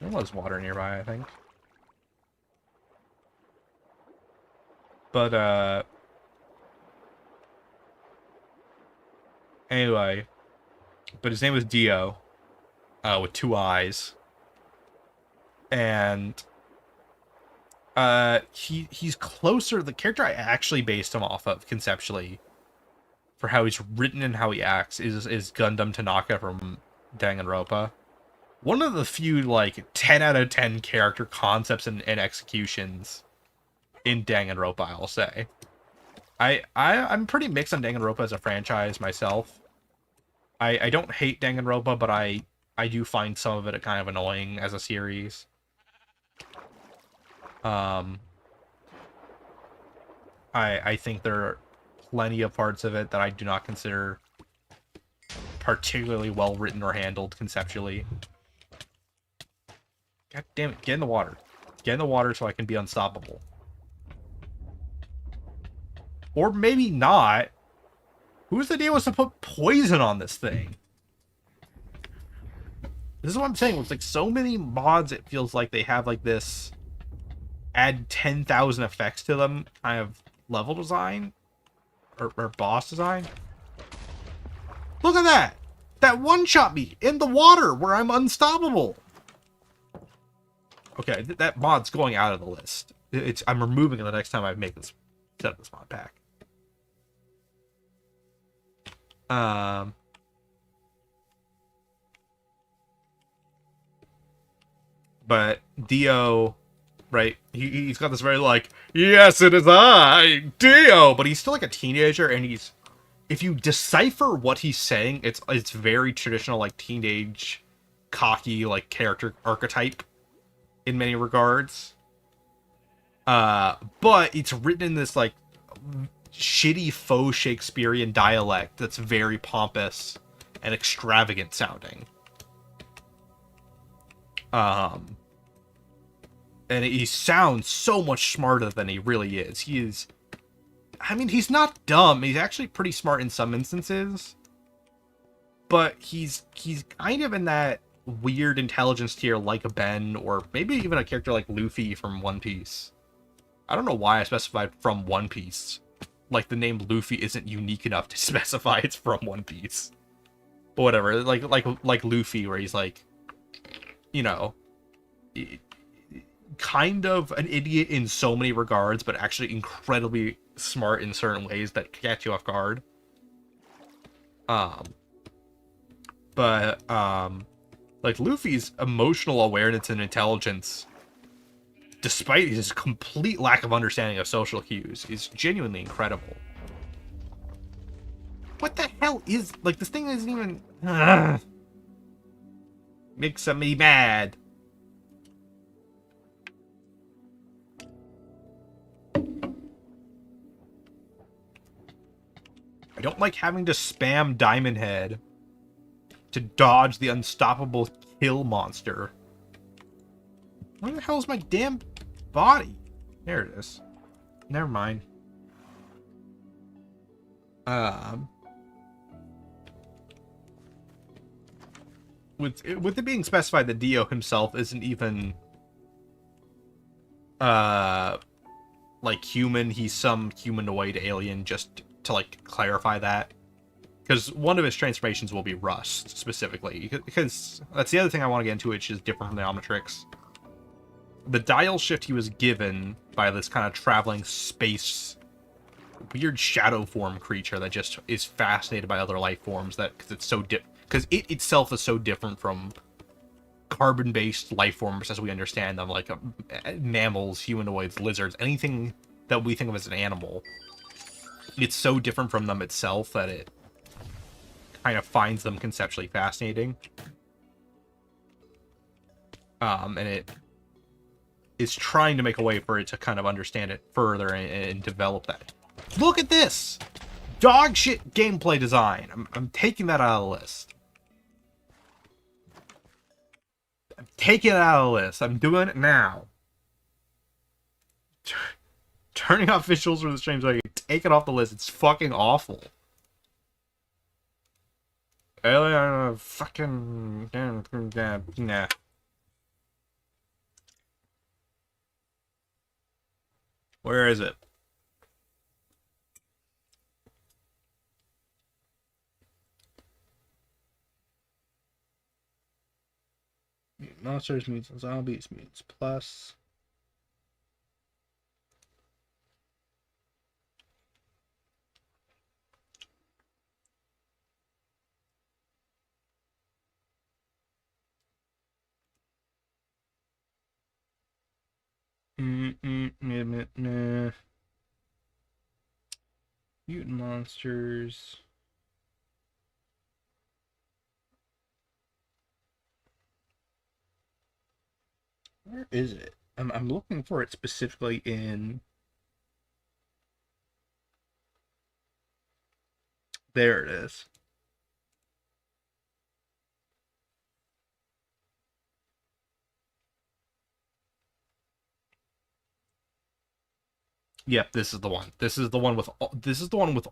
Speaker 1: There was water nearby, I think. But, anyway. But his name was Dio. With 2 eyes. And, he's closer, the character I actually based him off of, conceptually, for how he's written and how he acts, is Gundam Tanaka from Danganronpa. One of the few, like, 10 out of 10 character concepts and executions in Danganronpa, I'll say. I'm pretty mixed on Danganronpa as a franchise myself. I don't hate Danganronpa, but I do find some of it kind of annoying as a series. I think there are plenty of parts of it that I do not consider particularly well written or handled conceptually. God damn it, get in the water. Get in the water so I can be unstoppable. Or maybe not. Whose idea was to put poison on this thing? This is what I'm saying. With like so many mods, it feels like they have like this add 10,000 effects to them kind of level design or boss design. Look at that! That one-shot me in the water where I'm unstoppable. Okay, that mod's going out of the list. I'm removing it the next time I make this set this mod pack. But Dio, right? He's got this very like, yes, it is I, Dio, but he's still like a teenager, and he's, if you decipher what he's saying, it's very traditional, like teenage, cocky, like character archetype in many regards. But it's written in this like shitty faux Shakespearean dialect that's very pompous and extravagant sounding. And he sounds so much smarter than he really is. I mean, he's not dumb. He's actually pretty smart in some instances. But he's kind of in that weird intelligence tier like a Ben, or maybe even a character like Luffy from One Piece. I don't know why I specified from One Piece. Like, the name Luffy isn't unique enough to specify it's from One Piece. But whatever, like Luffy, where he's like, you know, kind of an idiot in so many regards, but actually incredibly smart in certain ways that catch you off guard. Like Luffy's emotional awareness and intelligence, despite his complete lack of understanding of social cues, is genuinely incredible. What the hell is, like, this thing isn't even, makes me mad. I don't like having to spam Diamond Head to dodge the unstoppable kill monster. Where the hell is my damn body? There it is. Never mind. With it being specified that Dio himself isn't even like human, he's some humanoid alien, just to like clarify that. Because one of his transformations will be Rust, specifically. Because that's the other thing I want to get into, which is different from the Omnitrix. The dial shift he was given by this kind of traveling space, weird shadow form creature that just is fascinated by other life forms, that because it's so because it itself is so different from carbon-based life forms as we understand them, like mammals, humanoids, lizards, anything that we think of as an animal. it's so different from them itself that it kind of finds them conceptually fascinating. And it is trying to make a way for it to kind of understand it further and develop that. Look at this! Dog shit gameplay design. I'm taking that out of the list. I'm taking it out of the list. I'm doing it now. Turning off visuals for the stream so I can take it off the list. It's fucking awful. Fucking... Nah. Where is it? Monsters meets zombies meets plus. Nah. Mutant monsters. Where is it? I'm looking for it specifically in... There it is. Yep, this is the one. This is the one with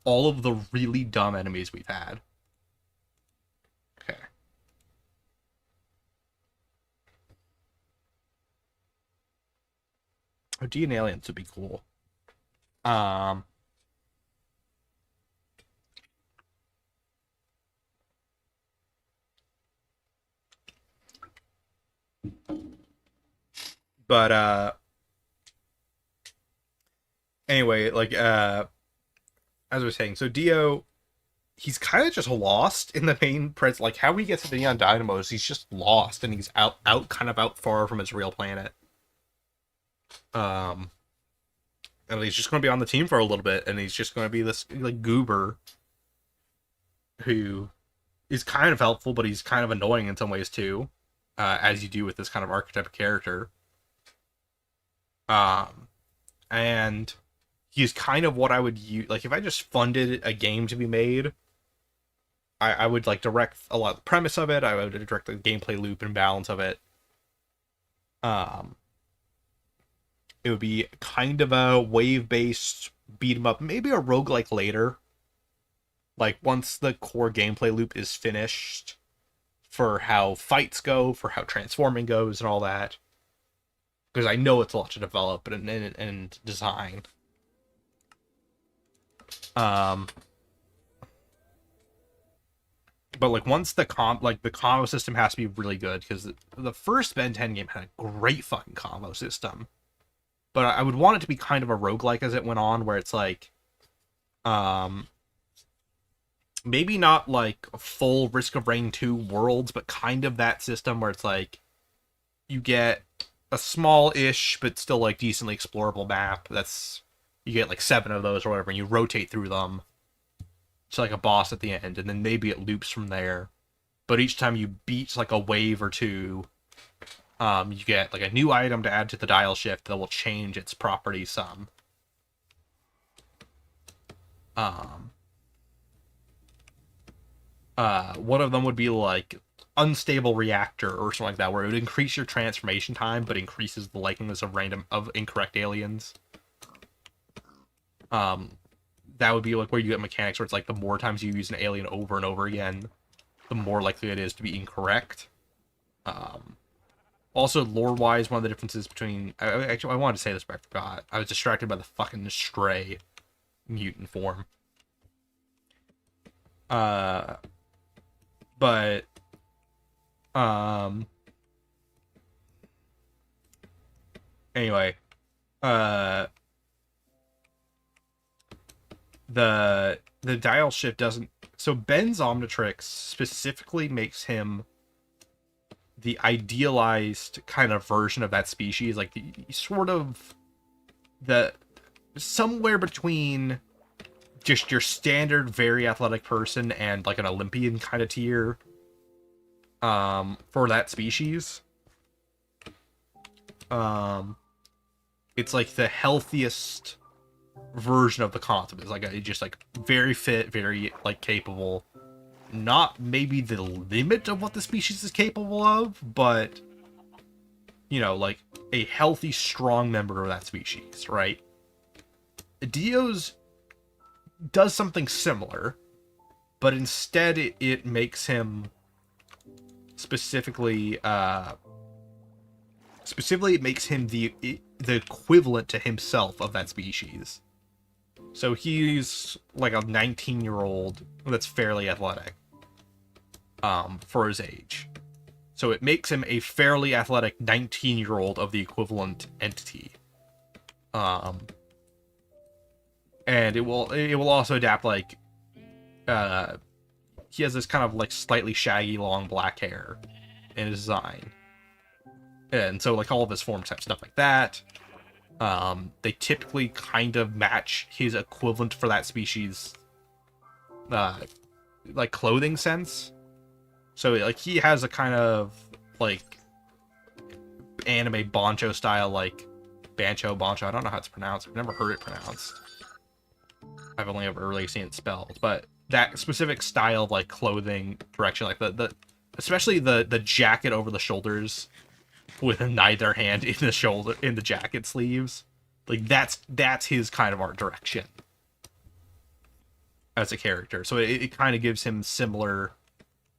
Speaker 1: all of the really dumb enemies we've had. Okay. OD and aliens would be cool. But anyway, like as I was saying, so Dio, he's kind of just lost in the main like how he gets to the Neon Dynamos, he's just lost and he's out far from his real planet. And he's just going to be on the team for a little bit, and he's just going to be this like goober who is kind of helpful, but he's kind of annoying in some ways too, as you do with this kind of archetype character. And he's kind of what I would use, like if I just funded a game to be made, I would like direct a lot of the premise of it. I would direct the gameplay loop and balance of it. It would be kind of a wave-based beat 'em up, maybe a roguelike later. Like once the core gameplay loop is finished for how fights go, for how transforming goes and all that. Because I know it's a lot to develop and design. But like once the combo system has to be really good, because the first Ben 10 game had a great fucking combo system. But I would want it to be kind of a roguelike as it went on, where it's like maybe not like a full Risk of Rain 2 worlds, but kind of that system where it's like you get a small-ish but still like decently explorable map. You get like 7 of those or whatever, and you rotate through them to like a boss at the end, and then maybe it loops from there. But each time you beat like a wave or two, you get like a new item to add to the dial shift that will change its property some. One of them would be like unstable reactor or something like that, where it would increase your transformation time but increases the likeliness of incorrect aliens. That would be like where you get mechanics where it's like the more times you use an alien over and over again, the more likely it is to be incorrect. Also, lore-wise, one of the differences between... Actually, I wanted to say this, but I forgot. I was distracted by the fucking stray mutant form. But... Anyway. The dial shift doesn't... So Ben's Omnitrix specifically makes him the idealized kind of version of that species, like the sort of the somewhere between just your standard very athletic person and like an Olympian kind of tier for that species. It's like the healthiest version of the concept. It's like just like very fit, very like capable. Not maybe the limit of what the species is capable of, but you know, like a healthy, strong member of that species, right? Dio's does something similar, but instead it makes him specifically it makes him the equivalent to himself of that species. So he's like a 19-year-old that's fairly athletic for his age. So it makes him a fairly athletic 19-year-old of the equivalent entity. And it will also adapt like he has this kind of like slightly shaggy long black hair in his design. And so like all of his form type stuff like that. They typically kind of match his equivalent for that species like clothing sense. So like he has a kind of like anime bancho style, like bancho. I don't know how it's pronounced. I've never heard it pronounced. I've only ever really seen it spelled, but that specific style of like clothing direction, like the especially the jacket over the shoulders with neither hand in the jacket sleeves, like that's his kind of art direction as a character. So it kind of gives him similar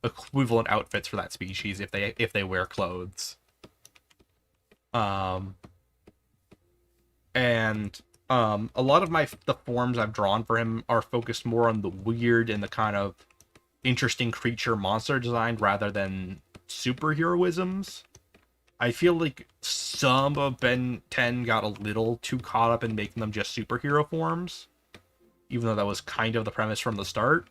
Speaker 1: equivalent outfits for that species if they wear clothes. A lot of the forms I've drawn for him are focused more on the weird and the kind of interesting creature monster design rather than superheroisms. I feel like some of Ben 10 got a little too caught up in making them just superhero forms, even though that was kind of the premise from the start.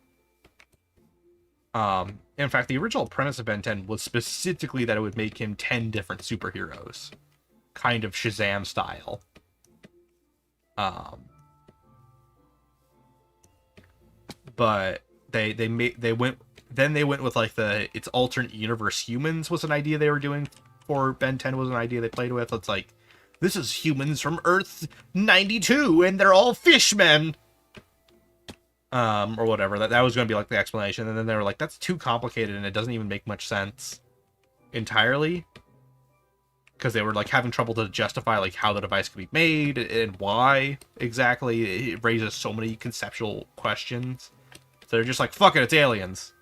Speaker 1: In fact, the original premise of Ben 10 was specifically that it would make him 10 different superheroes, kind of Shazam style. But they went with like it's alternate universe humans was an idea they were doing for Ben 10 was an idea they played with. It's like, this is humans from Earth 92 and they're all fishmen. Or whatever. That was going to be like the explanation, and then they were like, that's too complicated and it doesn't even make much sense entirely. Because they were like having trouble to justify like how the device could be made and why exactly. It raises so many conceptual questions. So they're just like, fuck it, it's aliens.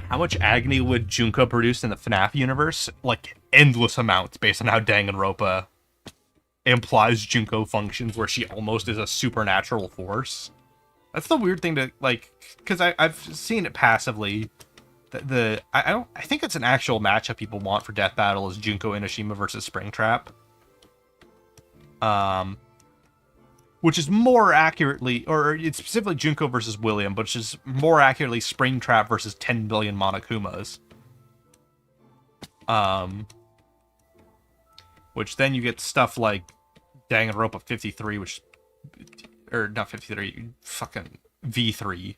Speaker 1: How much agony would Junko produce in the FNAF universe? Like, endless amounts based on how Danganronpa implies Junko functions, where she almost is a supernatural force. That's the weird thing to, like, because I've seen it passively. I think it's an actual matchup people want for Death Battle is Junko Inoshima versus Springtrap. Which is more accurately, or it's specifically Junko versus William, but is more accurately Springtrap versus 10 billion Monokumas. Which then you get stuff like Danganronpa 53, which, or not 53, fucking V3.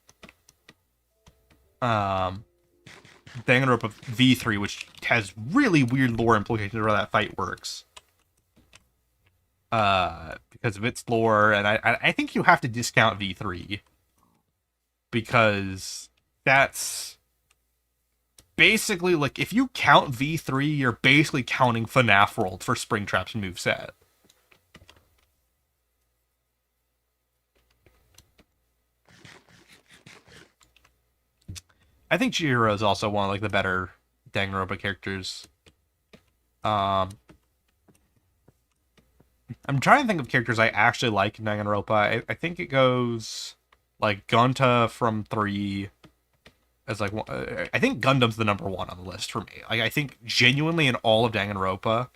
Speaker 1: Danganronpa V3, which has really weird lore implications for how that fight works. Because of its lore, and I think you have to discount V3 because that's basically like, if you count V3, you're basically counting FNAF World for Springtrap's moveset. I think Chihiro is also one of like the better Danganronpa characters. I'm trying to think of characters I actually like in Danganronpa. I think it goes like Gunta from 3 as like I think Gundam's the number 1 on the list for me. Like, I think genuinely in all of Danganronpa,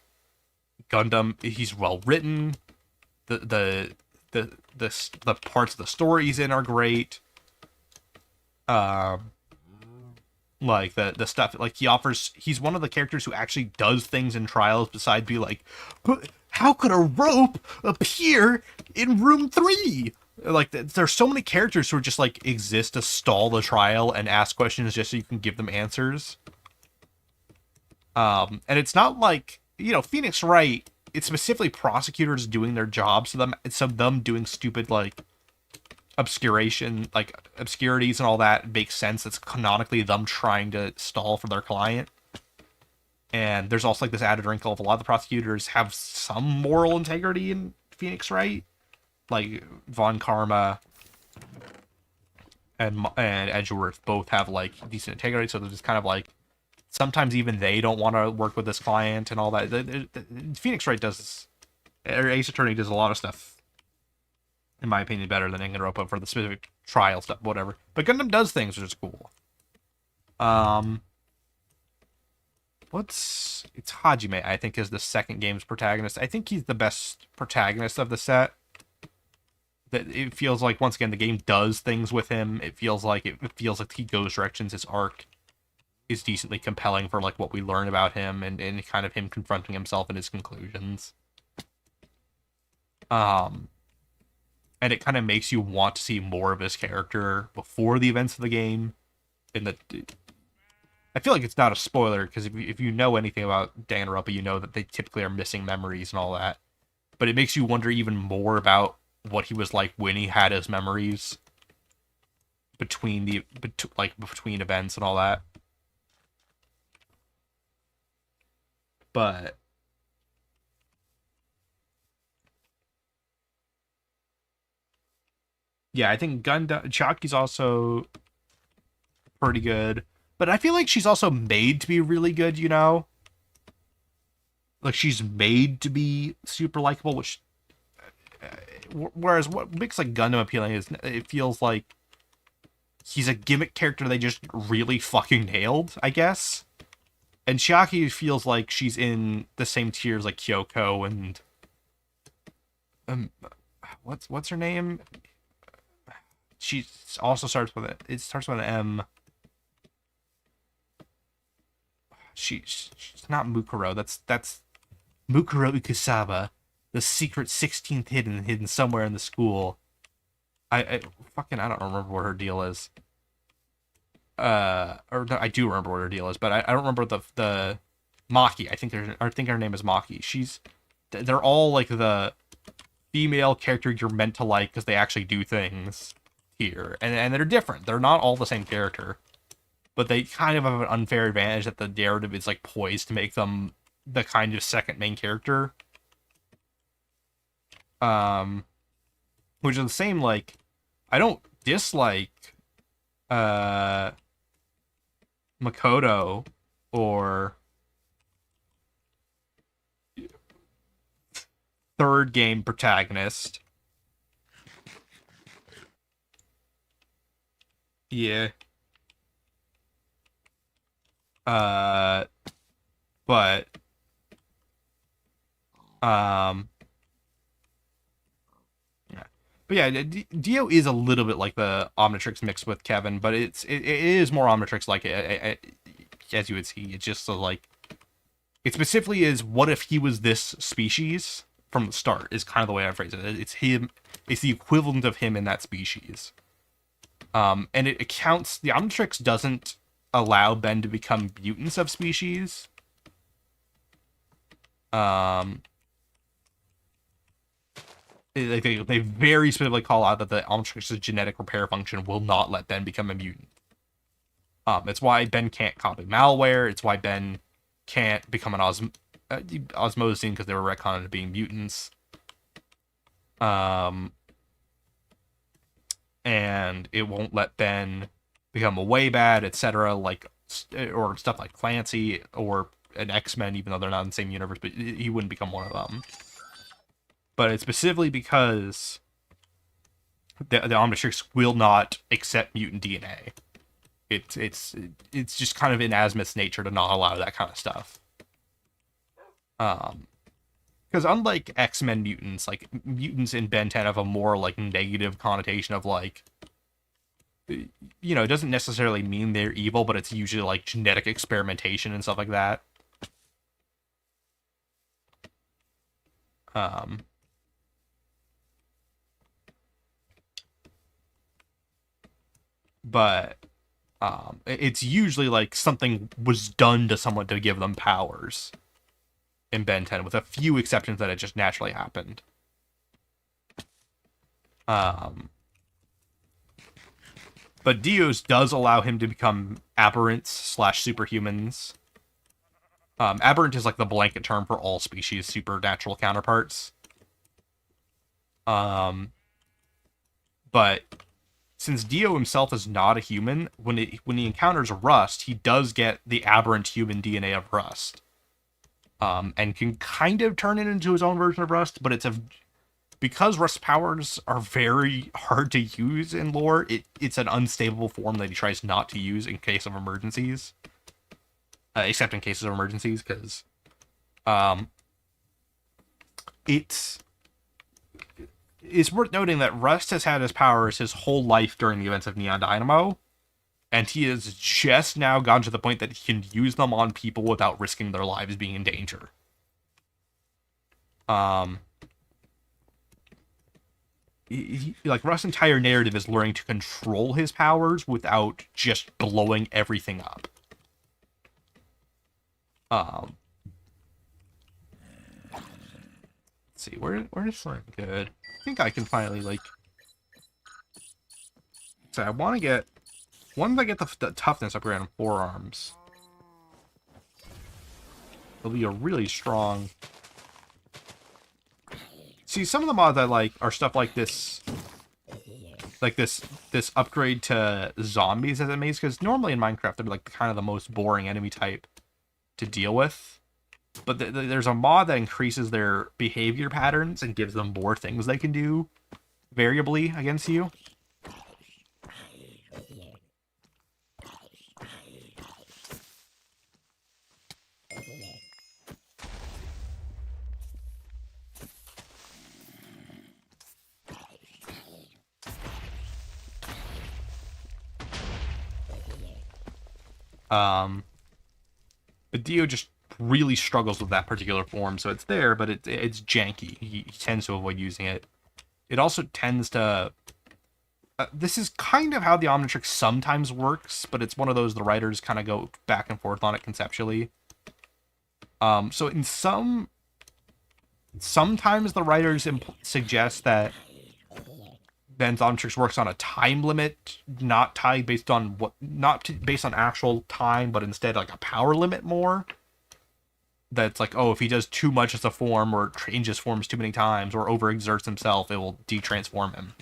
Speaker 1: Gundam, he's well written. The parts of the story he's in are great. Like the stuff, like he's one of the characters who actually does things in trials besides be like, "But how could a rope appear in room 3?" Like there's so many characters who are just like exist to stall the trial and ask questions just so you can give them answers. And it's not like, Phoenix Wright, it's specifically prosecutors doing their job, so them doing stupid like obscurities and all that makes sense. It's canonically them trying to stall for their client. And there's also like this added wrinkle of a lot of the prosecutors have some moral integrity in Phoenix Wright. Like Von Karma and Edgeworth both have like decent integrity, so they're just kind of like, sometimes even they don't want to work with this client and all that. Phoenix Wright Ace Attorney does a lot of stuff, in my opinion, better than Danganronpa for the specific trial stuff, whatever. But Gundam does things, which is cool. It's Hajime, I think, is the second game's protagonist. I think he's the best protagonist of the set. That it feels like, once again, the game does things with him. It feels like he goes directions. His arc is decently compelling for like what we learn about him and kind of him confronting himself and his conclusions. And it kind of makes you want to see more of his character before the events of the game. I feel like it's not a spoiler, because if you know anything about Danganronpa, you know that they typically are missing memories and all that. But it makes you wonder even more about what he was like when he had his memories between events and all that. But yeah, I think Chaki's also pretty good. But I feel like she's also made to be really good, Like, she's made to be super likable, which... whereas what makes, like, Gundam appealing is it feels like he's a gimmick character they just really fucking nailed, I guess. And Chiaki feels like she's in the same tier as, like, Kyoko and... what's her name? She also starts with it starts with an M. She's not Mukuro. That's Mukuro Ukusaba, the secret 16th hidden somewhere in the school. I don't remember what her deal is. Or no, I do remember what her deal is, but I don't remember the Maki. I think her name is Maki. They're all like the female character you're meant to like because they actually do things here, and they're different. They're not all the same character. But they kind of have an unfair advantage that the narrative is like poised to make them the kind of second main character. Which is the same, like, I don't dislike Makoto or third game protagonist. Yeah. But yeah, Dio is a little bit like the Omnitrix mixed with Kevin, but it is more Omnitrix like as you would see. It's just so like, it specifically is, what if he was this species from the start, is kind of the way I phrase it. It's the equivalent of him in that species. And it accounts, the Omnitrix doesn't allow Ben to become mutants of species. They very specifically call out that the Omnitrix's genetic repair function will not let Ben become a mutant. It's why Ben can't copy malware. It's why Ben can't become an osmosine, because they were retconned to being mutants. And it won't let Ben become a way bad, etc., or stuff like Clancy or an X-Men, even though they're not in the same universe, but he wouldn't become one of them. But it's specifically because the Omnitrix will not accept mutant DNA. It's just kind of in Azimuth's nature to not allow that kind of stuff. Because unlike X-Men mutants, like, mutants in Ben 10 have a more, like, negative connotation of, like, you know, it doesn't necessarily mean they're evil, but it's usually like genetic experimentation and stuff like that. But it's usually like something was done to someone to give them powers in Ben 10, with a few exceptions that it just naturally happened. But Dios does allow him to become aberrants slash superhumans. Aberrant is like the blanket term for all species' supernatural counterparts. But since Dio himself is not a human, when he encounters Rust, he does get the aberrant human DNA of Rust. And can kind of turn it into his own version of Rust, but because Rust's powers are very hard to use in lore, it's an unstable form that he tries not to use in case of emergencies. Except in cases of emergencies, because it's worth noting that Rust has had his powers his whole life during the events of Neon Dynamo, and he has just now gotten to the point that he can use them on people without risking their lives being in danger. Like, Rust's entire narrative is learning to control his powers without just blowing everything up. Let's see, where's good? I think I can finally, like... So I want to get... Once I get the toughness upgrade on forearms, it'll be a really strong... See, some of the mods I like are stuff like this... Like this upgrade to zombies as enemies, because normally in Minecraft they're like kind of the most boring enemy type to deal with. But there's a mod that increases their behavior patterns and gives them more things they can do variably against you. But Dio just really struggles with that particular form, so it's there, but it's janky. He tends to avoid using it. It also tends to... this is kind of how the Omnitrix sometimes works, but it's one of those the writers kind of go back and forth on it conceptually. So in sometimes the writers suggest that Ben's Omnitrix works on a time limit, not based on actual time, but instead like a power limit more. That's like, oh, if he does too much as a form or changes forms too many times or overexerts himself, it will de-transform him.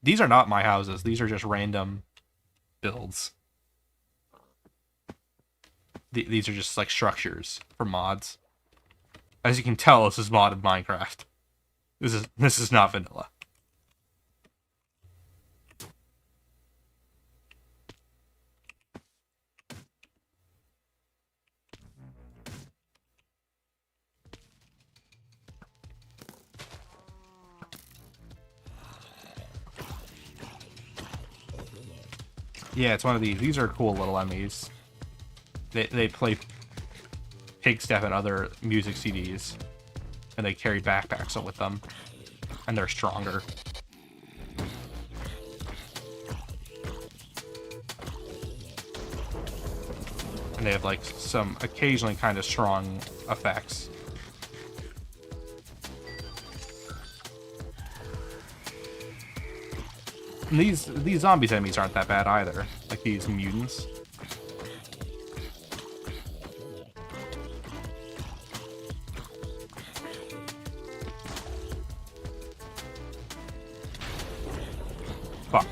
Speaker 1: These are not my houses. These are just random builds. These are just like structures for mods. As you can tell, this is modded Minecraft. This is not vanilla. Yeah, it's one of these. These are cool little enemies. They play Pigstep and other music CDs. And they carry backpacks with them. And they're stronger. And they have like some occasionally kind of strong effects. And these zombies enemies aren't that bad either. Like these mutants. Fuck.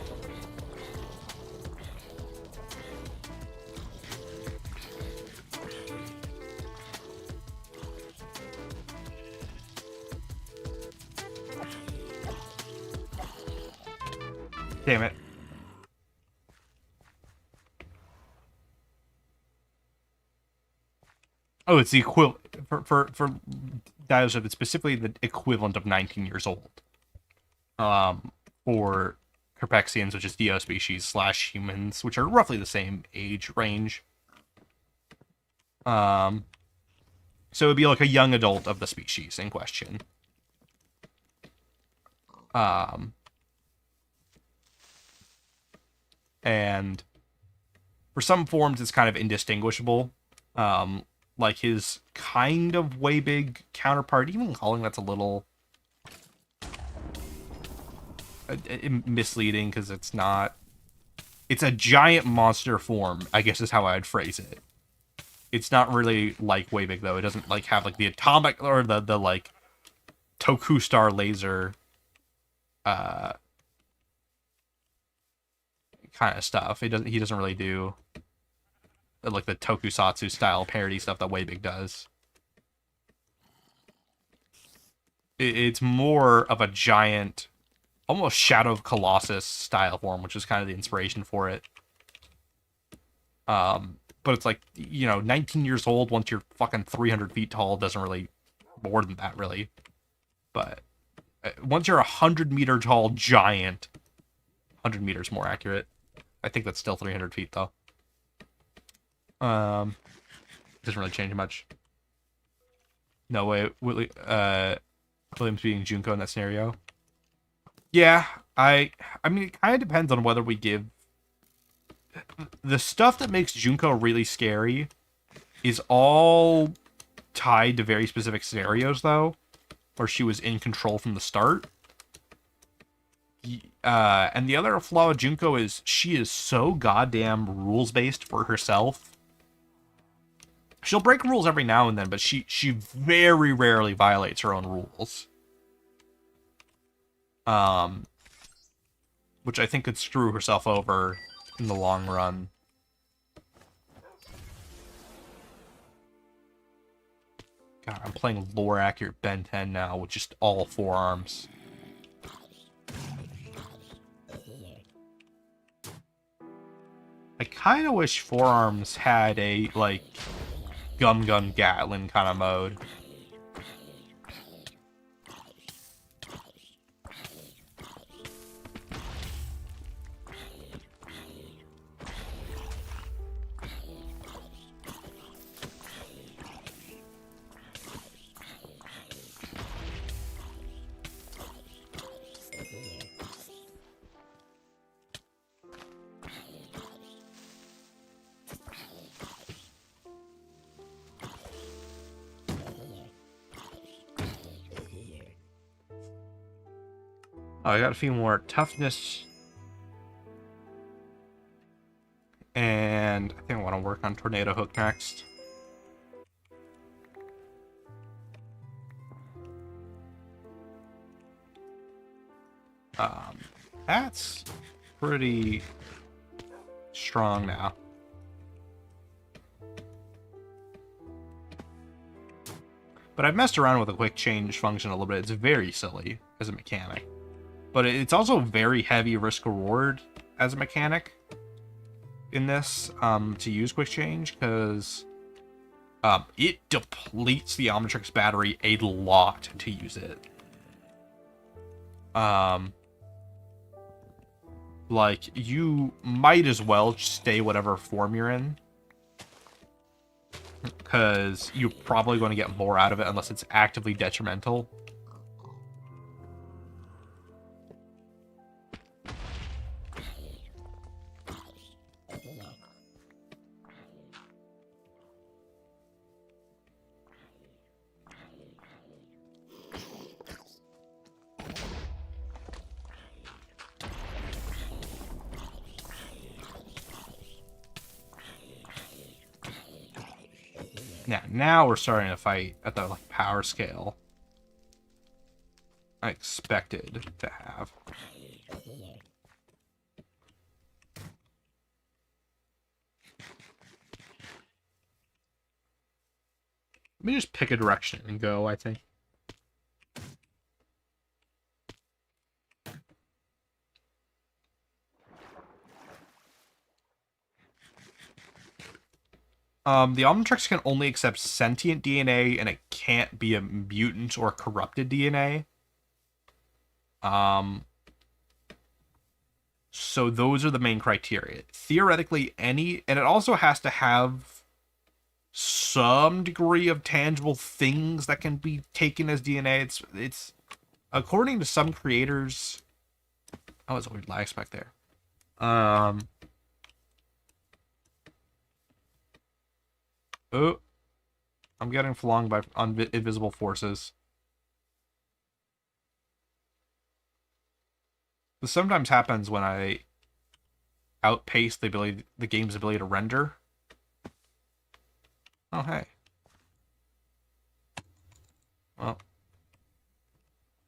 Speaker 1: Damn it. Oh, it's the equivalent for Dioship, it's specifically the equivalent of 19 years old. For Herpexians, which is Dio species, slash humans, which are roughly the same age range. So it would be like a young adult of the species in question. And for some forms, it's kind of indistinguishable. Like his kind of way big counterpart, even calling that's a little misleading because it's not. It's a giant monster form, I guess is how I'd phrase it. It's not really like way big though. It doesn't like have like the atomic or the like Toku Star laser kind of stuff. He doesn't really do like the tokusatsu style parody stuff that Waybig does. It's more of a giant, almost Shadow of Colossus style form, which is kind of the inspiration for it. But it's like, 19 years old once you're fucking 300 feet tall doesn't really, more than that really. But once you're 100-meter tall giant, 100 meters more accurate. I think that's still 300 feet though. Doesn't really change much. No way. Williams being Junko in that scenario. Yeah, I mean, it kind of depends on whether we give the stuff that makes Junko really scary is all tied to very specific scenarios though, where she was in control from the start. And the other flaw with Junko is she is so goddamn rules-based for herself. She'll break rules every now and then, but she very rarely violates her own rules. Which I think could screw herself over in the long run. God, I'm playing lore-accurate Ben 10 now with just all forearms. I kind of wish forearms had a, like, Gum Gun Gatlin kind of mode. Oh, I got a few more toughness. And I think I want to work on Tornado Hook next. That's pretty strong now. But I've messed around with the quick change function a little bit. It's very silly as a mechanic. But it's also very heavy risk reward as a mechanic in this to use quick change, because it depletes the Omnitrix battery a lot to use it. Like, you might as well stay whatever form you're in, because you're probably going to get more out of it unless it's actively detrimental. Now we're starting to fight at the power scale I expected to have. Let me just pick a direction and go, I think. The Omnitrix can only accept sentient DNA, and it can't be a mutant or corrupted DNA. So those are the main criteria. Theoretically, and it also has to have some degree of tangible things that can be taken as DNA. It's according to some creators. Oh, it's a weird lag spec there. Oh, I'm getting flung by invisible forces. This sometimes happens when I outpace the game's ability to render. Oh, hey. Well,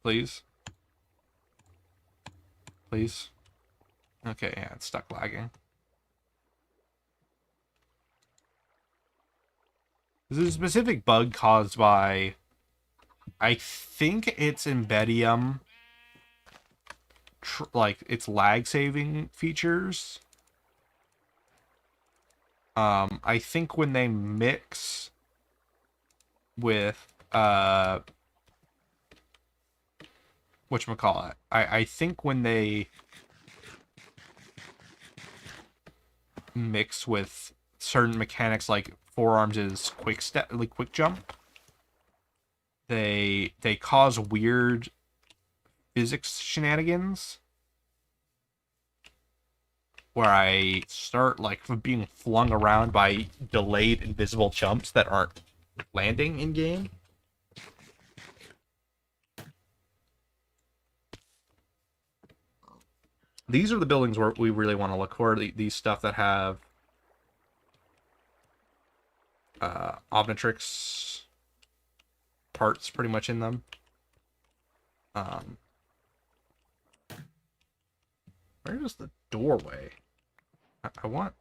Speaker 1: please. Please. Okay, yeah, it's stuck lagging. This is a specific bug caused by, I think it's Embedium, like its lag saving features. I think when they mix with whatchamacallit, I think when they mix with certain mechanics like forearms is quick jump, they cause weird physics shenanigans where I start like being flung around by delayed invisible jumps that aren't landing in game. These are the buildings where we really want to look for, these stuff that have Omnitrix parts pretty much in them. Where is the doorway? I want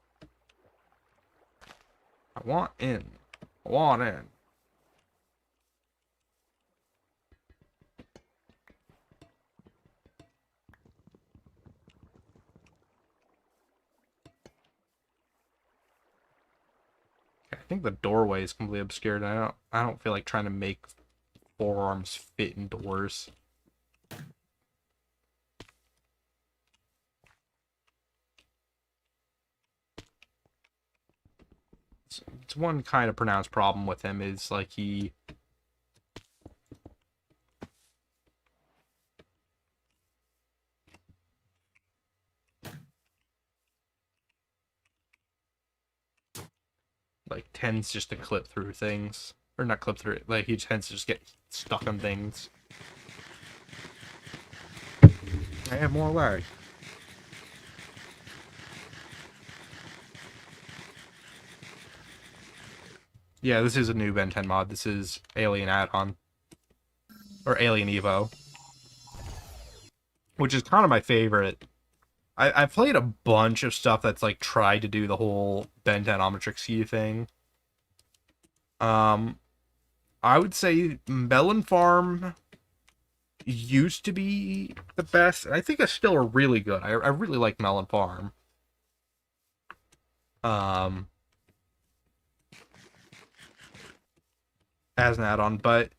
Speaker 1: in. I want in. I think the doorway is completely obscured. I don't feel like trying to make forearms fit in doors. It's one kind of pronounced problem with him is like he like tends just to clip through things, or not clip through it, like he tends to just get stuck on things. I have more lag. Yeah, this is a new Ben 10 mod. This is Alien Add-on. Or Alien Evo. Which is kind of my favorite. I've played a bunch of stuff that's like tried to do the whole Ben 10 Omnitrix Key thing. I would say Melon Farm used to be the best. And I think it's still really good. I really like Melon Farm. As an add-on, but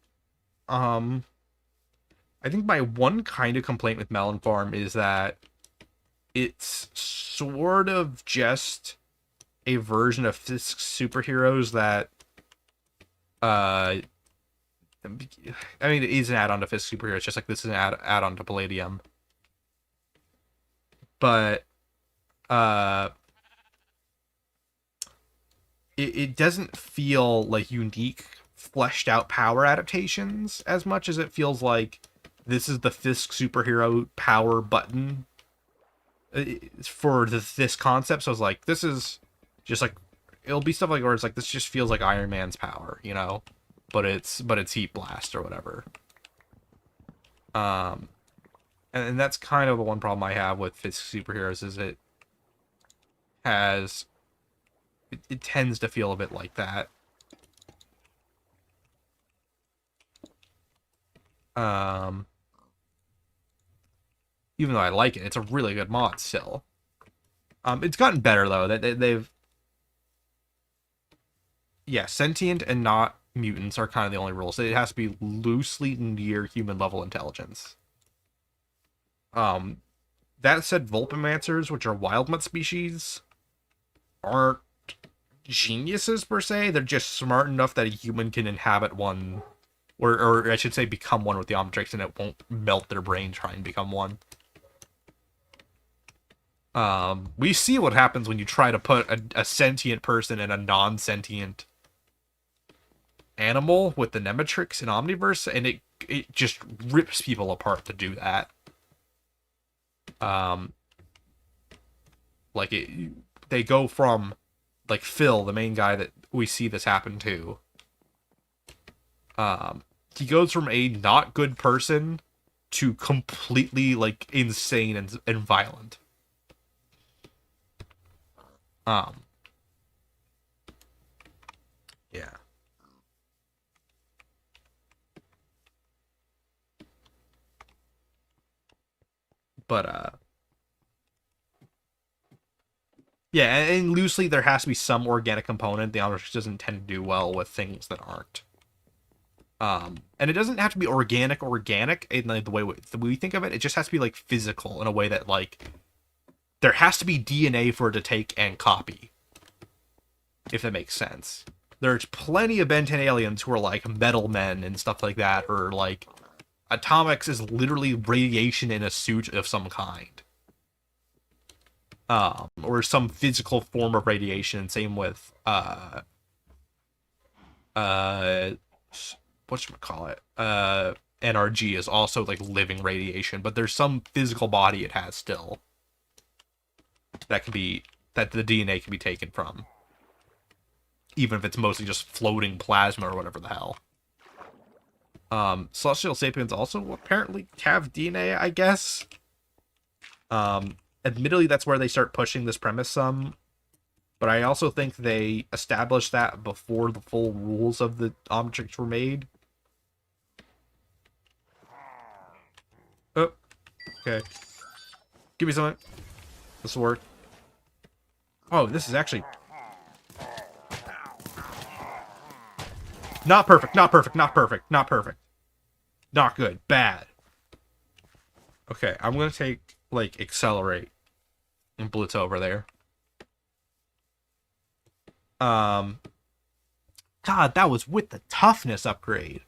Speaker 1: I think my one kind of complaint with Melon Farm is that it's sort of just a version of Fisk superheroes that I mean, it is an add-on to Fisk superheroes, just like this is an add-on to Palladium. But it doesn't feel like unique fleshed out power adaptations as much as it feels like this is the Fisk superhero power button for this concept. So I was like, this is just like, it'll be stuff like where it's like, this just feels like Iron Man's power, you know, but it's Heat Blast or whatever. And that's kind of the one problem I have with Fisk superheroes is it tends to feel a bit like that. Even though I like it, it's a really good mod still. It's gotten better though. They've sentient and not mutants are kind of the only rules. It has to be loosely near human level intelligence. That said, Vulpamancers, which are wildmutt species, aren't geniuses per se. They're just smart enough that a human can inhabit one, or I should say become one with the Omnitrix, and it won't melt their brain trying to become one. We see what happens when you try to put a sentient person in a non-sentient animal with the Nematrix in Omniverse, and it just rips people apart to do that. They go from, like, Phil, the main guy that we see this happen to. He goes from a not good person to completely, like, insane and violent. Yeah. But, yeah, and loosely there has to be some organic component. The Omnitrix doesn't tend to do well with things that aren't. And it doesn't have to be organic in like, the way we think of it. It just has to be, like, physical in a way that, like, there has to be DNA for it to take and copy. If that makes sense. There's plenty of Ben 10 aliens who are, like, metal men and stuff like that, or, like, Atomics is literally radiation in a suit of some kind. Or some physical form of radiation. Same with, whatchamacallit? NRG is also, like, living radiation, but there's some physical body it has still. That the DNA can be taken from. Even if it's mostly just floating plasma or whatever the hell. Celestial Sapiens also apparently have DNA, I guess. Admittedly, that's where they start pushing this premise some. But I also think they established that before the full rules of the Omnitrix were made. Oh, okay. Give me something. This will work. Oh, this is actually... Not perfect, not perfect, not perfect, not perfect. Not good, bad. Okay, I'm gonna take, like, Accelerate and blitz over there. God, that was with the toughness upgrade.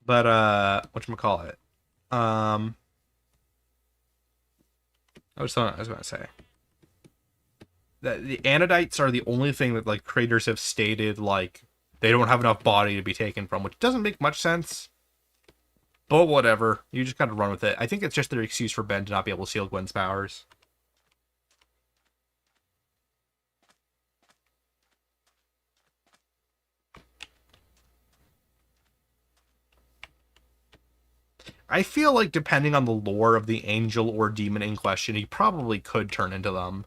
Speaker 1: But, whatchamacallit? I was gonna say. The Anodites are the only thing that, like, creators have stated, like, they don't have enough body to be taken from, which doesn't make much sense. But whatever. You just gotta run with it. I think it's just their excuse for Ben to not be able to seal Gwen's powers. I feel like depending on the lore of the angel or demon in question, he probably could turn into them.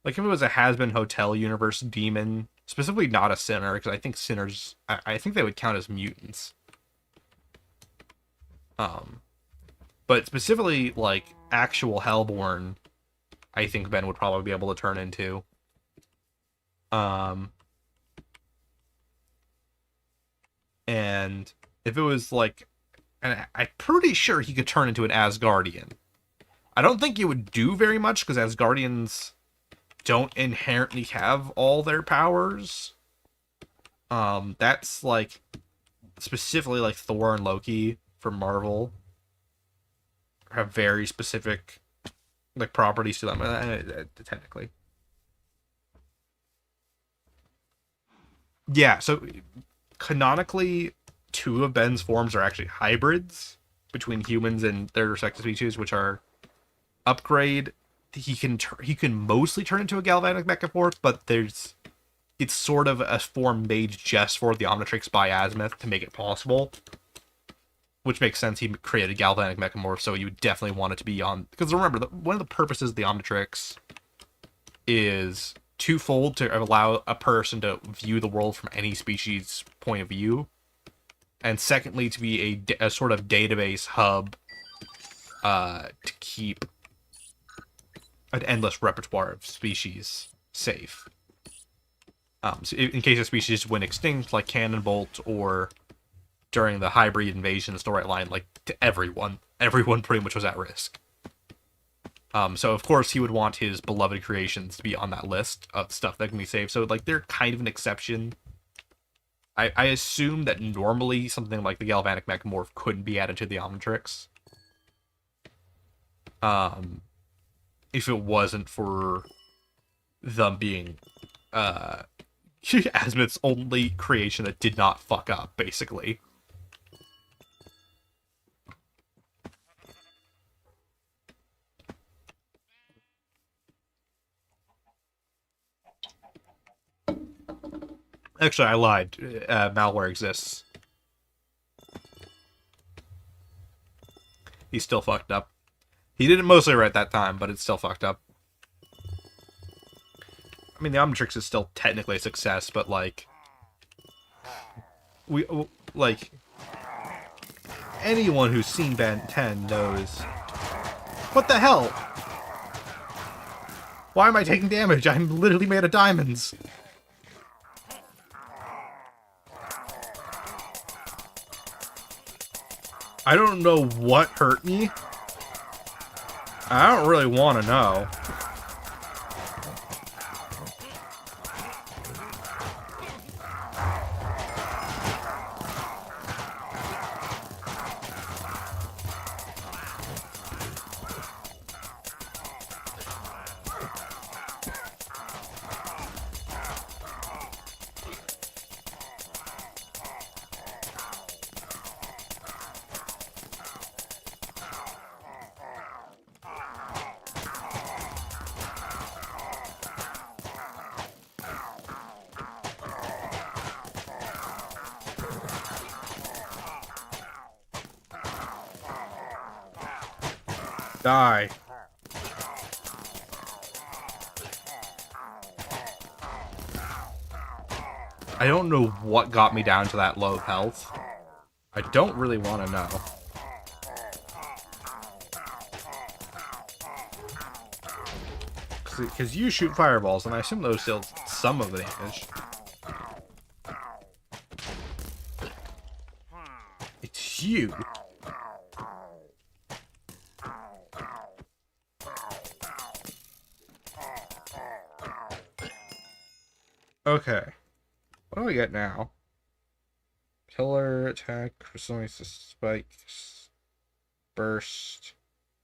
Speaker 1: Like, if it was a Has-Been Hotel universe demon, specifically not a sinner, because I think sinners, I think they would count as mutants. But specifically, like, actual Hellborn, I think Ben would probably be able to turn into. And if it was, like, and I'm pretty sure he could turn into an Asgardian. I don't think he would do very much, because Asgardians don't inherently have all their powers. That's, like, specifically, like, Thor and Loki from Marvel have very specific, like, properties to them, technically. Yeah, so canonically, two of Ben's forms are actually hybrids between humans and their respective species, which are Upgrade. He can mostly turn into a galvanic mechaforce, but it's sort of a form made just for the Omnitrix by Azimuth to make it possible. Which makes sense. He created galvanic mechamorph, so you would definitely want it to be on. Because remember, one of the purposes of the Omnitrix is twofold: to allow a person to view the world from any species' point of view, and secondly, to be a sort of database hub to keep an endless repertoire of species safe. So in case a species went extinct, like Cannon Bolt, or during the hybrid invasion storyline, like to everyone pretty much was at risk. So of course he would want his beloved creations to be on that list of stuff that can be saved. So like they're kind of an exception. I assume that normally something like the Galvanic Mechamorph couldn't be added to the Omnitrix. If it wasn't for them being Azimuth's only creation that did not fuck up, basically. Actually, I lied. Malware exists. He's still fucked up. He did it mostly right that time, but it's still fucked up. I mean, the Omnitrix is still technically a success, but, like... Like... Anyone who's seen Ben 10 knows... What the hell? Why am I taking damage? I'm literally made of diamonds. I don't know what hurt me. I don't really want to know. Die. I don't know what got me down to that low of health. I don't really want to know. Because you shoot fireballs, and I assume those deal some of the damage. It's you. Okay. What do I get now? Killer, attack, crystallized spike, burst,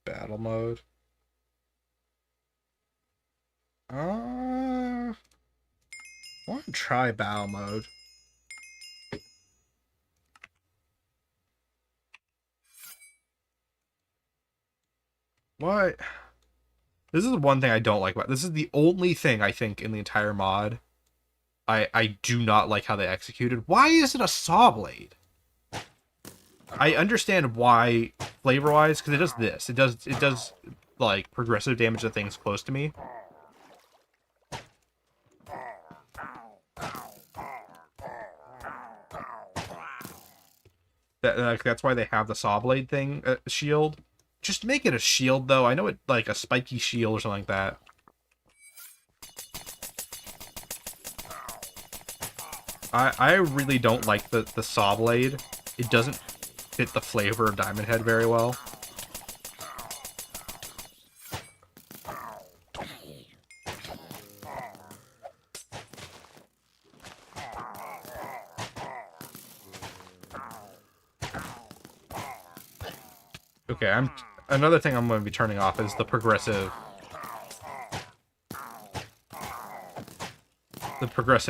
Speaker 1: battle mode. I want to try battle mode. What? This is the one thing I don't like about this. Is the only thing I think in the entire mod I do not like how they executed. Why is it a saw blade? I understand why flavor-wise, because it does this. It does like progressive damage to things close to me. That's why they have the saw blade thing shield. Just make it a shield though. I know it like a spiky shield or something like that. I really don't like the saw blade. It doesn't fit the flavor of Diamond Head very well. Okay, another thing I'm going to be turning off is the progressive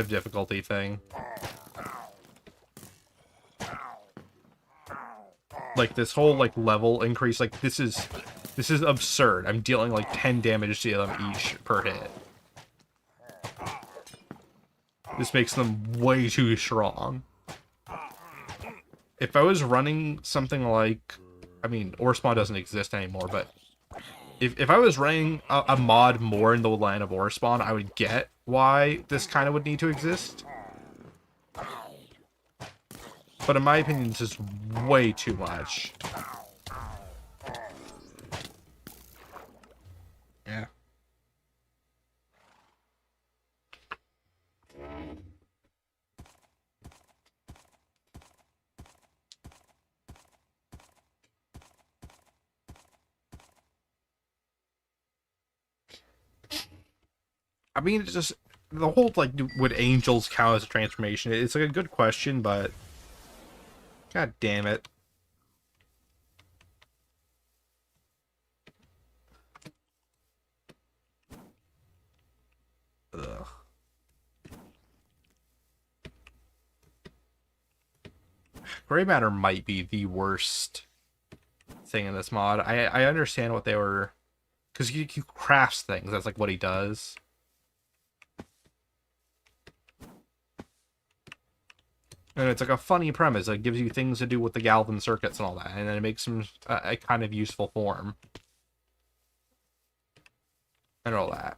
Speaker 1: difficulty thing. Like this whole like level increase, like this is absurd. I'm dealing like 10 damage to them each per hit. This makes them way too strong. If I was running something like, I mean, ore spawn doesn't exist anymore, but if I was running a mod more in the line of ore spawn, I would get why this kind of would need to exist. But in my opinion, it's just way too much. Yeah. mean, it's just the whole like, would angels count as a transformation? It's like a good question, but god damn it. Ugh. Gray matter might be the worst thing in this mod. I understand what they were, because he crafts things. That's like what he does. And it's like a funny premise. It gives you things to do with the Galvin circuits and all that, and then it makes them a kind of useful form. And all that.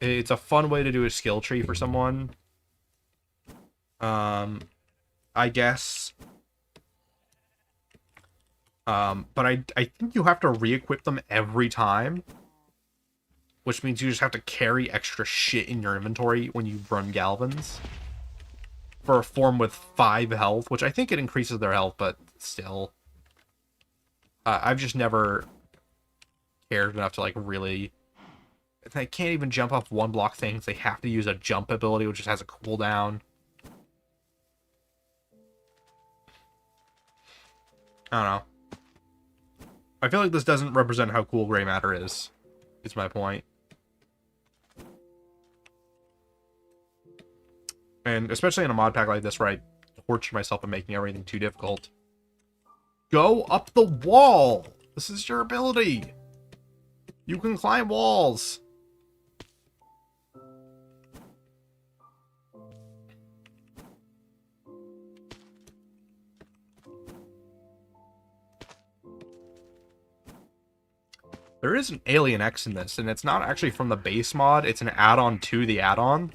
Speaker 1: It's a fun way to do a skill tree for someone. I guess. But I think you have to re-equip them every time. Which means you just have to carry extra shit in your inventory when you run Galvins. For a form with 5 health, which I think it increases their health, but still. I've just never cared enough to, like, really... They can't even jump off one block things. They have to use a jump ability, which just has a cooldown. I don't know. I feel like this doesn't represent how cool gray matter is my point. And especially in a mod pack like this where I torture myself in making everything too difficult. Go up the wall! This is your ability! You can climb walls! There is an Alien X in this, and it's not actually from the base mod, it's an add-on to the add-on.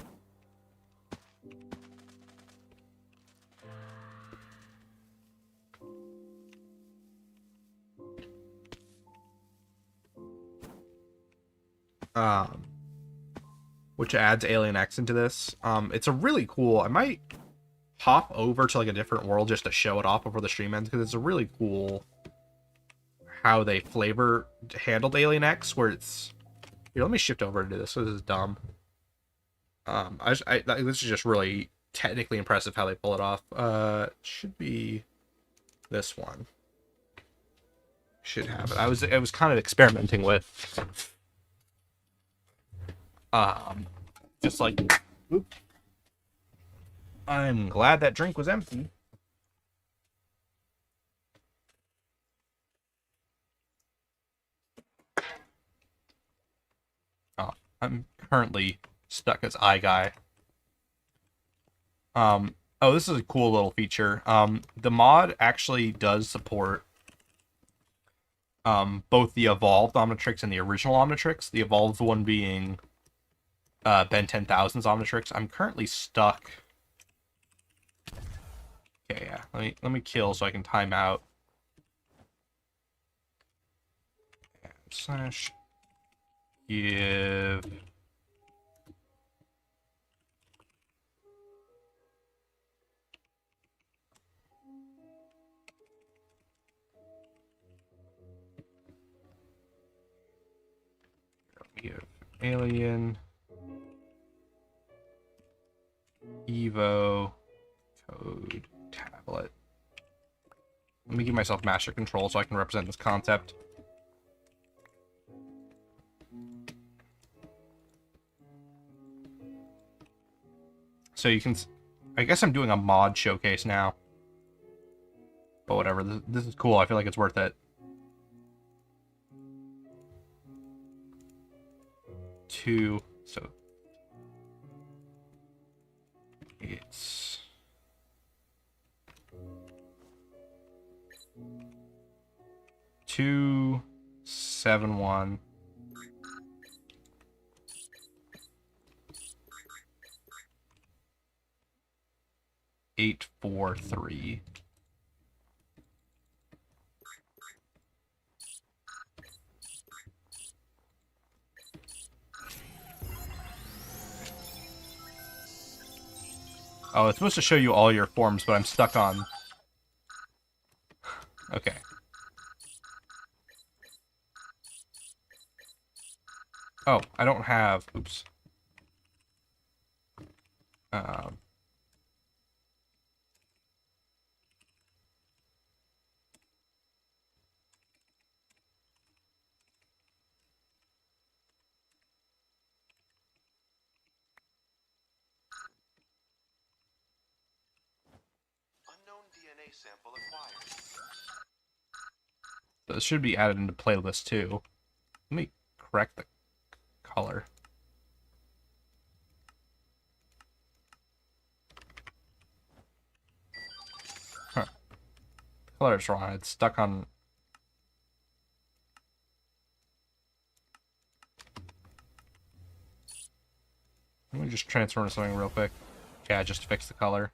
Speaker 1: Which adds Alien X into this. It's a really cool... I might hop over to like a different world just to show it off before the stream ends, because it's a really cool how they handled Alien X, where it's... Here, let me shift over to this. So this is dumb. This is just really technically impressive how they pull it off. Should be this one. Should have it. I was kind of experimenting with... just like, oop. I'm glad that drink was empty. Oh, I'm currently stuck as eye guy. Oh, this is a cool little feature. The mod actually does support both the evolved Omnitrix and the original Omnitrix. The evolved one being Ben 10,000's Omnitrix. I'm currently stuck. Okay, yeah. Let me kill so I can time out. Slash give. Give alien. Evo code tablet. Let me give myself master control so I can represent this concept. So you can... I guess I'm doing a mod showcase now. But whatever, this is cool. I feel like it's worth it. So... It's... Two, 7, 1. Eight, 4, 3. Oh, it's supposed to show you all your forms, but I'm stuck on... Okay. Oh, I don't have... Oops. Um,
Speaker 5: Unknown DNA sample acquired.
Speaker 1: this should be added into playlist too. Let me correct the color. Huh. The color's wrong. It's stuck on. Let me just transform to something real quick. Yeah, just fix the color.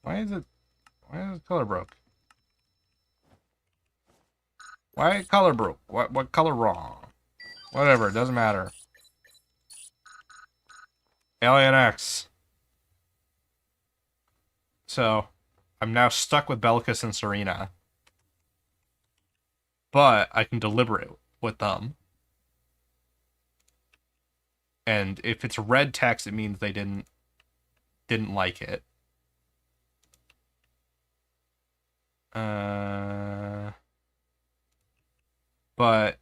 Speaker 1: Why is the color broke? Why color broke? What color wrong? Whatever, it doesn't matter. Alien X. So, I'm now stuck with Bellicus and Serena. But I can deliberate with them. And if it's red text, it means they didn't like it. But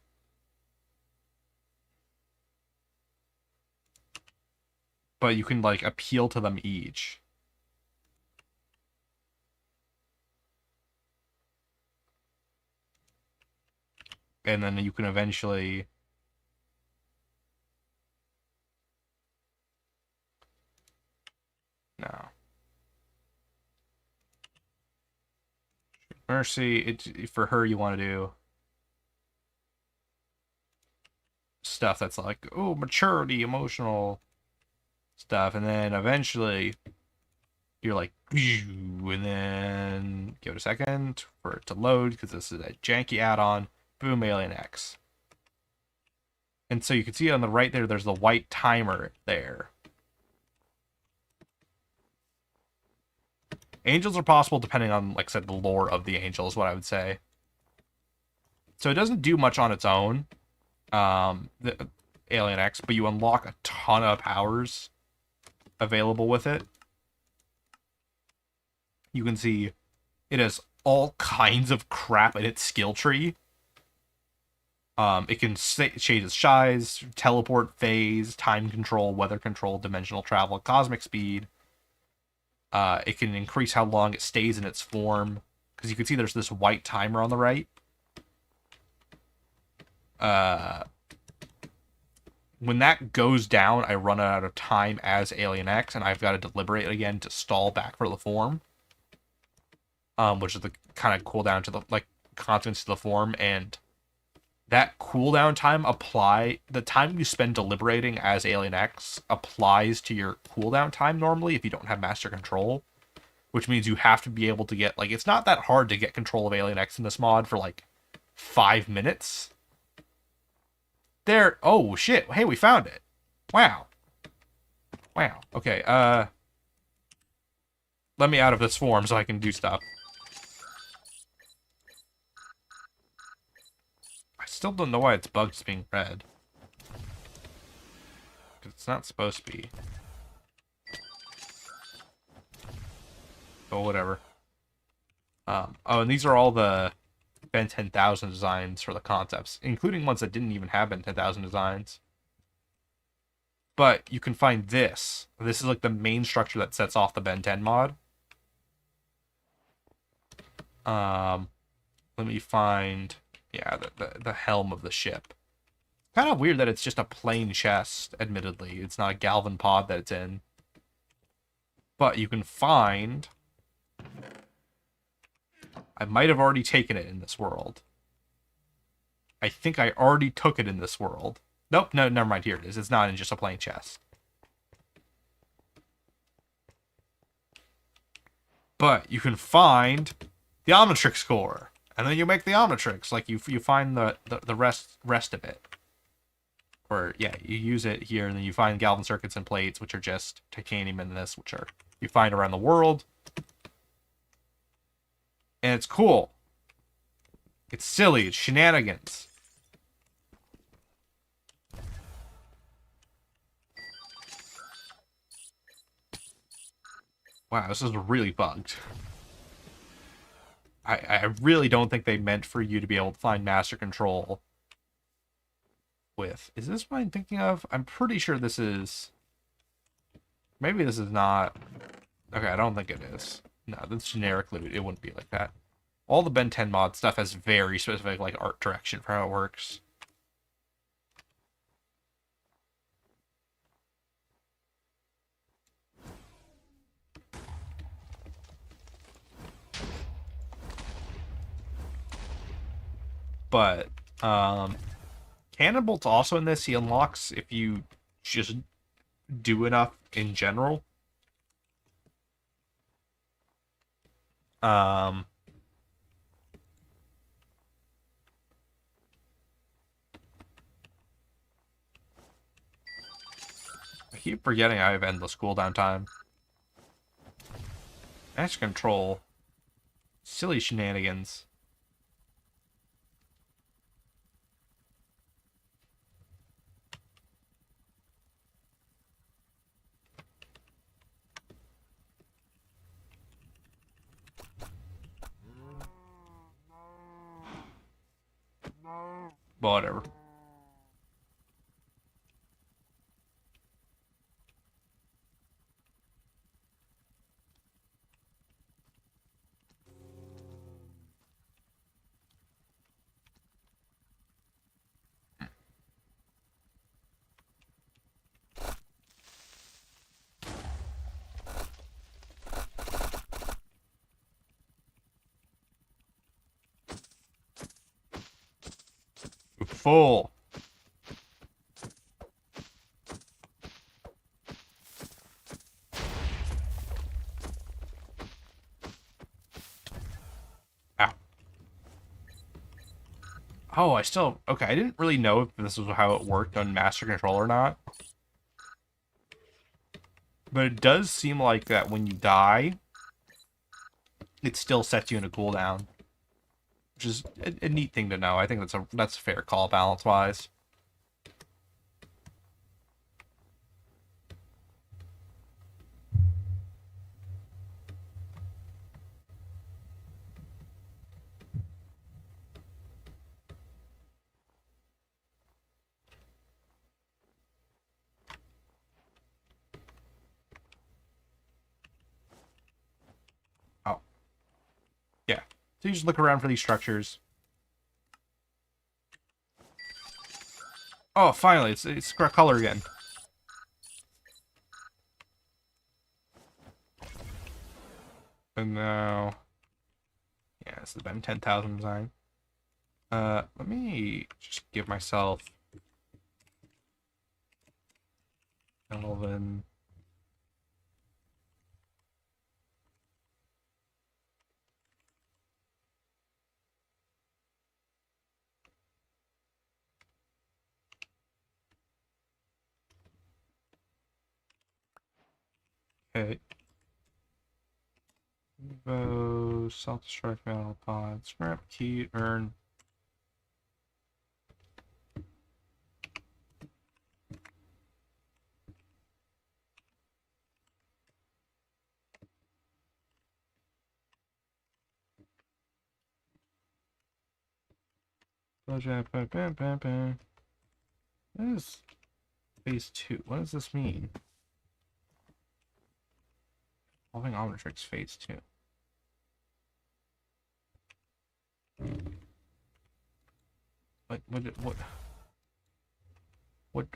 Speaker 1: you can like appeal to them each. And then you can eventually no. Mercy, for her you want to do stuff that's like, oh, maturity, emotional stuff, and then eventually you're like, and then give it a second for it to load because this is a janky add-on. Boom, Alien X. And so you can see on the right there, there's the white timer there. Angels are possible depending on, like I said, the lore of the angel is what I would say. So it doesn't do much on its own, the Alien X, but you unlock a ton of powers available with it. You can see it has all kinds of crap in its skill tree. It can change its size, teleport, phase, time control, weather control, dimensional travel, cosmic speed. It can increase how long it stays in its form. Because you can see there's this white timer on the right. When that goes down, I run out of time as Alien X, and I've got to deliberate again to stall back for the form. Which is the kind of cooldown to the, like, consequence to the form, and that cooldown time the time you spend deliberating as Alien X applies to your cooldown time normally if you don't have master control, which means you have to be able to get, like, it's not that hard to get control of Alien X in this mod for like 5 minutes. There, oh shit, hey, we found it. Wow. Okay, let me out of this form so I can do stuff. I still don't know why it's bugged as being red. It's not supposed to be. But whatever. Oh, and these are all the Ben 10,000 designs for the concepts, including ones that didn't even have Ben 10,000 designs. But you can find this. This is like the main structure that sets off the Ben 10 mod. Let me find, yeah, the helm of the ship. Kind of weird that it's just a plain chest, admittedly. It's not a Galvan pod that it's in. But you can find... I might have already taken it in this world. I think I already took it in this world. Nope, no, never mind. Here it is. It's not in just a plain chest. But you can find the Omnitrix core. And then you make the Omnitrix. Like, you find the rest of it. Or, yeah, you use it here, and then you find Galvan circuits and plates, which are just titanium in this, which are you find around the world. And it's cool. It's silly. It's shenanigans. Wow, this is really bugged. I really don't think they meant for you to be able to find master control with. Is this what I'm thinking of? I'm pretty sure this is... Maybe this is not... Okay, I don't think it is. No, that's generic loot. It wouldn't be like that. All the Ben 10 mod stuff has very specific like art direction for how it works. But Cannonbolt's also in this. He unlocks if you just do enough in general. I keep forgetting I have endless cooldown time. Master control. Silly shenanigans. Whatever. Full. Ow. Oh, I still... Okay, I didn't really know if this was how it worked on Master Control or not. But it does seem like that when you die, it still sets you in a cooldown. Which is a neat thing to know. I think that's a fair call balance-wise. Oh. Yeah. So you just look around for these structures. Oh, finally, it's color again. And now... Yeah, it's the Ben 10,000 design. Let me just give myself... Elven... Okay. Evo, self-destruct metal pod, scrap key, earn. Project, bam, bam, bam, bam. What is phase 2? What does this mean? Evolving Omnitrix phase 2.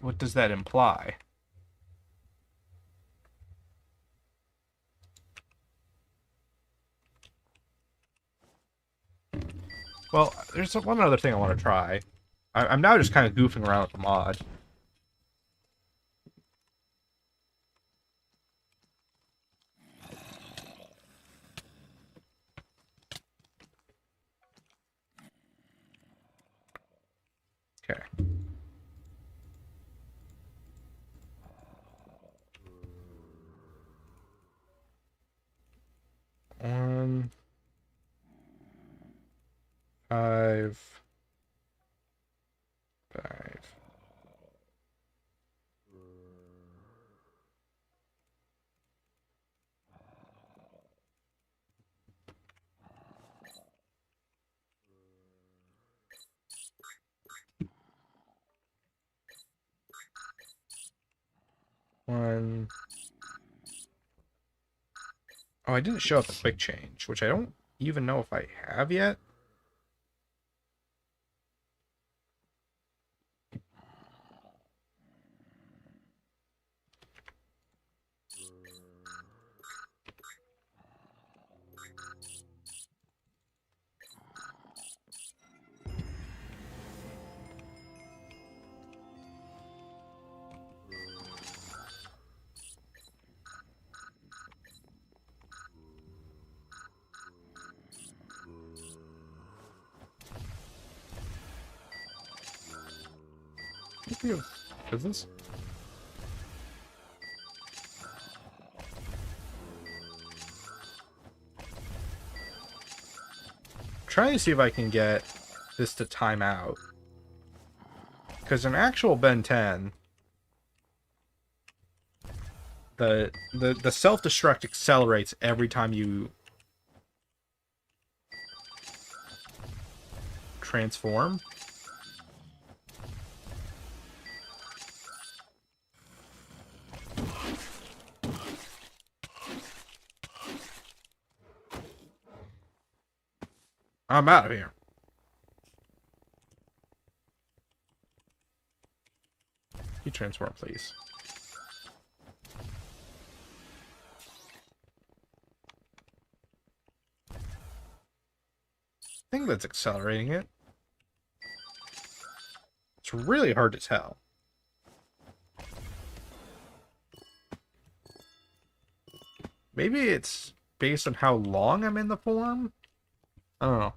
Speaker 1: What does that imply? Well, there's one other thing I want to try. I'm now just kind of goofing around with the mod. Okay. One, 5, One. Oh, I didn't show up the quick change, which I don't even know if I have yet. Is this? Trying to see if I can get this to time out. Because in actual Ben 10, the self-destruct accelerates every time you transform. I'm out of here. You transform, please. I think that's accelerating it. It's really hard to tell. Maybe it's based on how long I'm in the form? I don't know.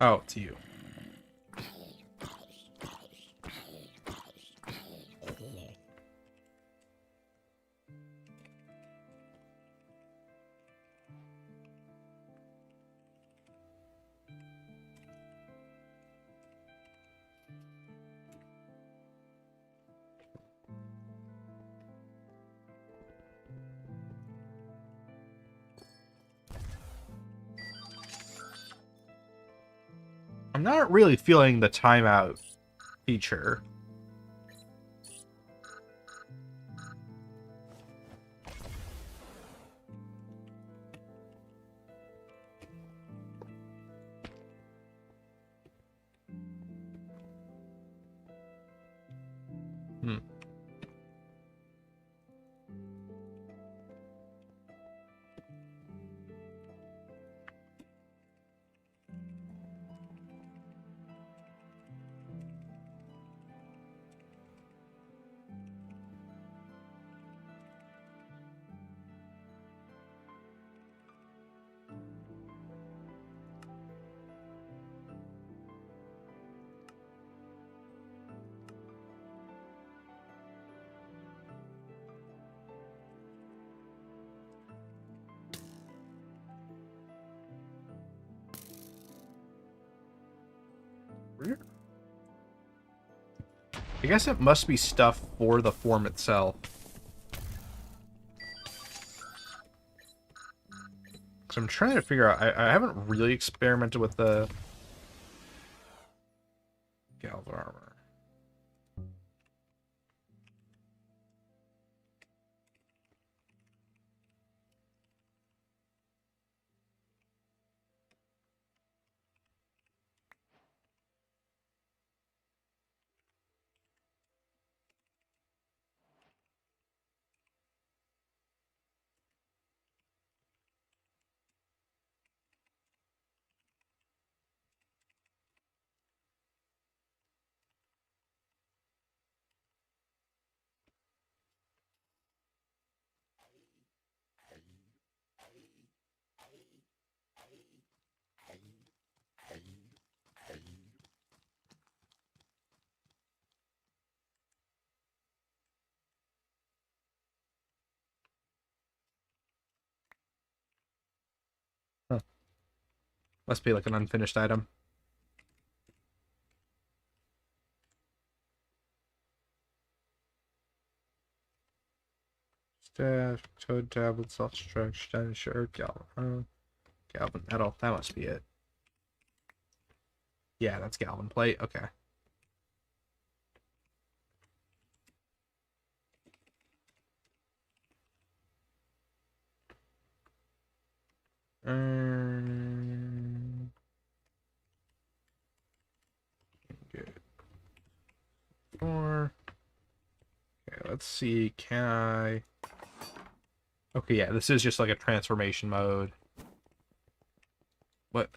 Speaker 1: Oh, it's you. I'm not really feeling the timeout feature. Hmm. Weird. I guess it must be stuff for the form itself. So I'm trying to figure out. I haven't really experimented with the Galv armor. Must be like an unfinished item. Staff, toad tablet, self-destruct, stone shirt, Galvin. Galvin metal. That must be it. Yeah, that's Galvin plate. Okay. Good. 4. Okay, let's see. Can I? Okay, yeah, this is just like a transformation mode. What?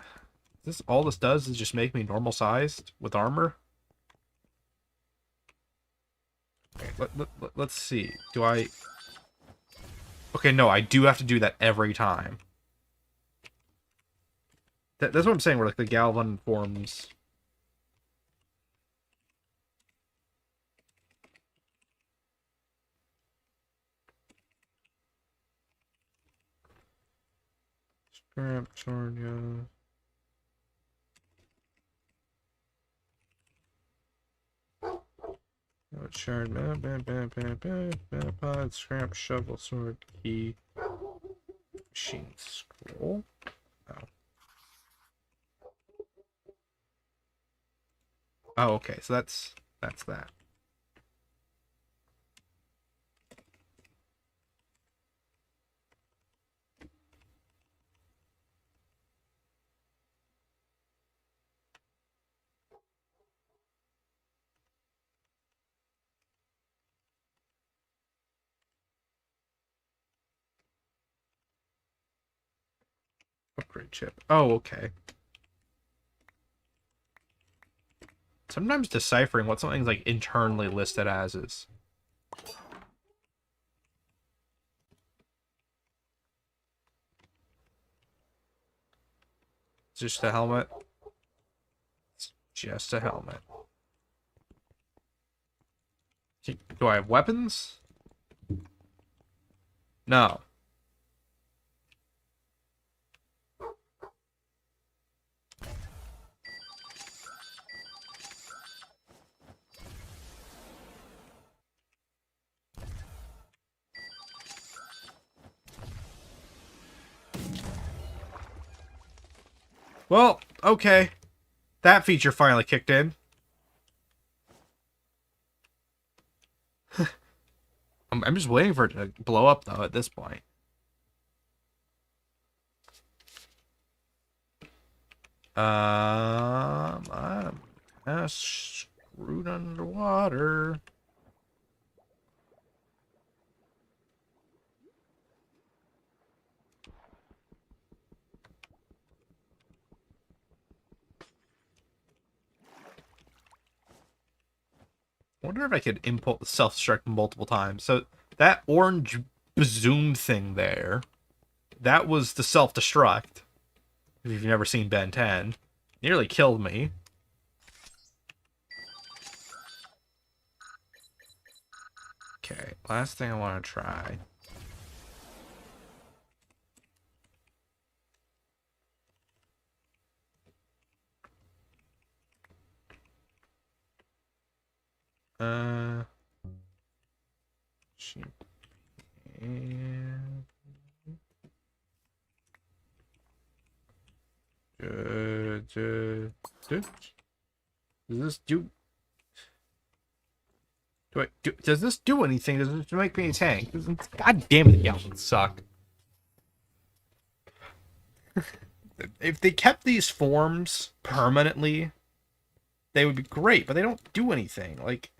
Speaker 1: This all this does is just make me normal sized with armor. Okay, let's see. Do I? Okay, no, I do have to do that every time. That's what I'm saying. Where like the Galvan forms. Scrap, sword, yeah. Shard, pod, scrap, shovel, sword, key, machine, scroll. Oh. Oh, okay. So that's that. Upgrade chip. Oh, okay. Sometimes deciphering what something's like internally listed as is. It's just a helmet. It's just a helmet. Do I have weapons? No. Well, okay. That feature finally kicked in. I'm just waiting for it to blow up, though, at this point. I'm kinda screwed underwater. I wonder if I could impult the self-destruct multiple times. So that orange bazoom thing there, that was the self-destruct. If you've never seen Ben 10, nearly killed me. Okay, last thing I want to try. Sheep. And... Does this do... Does this do anything? Does it make me a tank? God damn it, the gallons suck. If they kept these forms permanently, they would be great, but they don't do anything. Like...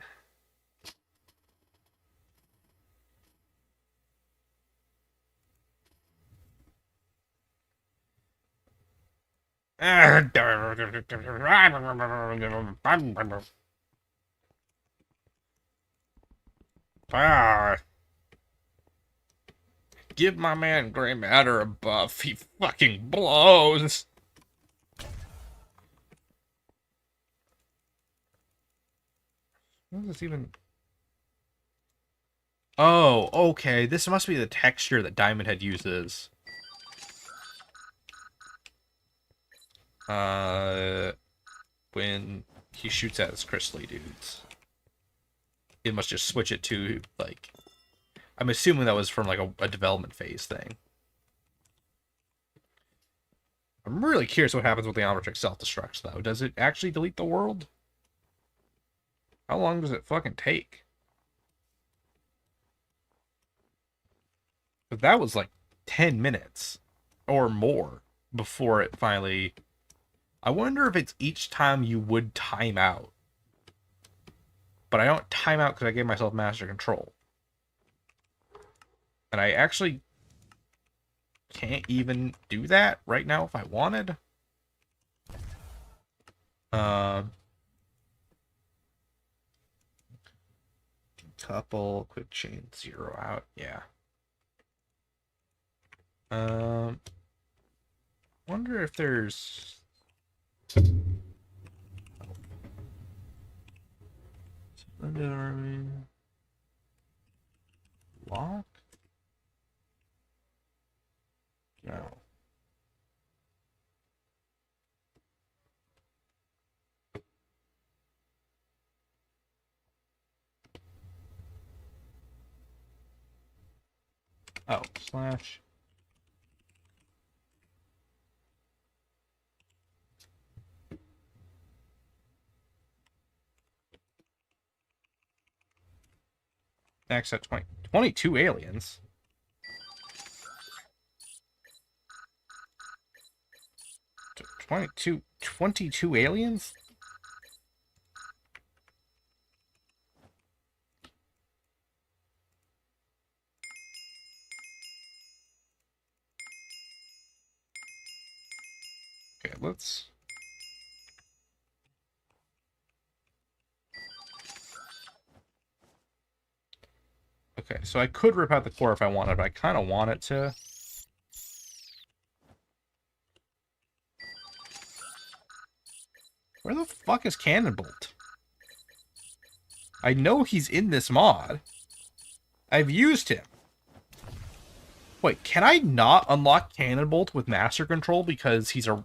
Speaker 1: Ah. Give my man Gray Matter a buff. He fucking blows. What is this even? Oh, okay. This must be the texture that Diamond Head uses. When he shoots at his crystally dudes. It must just switch it to, like... I'm assuming that was from, like, a development phase thing. I'm really curious what happens with the Omnitrix self-destructs, though. Does it actually delete the world? How long does it fucking take? But that was, like, 10 minutes or more before it finally... I wonder if it's each time you would time out. But I don't time out because I gave myself master control. And I actually can't even do that right now if I wanted. Couple, quick chain, 0 out, yeah. Wonder if there's... Splendid Army... Lock? No. Oh, slash. Next at 22 aliens. T- 22 aliens? Okay, let's... Okay, so I could rip out the core if I wanted, but I kind of want it to. Where the fuck is Cannonbolt? I know he's in this mod. I've used him. Wait, can I not unlock Cannonbolt with Master Control because he's a...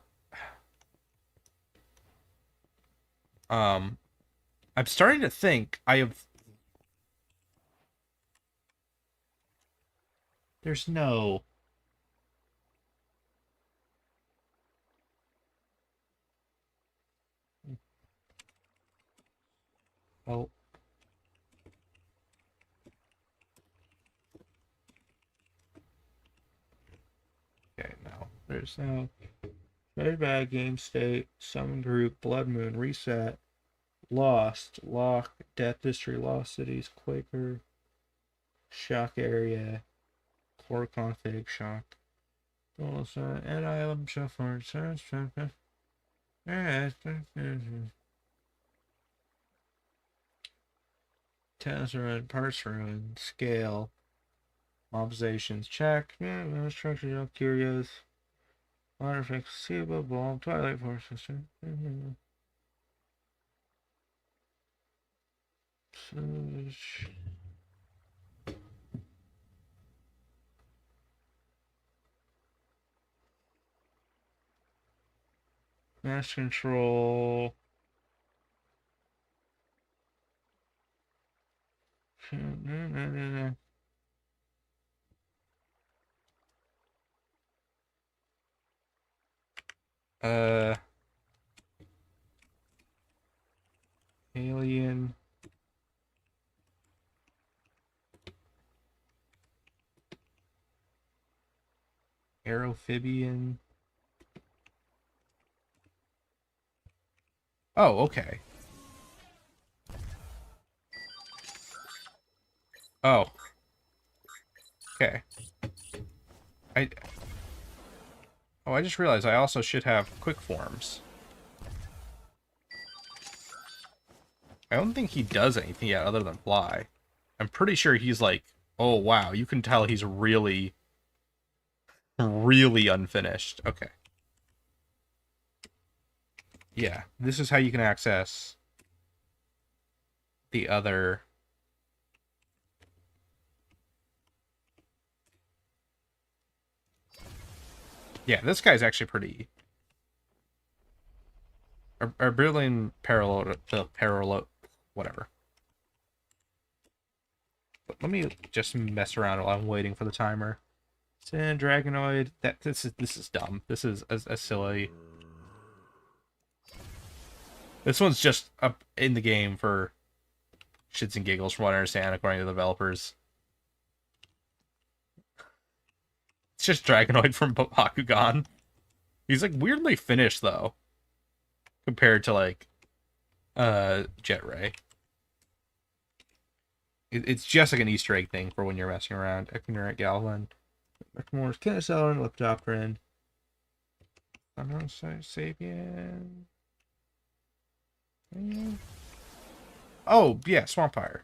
Speaker 1: I'm starting to think I have... There's no... Oh. Okay, no. There's no... Very bad game state, summon group, blood moon, reset, lost, lock, death history, lost cities, Quaker, shock area, core config, shock. And I am shuffling. Tennis run, parts run, scale, observations, check, structure, curious, water fix, seeable, ball, twilight force system. Mass control. Uh, alien. Aerophibian. Oh, okay. Oh. Okay. I just realized I also should have quick forms. I don't think he does anything yet other than fly. I'm pretty sure he's like, oh wow, you can tell he's really, really unfinished. Okay. Yeah, this is how you can access the other... Yeah, this guy's actually pretty... Are brilliant parallel, whatever. But let me just mess around while I'm waiting for the timer. Sand Dragonoid. This is dumb. This is a silly. This one's just up in the game for shits and giggles, from what I understand, according to the developers. It's just Dragonoid from Bakugan. He's like weirdly finished though, compared to like Jet Ray. It's just like an Easter egg thing for when you're messing around. Ignorant Galvan, Morse, Kennesaw, Lepidopteran, Sapien. Oh yeah, Swampfire.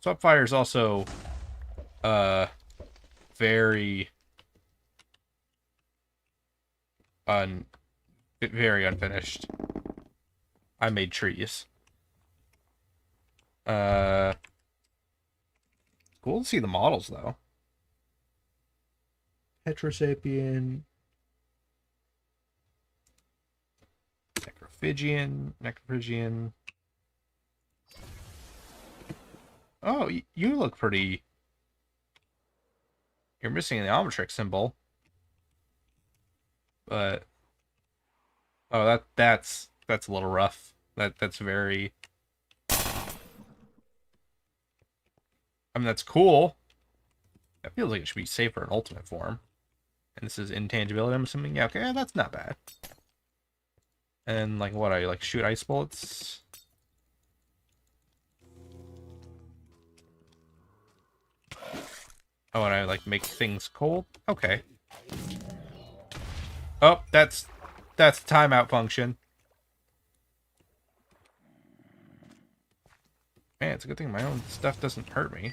Speaker 1: Swampfire is also very very unfinished. I made trees. Cool to see the models though. Petrosapien, Necrophagian. Oh, you look pretty. You're missing the Omnitrix symbol. But oh, that's a little rough. That's very. I mean, that's cool. That feels like it should be safer in ultimate form. And this is intangibility, I'm assuming. Yeah, okay, that's not bad. And like what, I like shoot ice bullets? Oh, and I like make things cold? Okay. Oh, that's the timeout function. Man, it's a good thing my own stuff doesn't hurt me.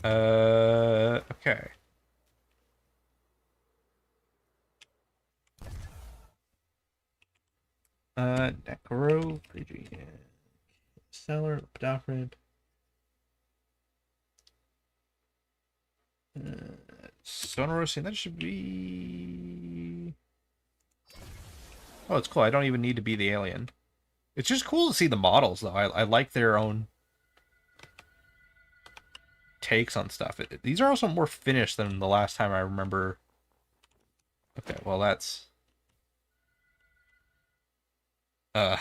Speaker 1: Okay. Necrophagian, Stellar, Lepidopteran. Sonorosian, that should be... Oh, it's cool. I don't even need to be the alien. It's just cool to see the models, though. I like their own takes on stuff. These are also more finished than the last time I remember. Okay, well, that's... Okay.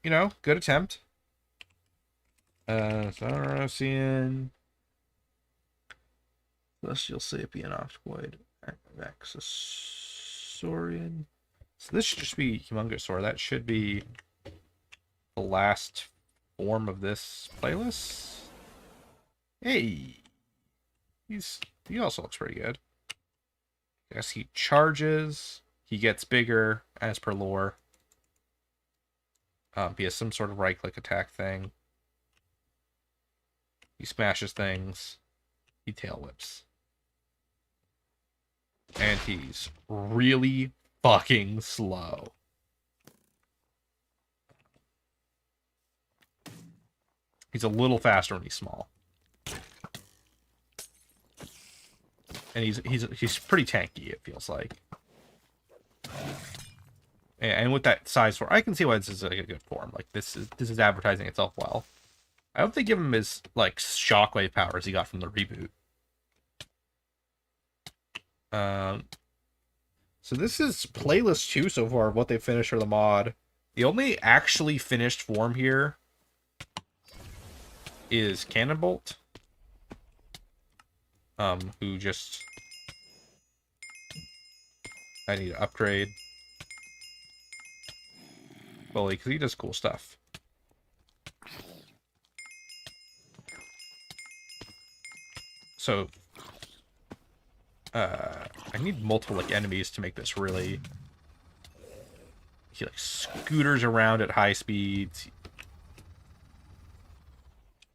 Speaker 1: You know, good attempt. Sonorosian, Celestial Sapien, Octoid, Accessorian. So this should just be Humongousaur. That should be the last form of this playlist. Hey, he also looks pretty good. I guess he charges. He gets bigger as per lore. He has some sort of right-click attack thing. He smashes things. He tail whips. And he's really fucking slow. He's a little faster when he's small. And he's pretty tanky, it feels like. And with that size form, I can see why this is like a good form. Like this is advertising itself well. I hope they give him his like shockwave powers he got from the reboot. So this is playlist 2 so far of what they finished for the mod. The only actually finished form here is Cannonbolt. Who just I need to upgrade fully because he does cool stuff. So I need multiple like enemies to make this really. He like scooters around at high speeds.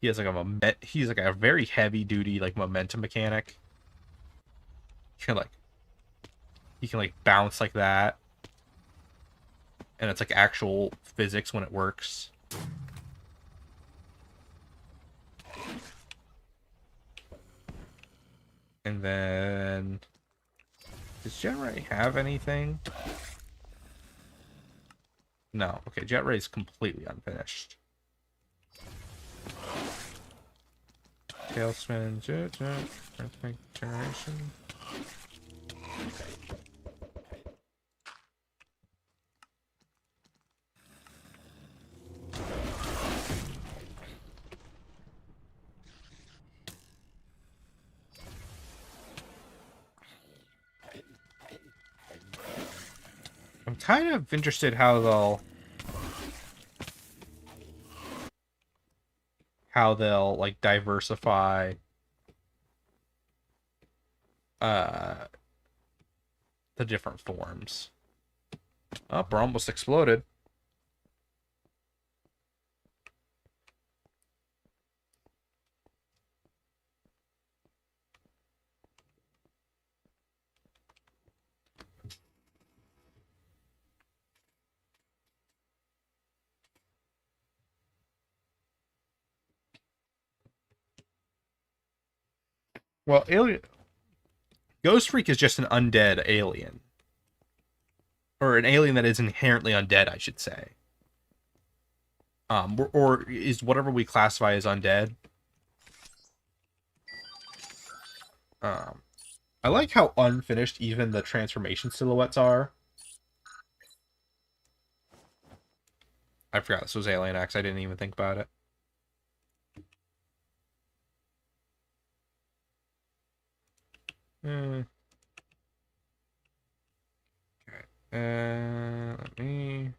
Speaker 1: He has like he's like a very heavy duty like momentum mechanic. He can like bounce like that. And it's like actual physics when it works. And then... Does Jet Ray have anything? No. Okay, Jet Ray is completely unfinished. Tailspin, Jet, Earthquake Generation. I'm kind of interested how they'll like diversify the different forms. Oh, we're almost exploded. Well, alien Ghost Freak is just an undead alien. Or an alien that is inherently undead, I should say. Or is whatever we classify as undead. I like how unfinished even the transformation silhouettes are. I forgot this was Alien X. I didn't even think about it. Okay. Let me...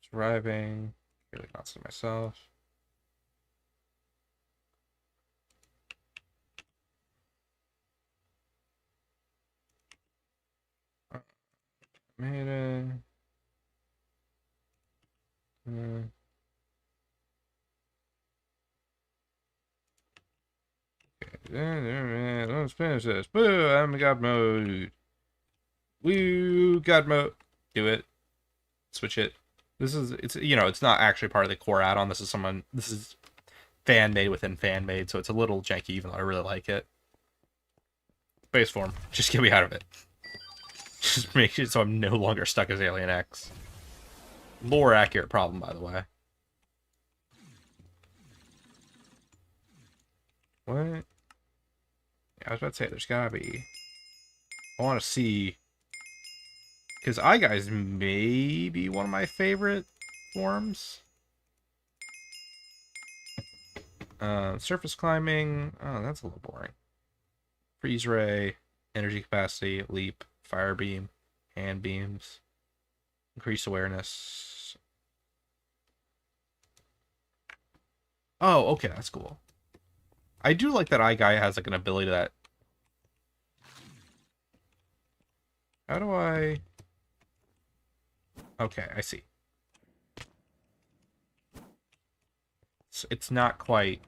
Speaker 1: Surviving. Really not to myself. Made it. Let's finish this. Boo! I'm in God mode. Woo! God mode. Do it. Switch it. It's it's not actually part of the core add-on. This is fan made within fan made, so it's a little janky, even though I really like it. Base form. Just get me out of it. Just make it so I'm no longer stuck as Alien X. Lore accurate problem, by the way. What? Yeah, I was about to say, there's gotta be... I want to see... Because iGuys may be one of my favorite forms. Surface climbing... Oh, that's a little boring. Freeze ray, energy capacity, leap, fire beam, hand beams, increased awareness. Oh, okay, that's cool. I do like that iGuy has like an ability that... How do I... Okay, I see. It's not quite...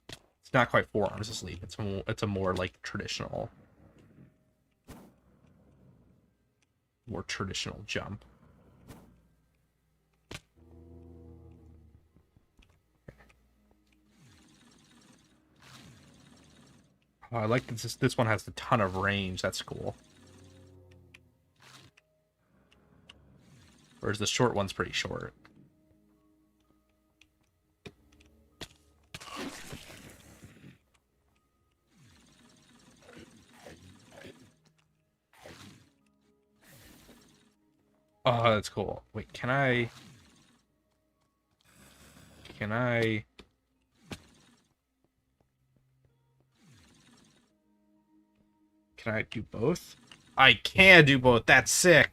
Speaker 1: It's not quite forearms asleep. It's a more like traditional... More traditional jump. Oh, I like this one has a ton of range. That's cool. Whereas the short one's pretty short. Oh, that's cool. Wait, can I do both? I can do both. That's sick.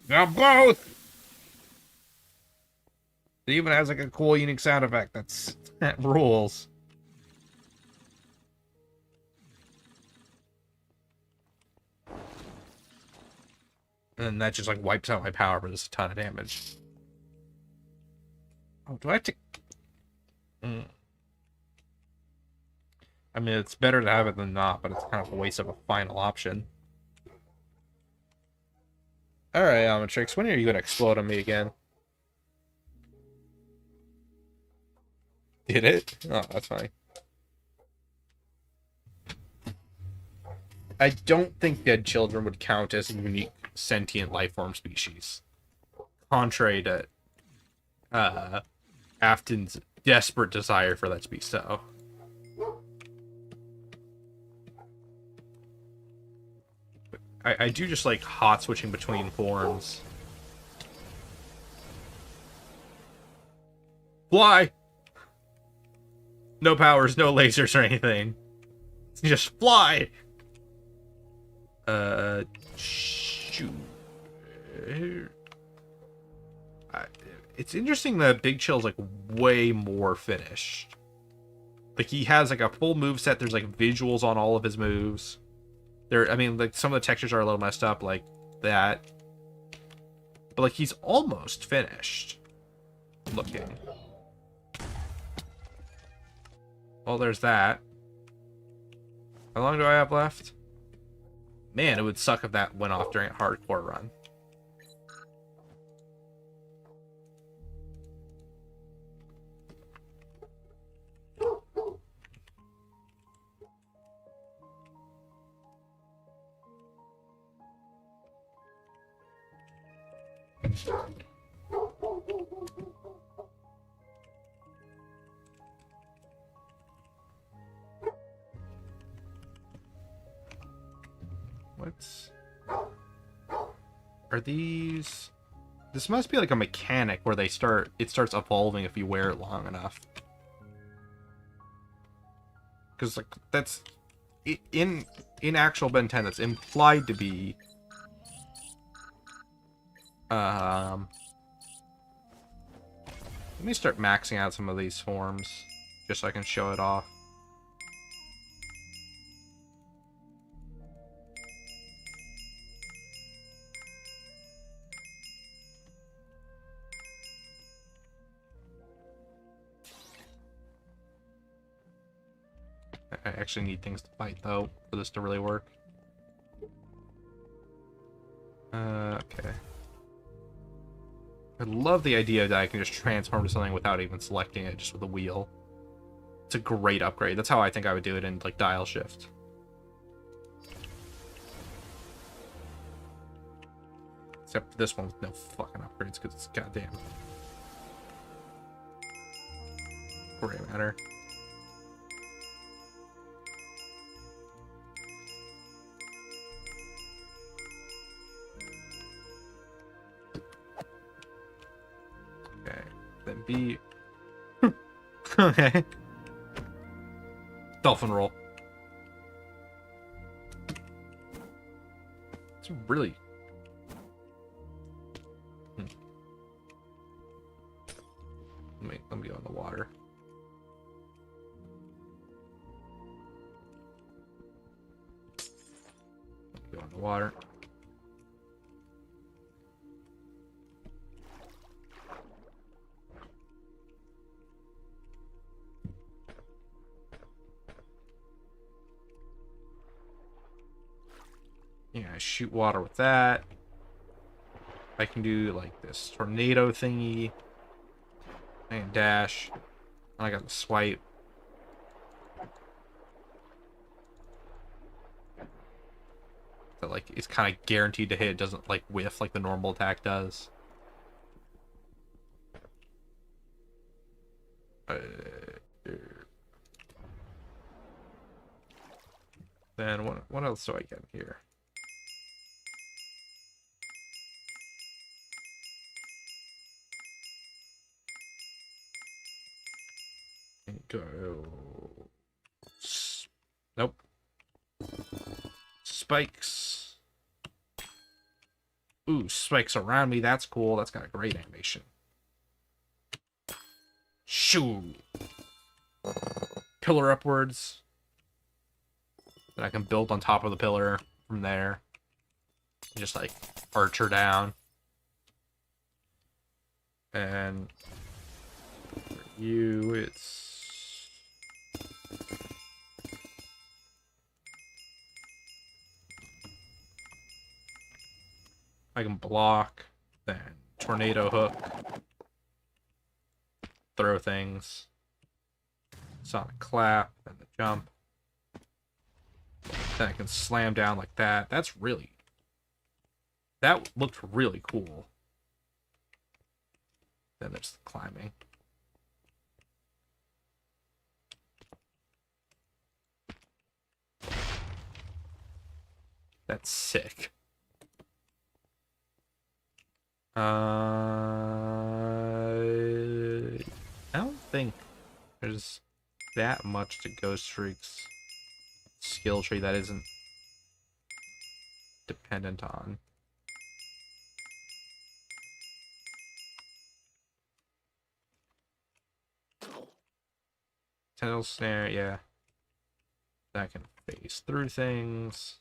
Speaker 1: Now both. It even has like a cool unique sound effect. That rules. And that just like wipes out my power, but it's a ton of damage. Oh, do I have to... I mean, it's better to have it than not, but it's kind of a waste of a final option. Alright, Omnitrix, when are you gonna explode on me again? Did it? Oh, that's fine. I don't think dead children would count as a unique sentient life form species. Contrary to Afton's desperate desire for that to be so. I do just like hot switching between forms. Fly! No powers, no lasers or anything. Just fly! Shoot. It's interesting that Big Chill's like way more finished. Like he has like a full move set. There's like visuals on all of his moves. I mean, like some of the textures are a little messed up, like that. But like he's almost finished looking. Well, there's that. How long do I have left? Man, it would suck if that went off during a hardcore run. What's... Are these... This must be like a mechanic where it starts evolving if you wear it long enough. Because like that's in actual Ben 10 that's implied to be let me start maxing out some of these forms just so I can show it off. I actually need things to fight, though, for this to really work. Okay. I love the idea that I can just transform to something without even selecting it, just with a wheel. It's a great upgrade. That's how I think I would do it in, like, dial shift. Except for this one with no fucking upgrades, because it's goddamn gray matter. Then B. Okay. Dolphin roll. It's really... Let me go in the water. Go in the water. Yeah, shoot water with that. I can do like this tornado thingy. I can dash. And I got the swipe. That like it's kind of guaranteed to hit. It doesn't like whiff like the normal attack does. Then what else do I get here? Go. Nope. Spikes. Ooh, spikes around me. That's cool. That's got a great animation. Shoo. Pillar upwards. Then I can build on top of the pillar from there. Just like archer down. And You, it's... I can block, then tornado hook, throw things, sonic clap, then the jump. Then I can slam down like that. That's really... That looked really cool. Then there's the climbing. That's sick. I don't think there's that much to Ghost Freak's skill tree that isn't dependent on. Tentacle snare, yeah. That can phase through things.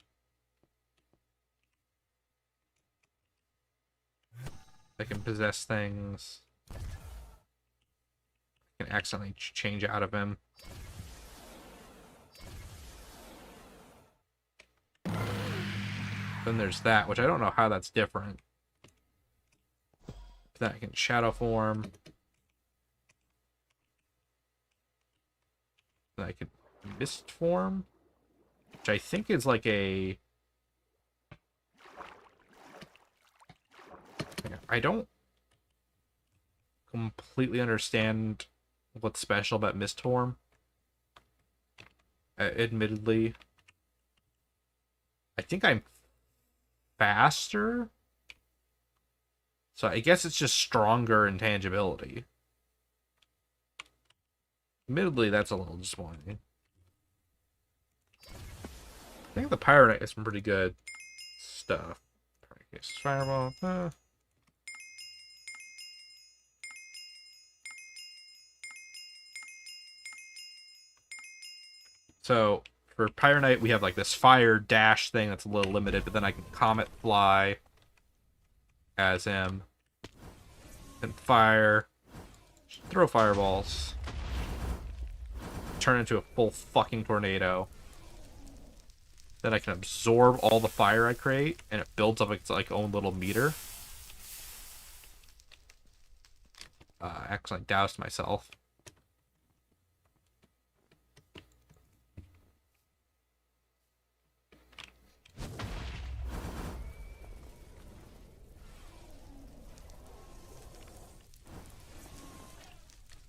Speaker 1: I can possess things. I can accidentally change out of him. Then there's that, which I don't know how that's different. Then I can shadow form. Then I could mist form, which I think is like a... I don't completely understand what's special about mist form. Admittedly, I think I'm faster, so I guess it's just stronger intangibility. Admittedly, that's a little disappointing. I think the Pyronite has some pretty good stuff. Fireball. So for Pyronite, we have like this fire dash thing that's a little limited, but then I can Comet Fly as him. And fire. Throw fireballs. Turn into a full fucking tornado. Then I can absorb all the fire I create, and it builds up its like own little meter. Actually, I doused myself.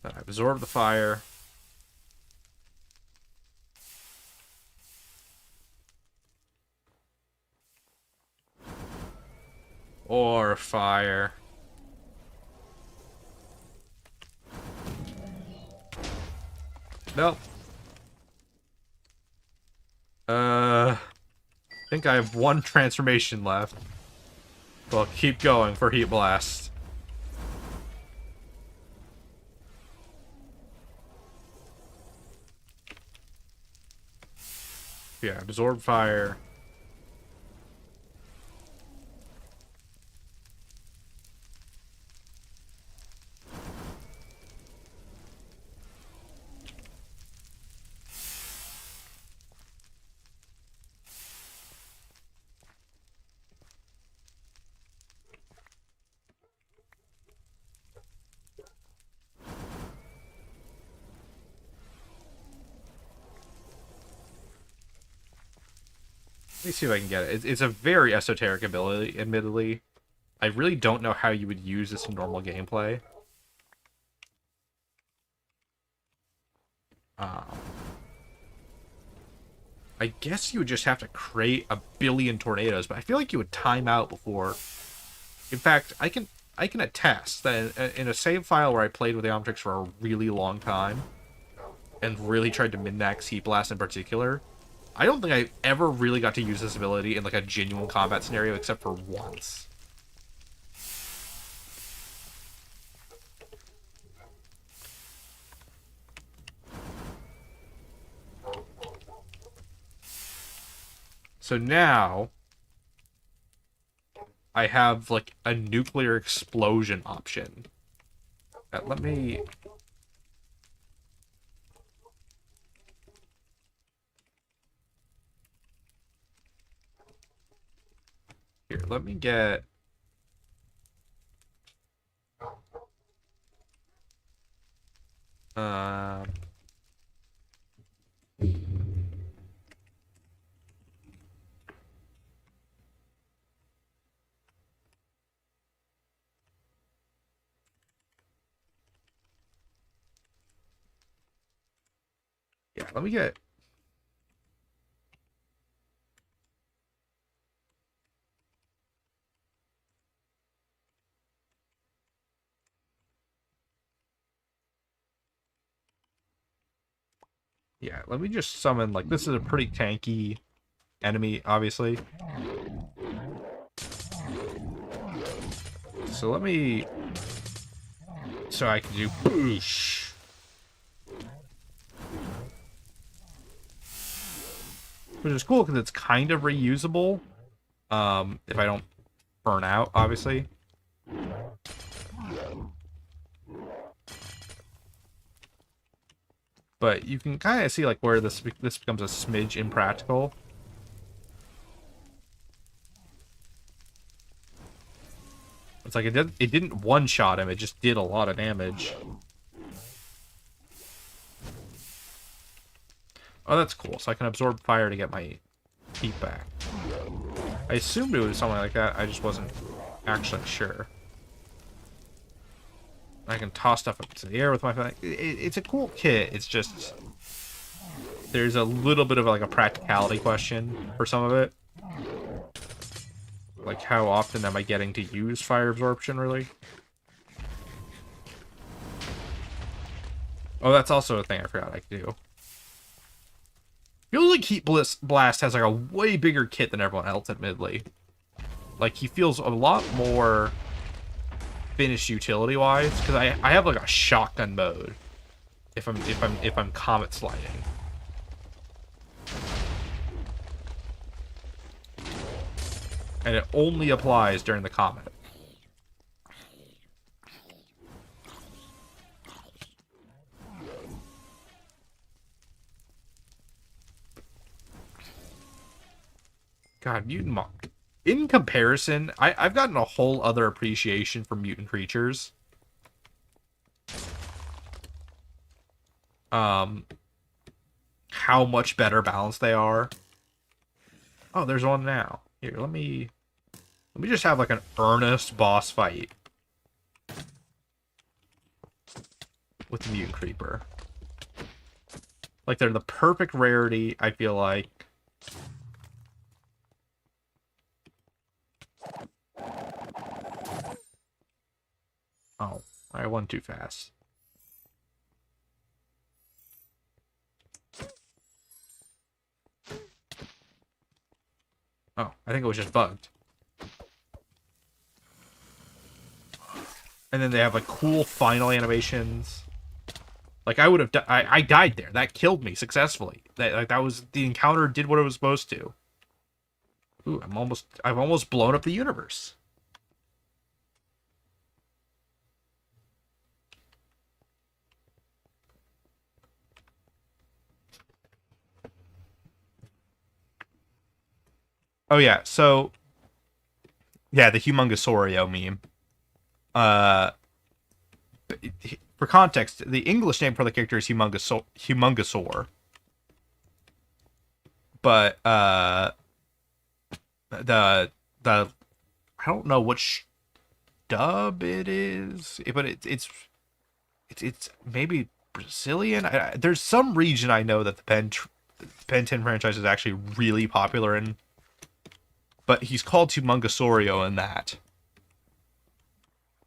Speaker 1: Then I absorb the fire. Or fire. Nope. I think I have one transformation left. Well, keep going for Heat Blast. Yeah, absorb fire. Let me see if I can get it. It's a very esoteric ability, admittedly. I really don't know how you would use this in normal gameplay. I guess you would just have to create a billion tornadoes, but I feel like you would time out before. In fact, I can attest that in a save file where I played with the Omnitrix for a really long time, and really tried to min-max Heat Blast in particular, I don't think I ever really got to use this ability in like a genuine combat scenario except for once. So now I have like a nuclear explosion option. Let me Here, let me get... Um... Yeah, let me get... Yeah, let me just summon, like, this is a pretty tanky enemy, obviously. So let me... So I can do boosh. Which is cool, because it's kind of reusable. If I don't burn out, obviously. But you can kind of see like where this becomes a smidge impractical. It's like it didn't one-shot him, it just did a lot of damage. Oh, that's cool. So I can absorb fire to get my heat back. I assumed it was something like that, I just wasn't actually sure. I can toss stuff up into the air with my... It's a cool kit, it's just... There's a little bit of like a practicality question for some of it. Like, how often am I getting to use fire absorption, really? Oh, that's also a thing I forgot I could do. Feels like Heat Blast has like a way bigger kit than everyone else, admittedly. Like, he feels a lot more finished utility-wise, because I have like a shotgun mode if I'm comet sliding. And it only applies during the comet. God, mutant monk. In comparison, I've gotten a whole other appreciation for mutant creatures. How much better balanced they are. Oh, there's one now. Here, let me just have like an earnest boss fight with the mutant creeper. Like, they're the perfect rarity, I feel like. Oh, I went too fast. Oh, I think it was just bugged. And then they have like cool final animations. Like, I would have I died there. That killed me successfully. That was the encounter did what it was supposed to. Ooh, I've almost blown up the universe. Oh yeah, so yeah, the Humongousaureo meme. For context, the English name for the character is Humongousaur. But the I don't know which dub it is, but it's maybe Brazilian. There's some region I know that the Ben 10 franchise is actually really popular in. But he's called Humongousaureo in that.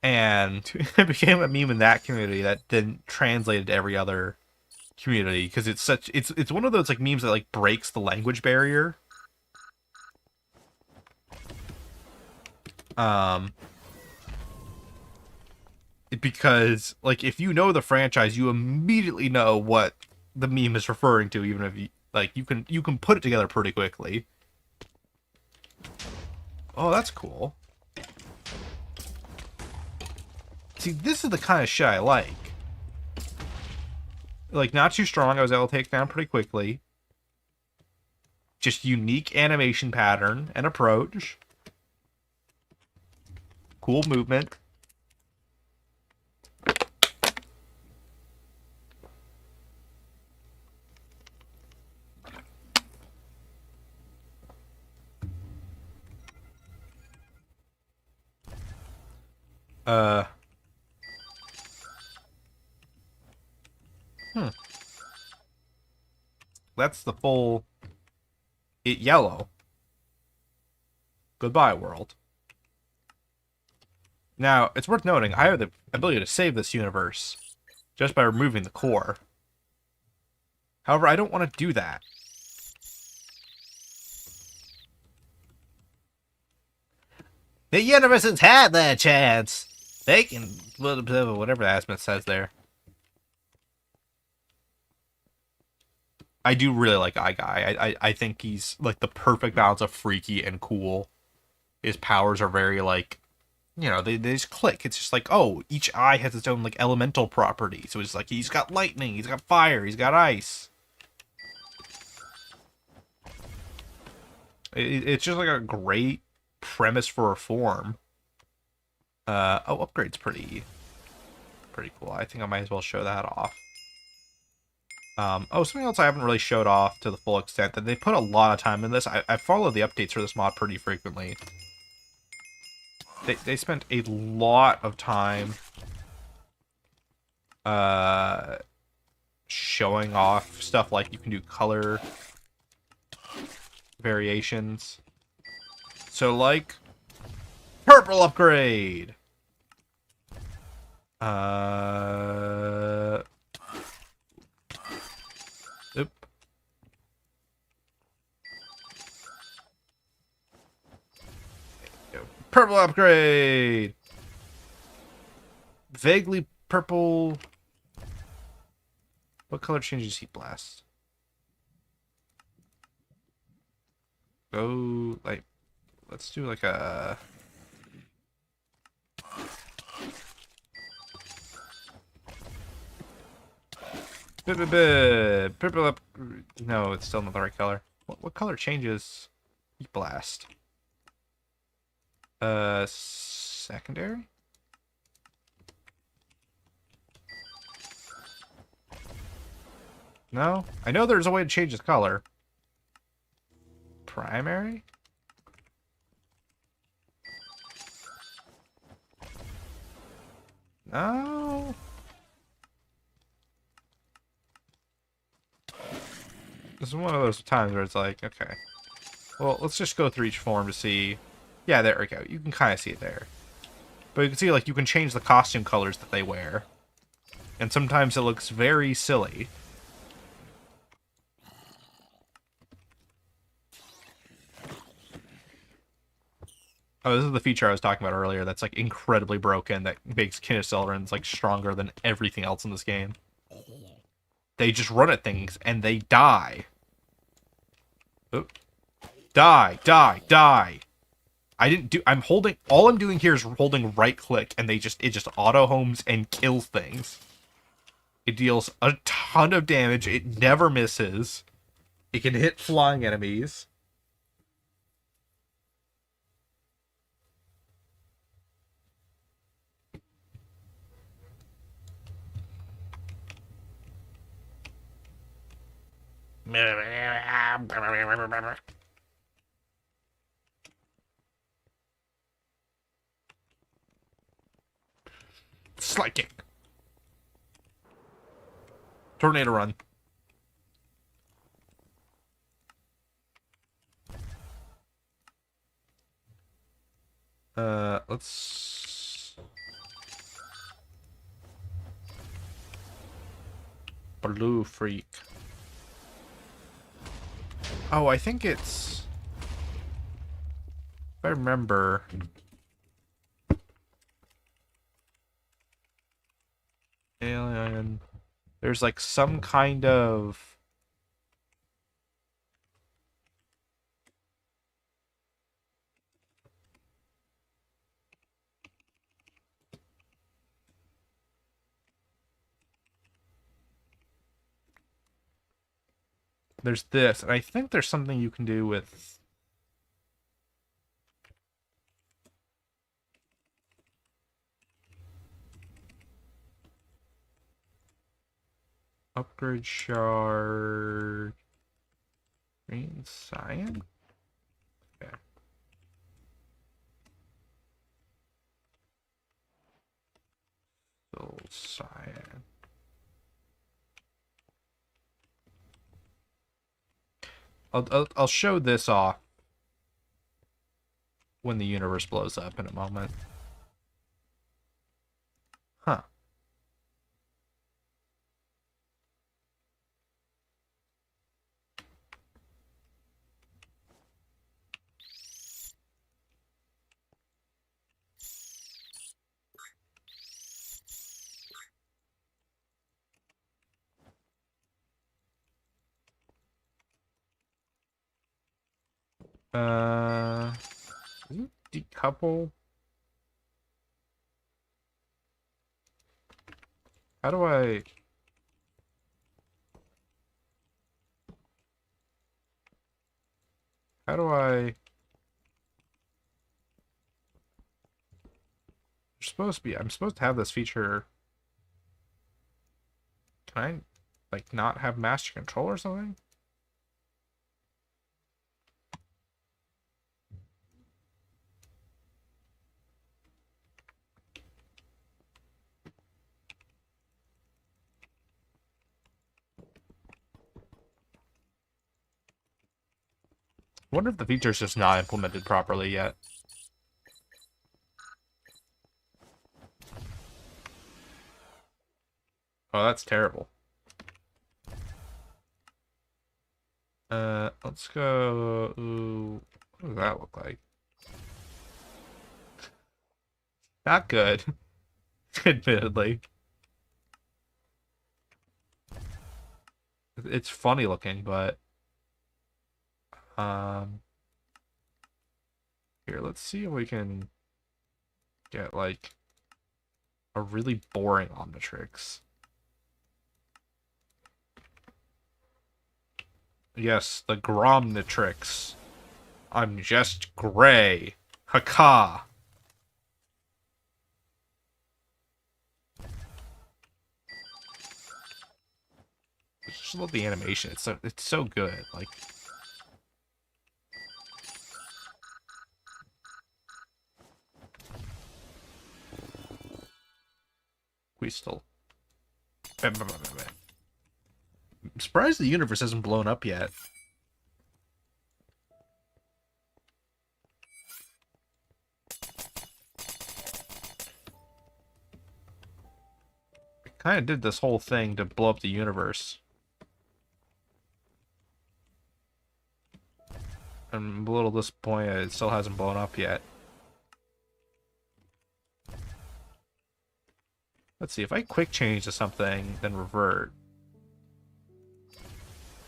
Speaker 1: And it became a meme in that community that then translated to every other community. Because it's one of those like memes that like breaks the language barrier. Because like if you know the franchise, you immediately know what the meme is referring to, even if you can put it together pretty quickly. Oh, that's cool. See, this is the kind of shit I like. Like, not too strong. I was able to take down pretty quickly. Just unique animation pattern and approach. Cool movement. That's the full... It yellow. Goodbye, world. Now, it's worth noting, I have the ability to save this universe just by removing the core. However, I don't want to do that. The universe has had their chance. They can... Whatever Asmith says there. I do really like Eye Guy. I think he's like the perfect balance of freaky and cool. His powers are very like, you know, they just click. It's just like, oh, each eye has its own like elemental property. So it's like he's got lightning, he's got fire, he's got ice. It's just like a great premise for a form. Upgrade's pretty cool. I think I might as well show that off. Something else I haven't really showed off to the full extent, that they put a lot of time in this. I follow the updates for this mod pretty frequently. They spent a lot of time showing off stuff like you can do color variations. So like purple upgrade. Oop. Purple upgrade. Vaguely purple. What color changes heat blast? Go like, let's do like a. Purple up. No, it's still not the right color. What color changes heat blast? Secondary? No? I know there's a way to change this color. Primary? No? This is one of those times where it's like, okay. Well, let's just go through each form to see. Yeah, there we go. You can kind of see it there. But you can see, like, you can change the costume colors that they wear. And sometimes it looks very silly. Oh, this is the feature I was talking about earlier that's, like, incredibly broken, that makes Kinesilerans, like, stronger than everything else in this game. They just run at things, and they die. Oop. Die, die, die! I'm holding, all I'm doing here is holding right click, and it just auto homes and kills things. It deals a ton of damage, it never misses. It can hit flying enemies. Slide kick. Tornado run. Let's... Blue freak. Oh, I think it's... If I remember... Alien... There's like some kind of... There's this, and I think there's something you can do with... Upgrade shard. Green cyan? Okay. Soul cyan. I'll show this off when the universe blows up in a moment. Huh. Decouple. How do I... How do I... You're supposed to be... I'm supposed to have this feature... Can I, like, not have master control or something? I wonder if the feature's just not implemented properly yet. Oh, that's terrible. Let's go... Ooh, what does that look like? Not good. Admittedly. It's funny looking, but... Here, let's see if we can get, like, a really boring Omnitrix. Yes, the Gromnitrix. I'm just gray. Haka. I just love the animation. It's so good. Like, we still. I'm surprised the universe hasn't blown up yet. I kind of did this whole thing to blow up the universe. I'm a little disappointed it still hasn't blown up yet. Let's see, if I quick change to something, then revert.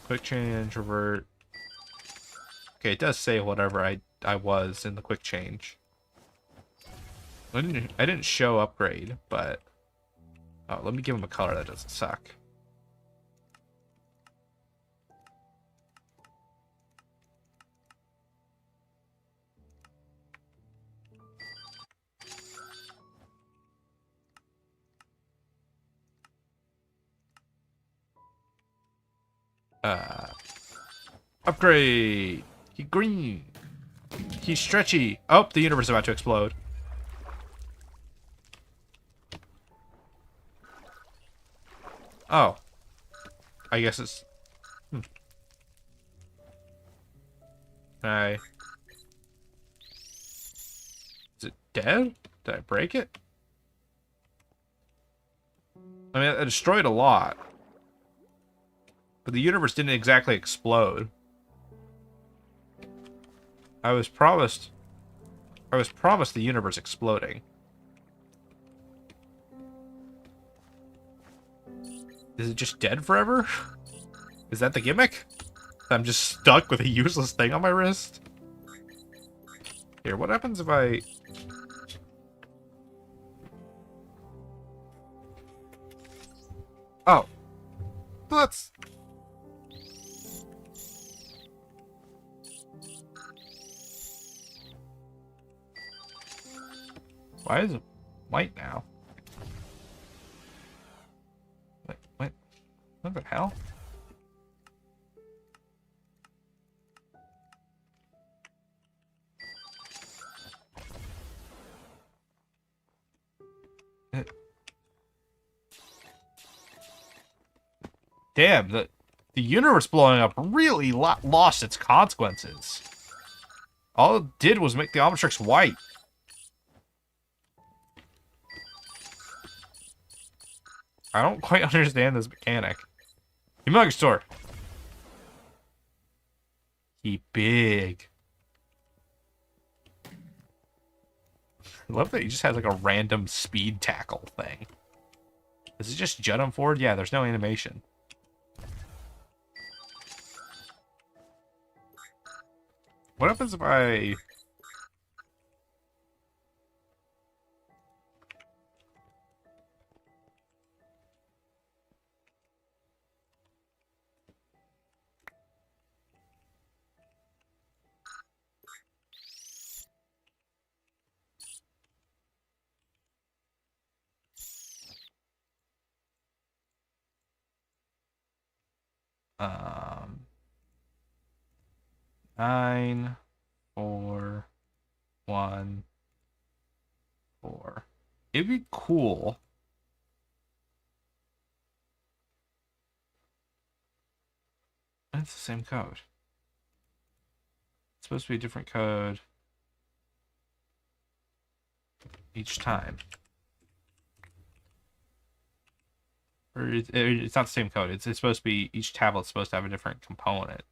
Speaker 1: Quick change, revert. Okay, it does say whatever I was in the quick change. I didn't show upgrade, but... Oh, let me give him a color that doesn't suck. Upgrade! He's green! He's stretchy! Oh, the universe is about to explode. Oh. I guess it's... Hi. Is it dead? Did I break it? I mean, I destroyed a lot. But the universe didn't exactly explode. I was promised the universe exploding. Is it just dead forever? Is that the gimmick? I'm just stuck with a useless thing on my wrist? Here, what happens if I... Oh. That's... Why is it white now? What? What the hell? Damn, the universe blowing up really lost its consequences. All it did was make the Omnitrix white. I don't quite understand this mechanic. Humongous store. He big. I love that he just has like a random speed tackle thing. Does he just jut him forward? Yeah, there's no animation. What happens if I... Um... 9, 4, 1, 4. It'd be cool. It's the same code. It's supposed to be a different code each time. Or it's not the same code. It's supposed to be, each tablet's supposed to have a different component.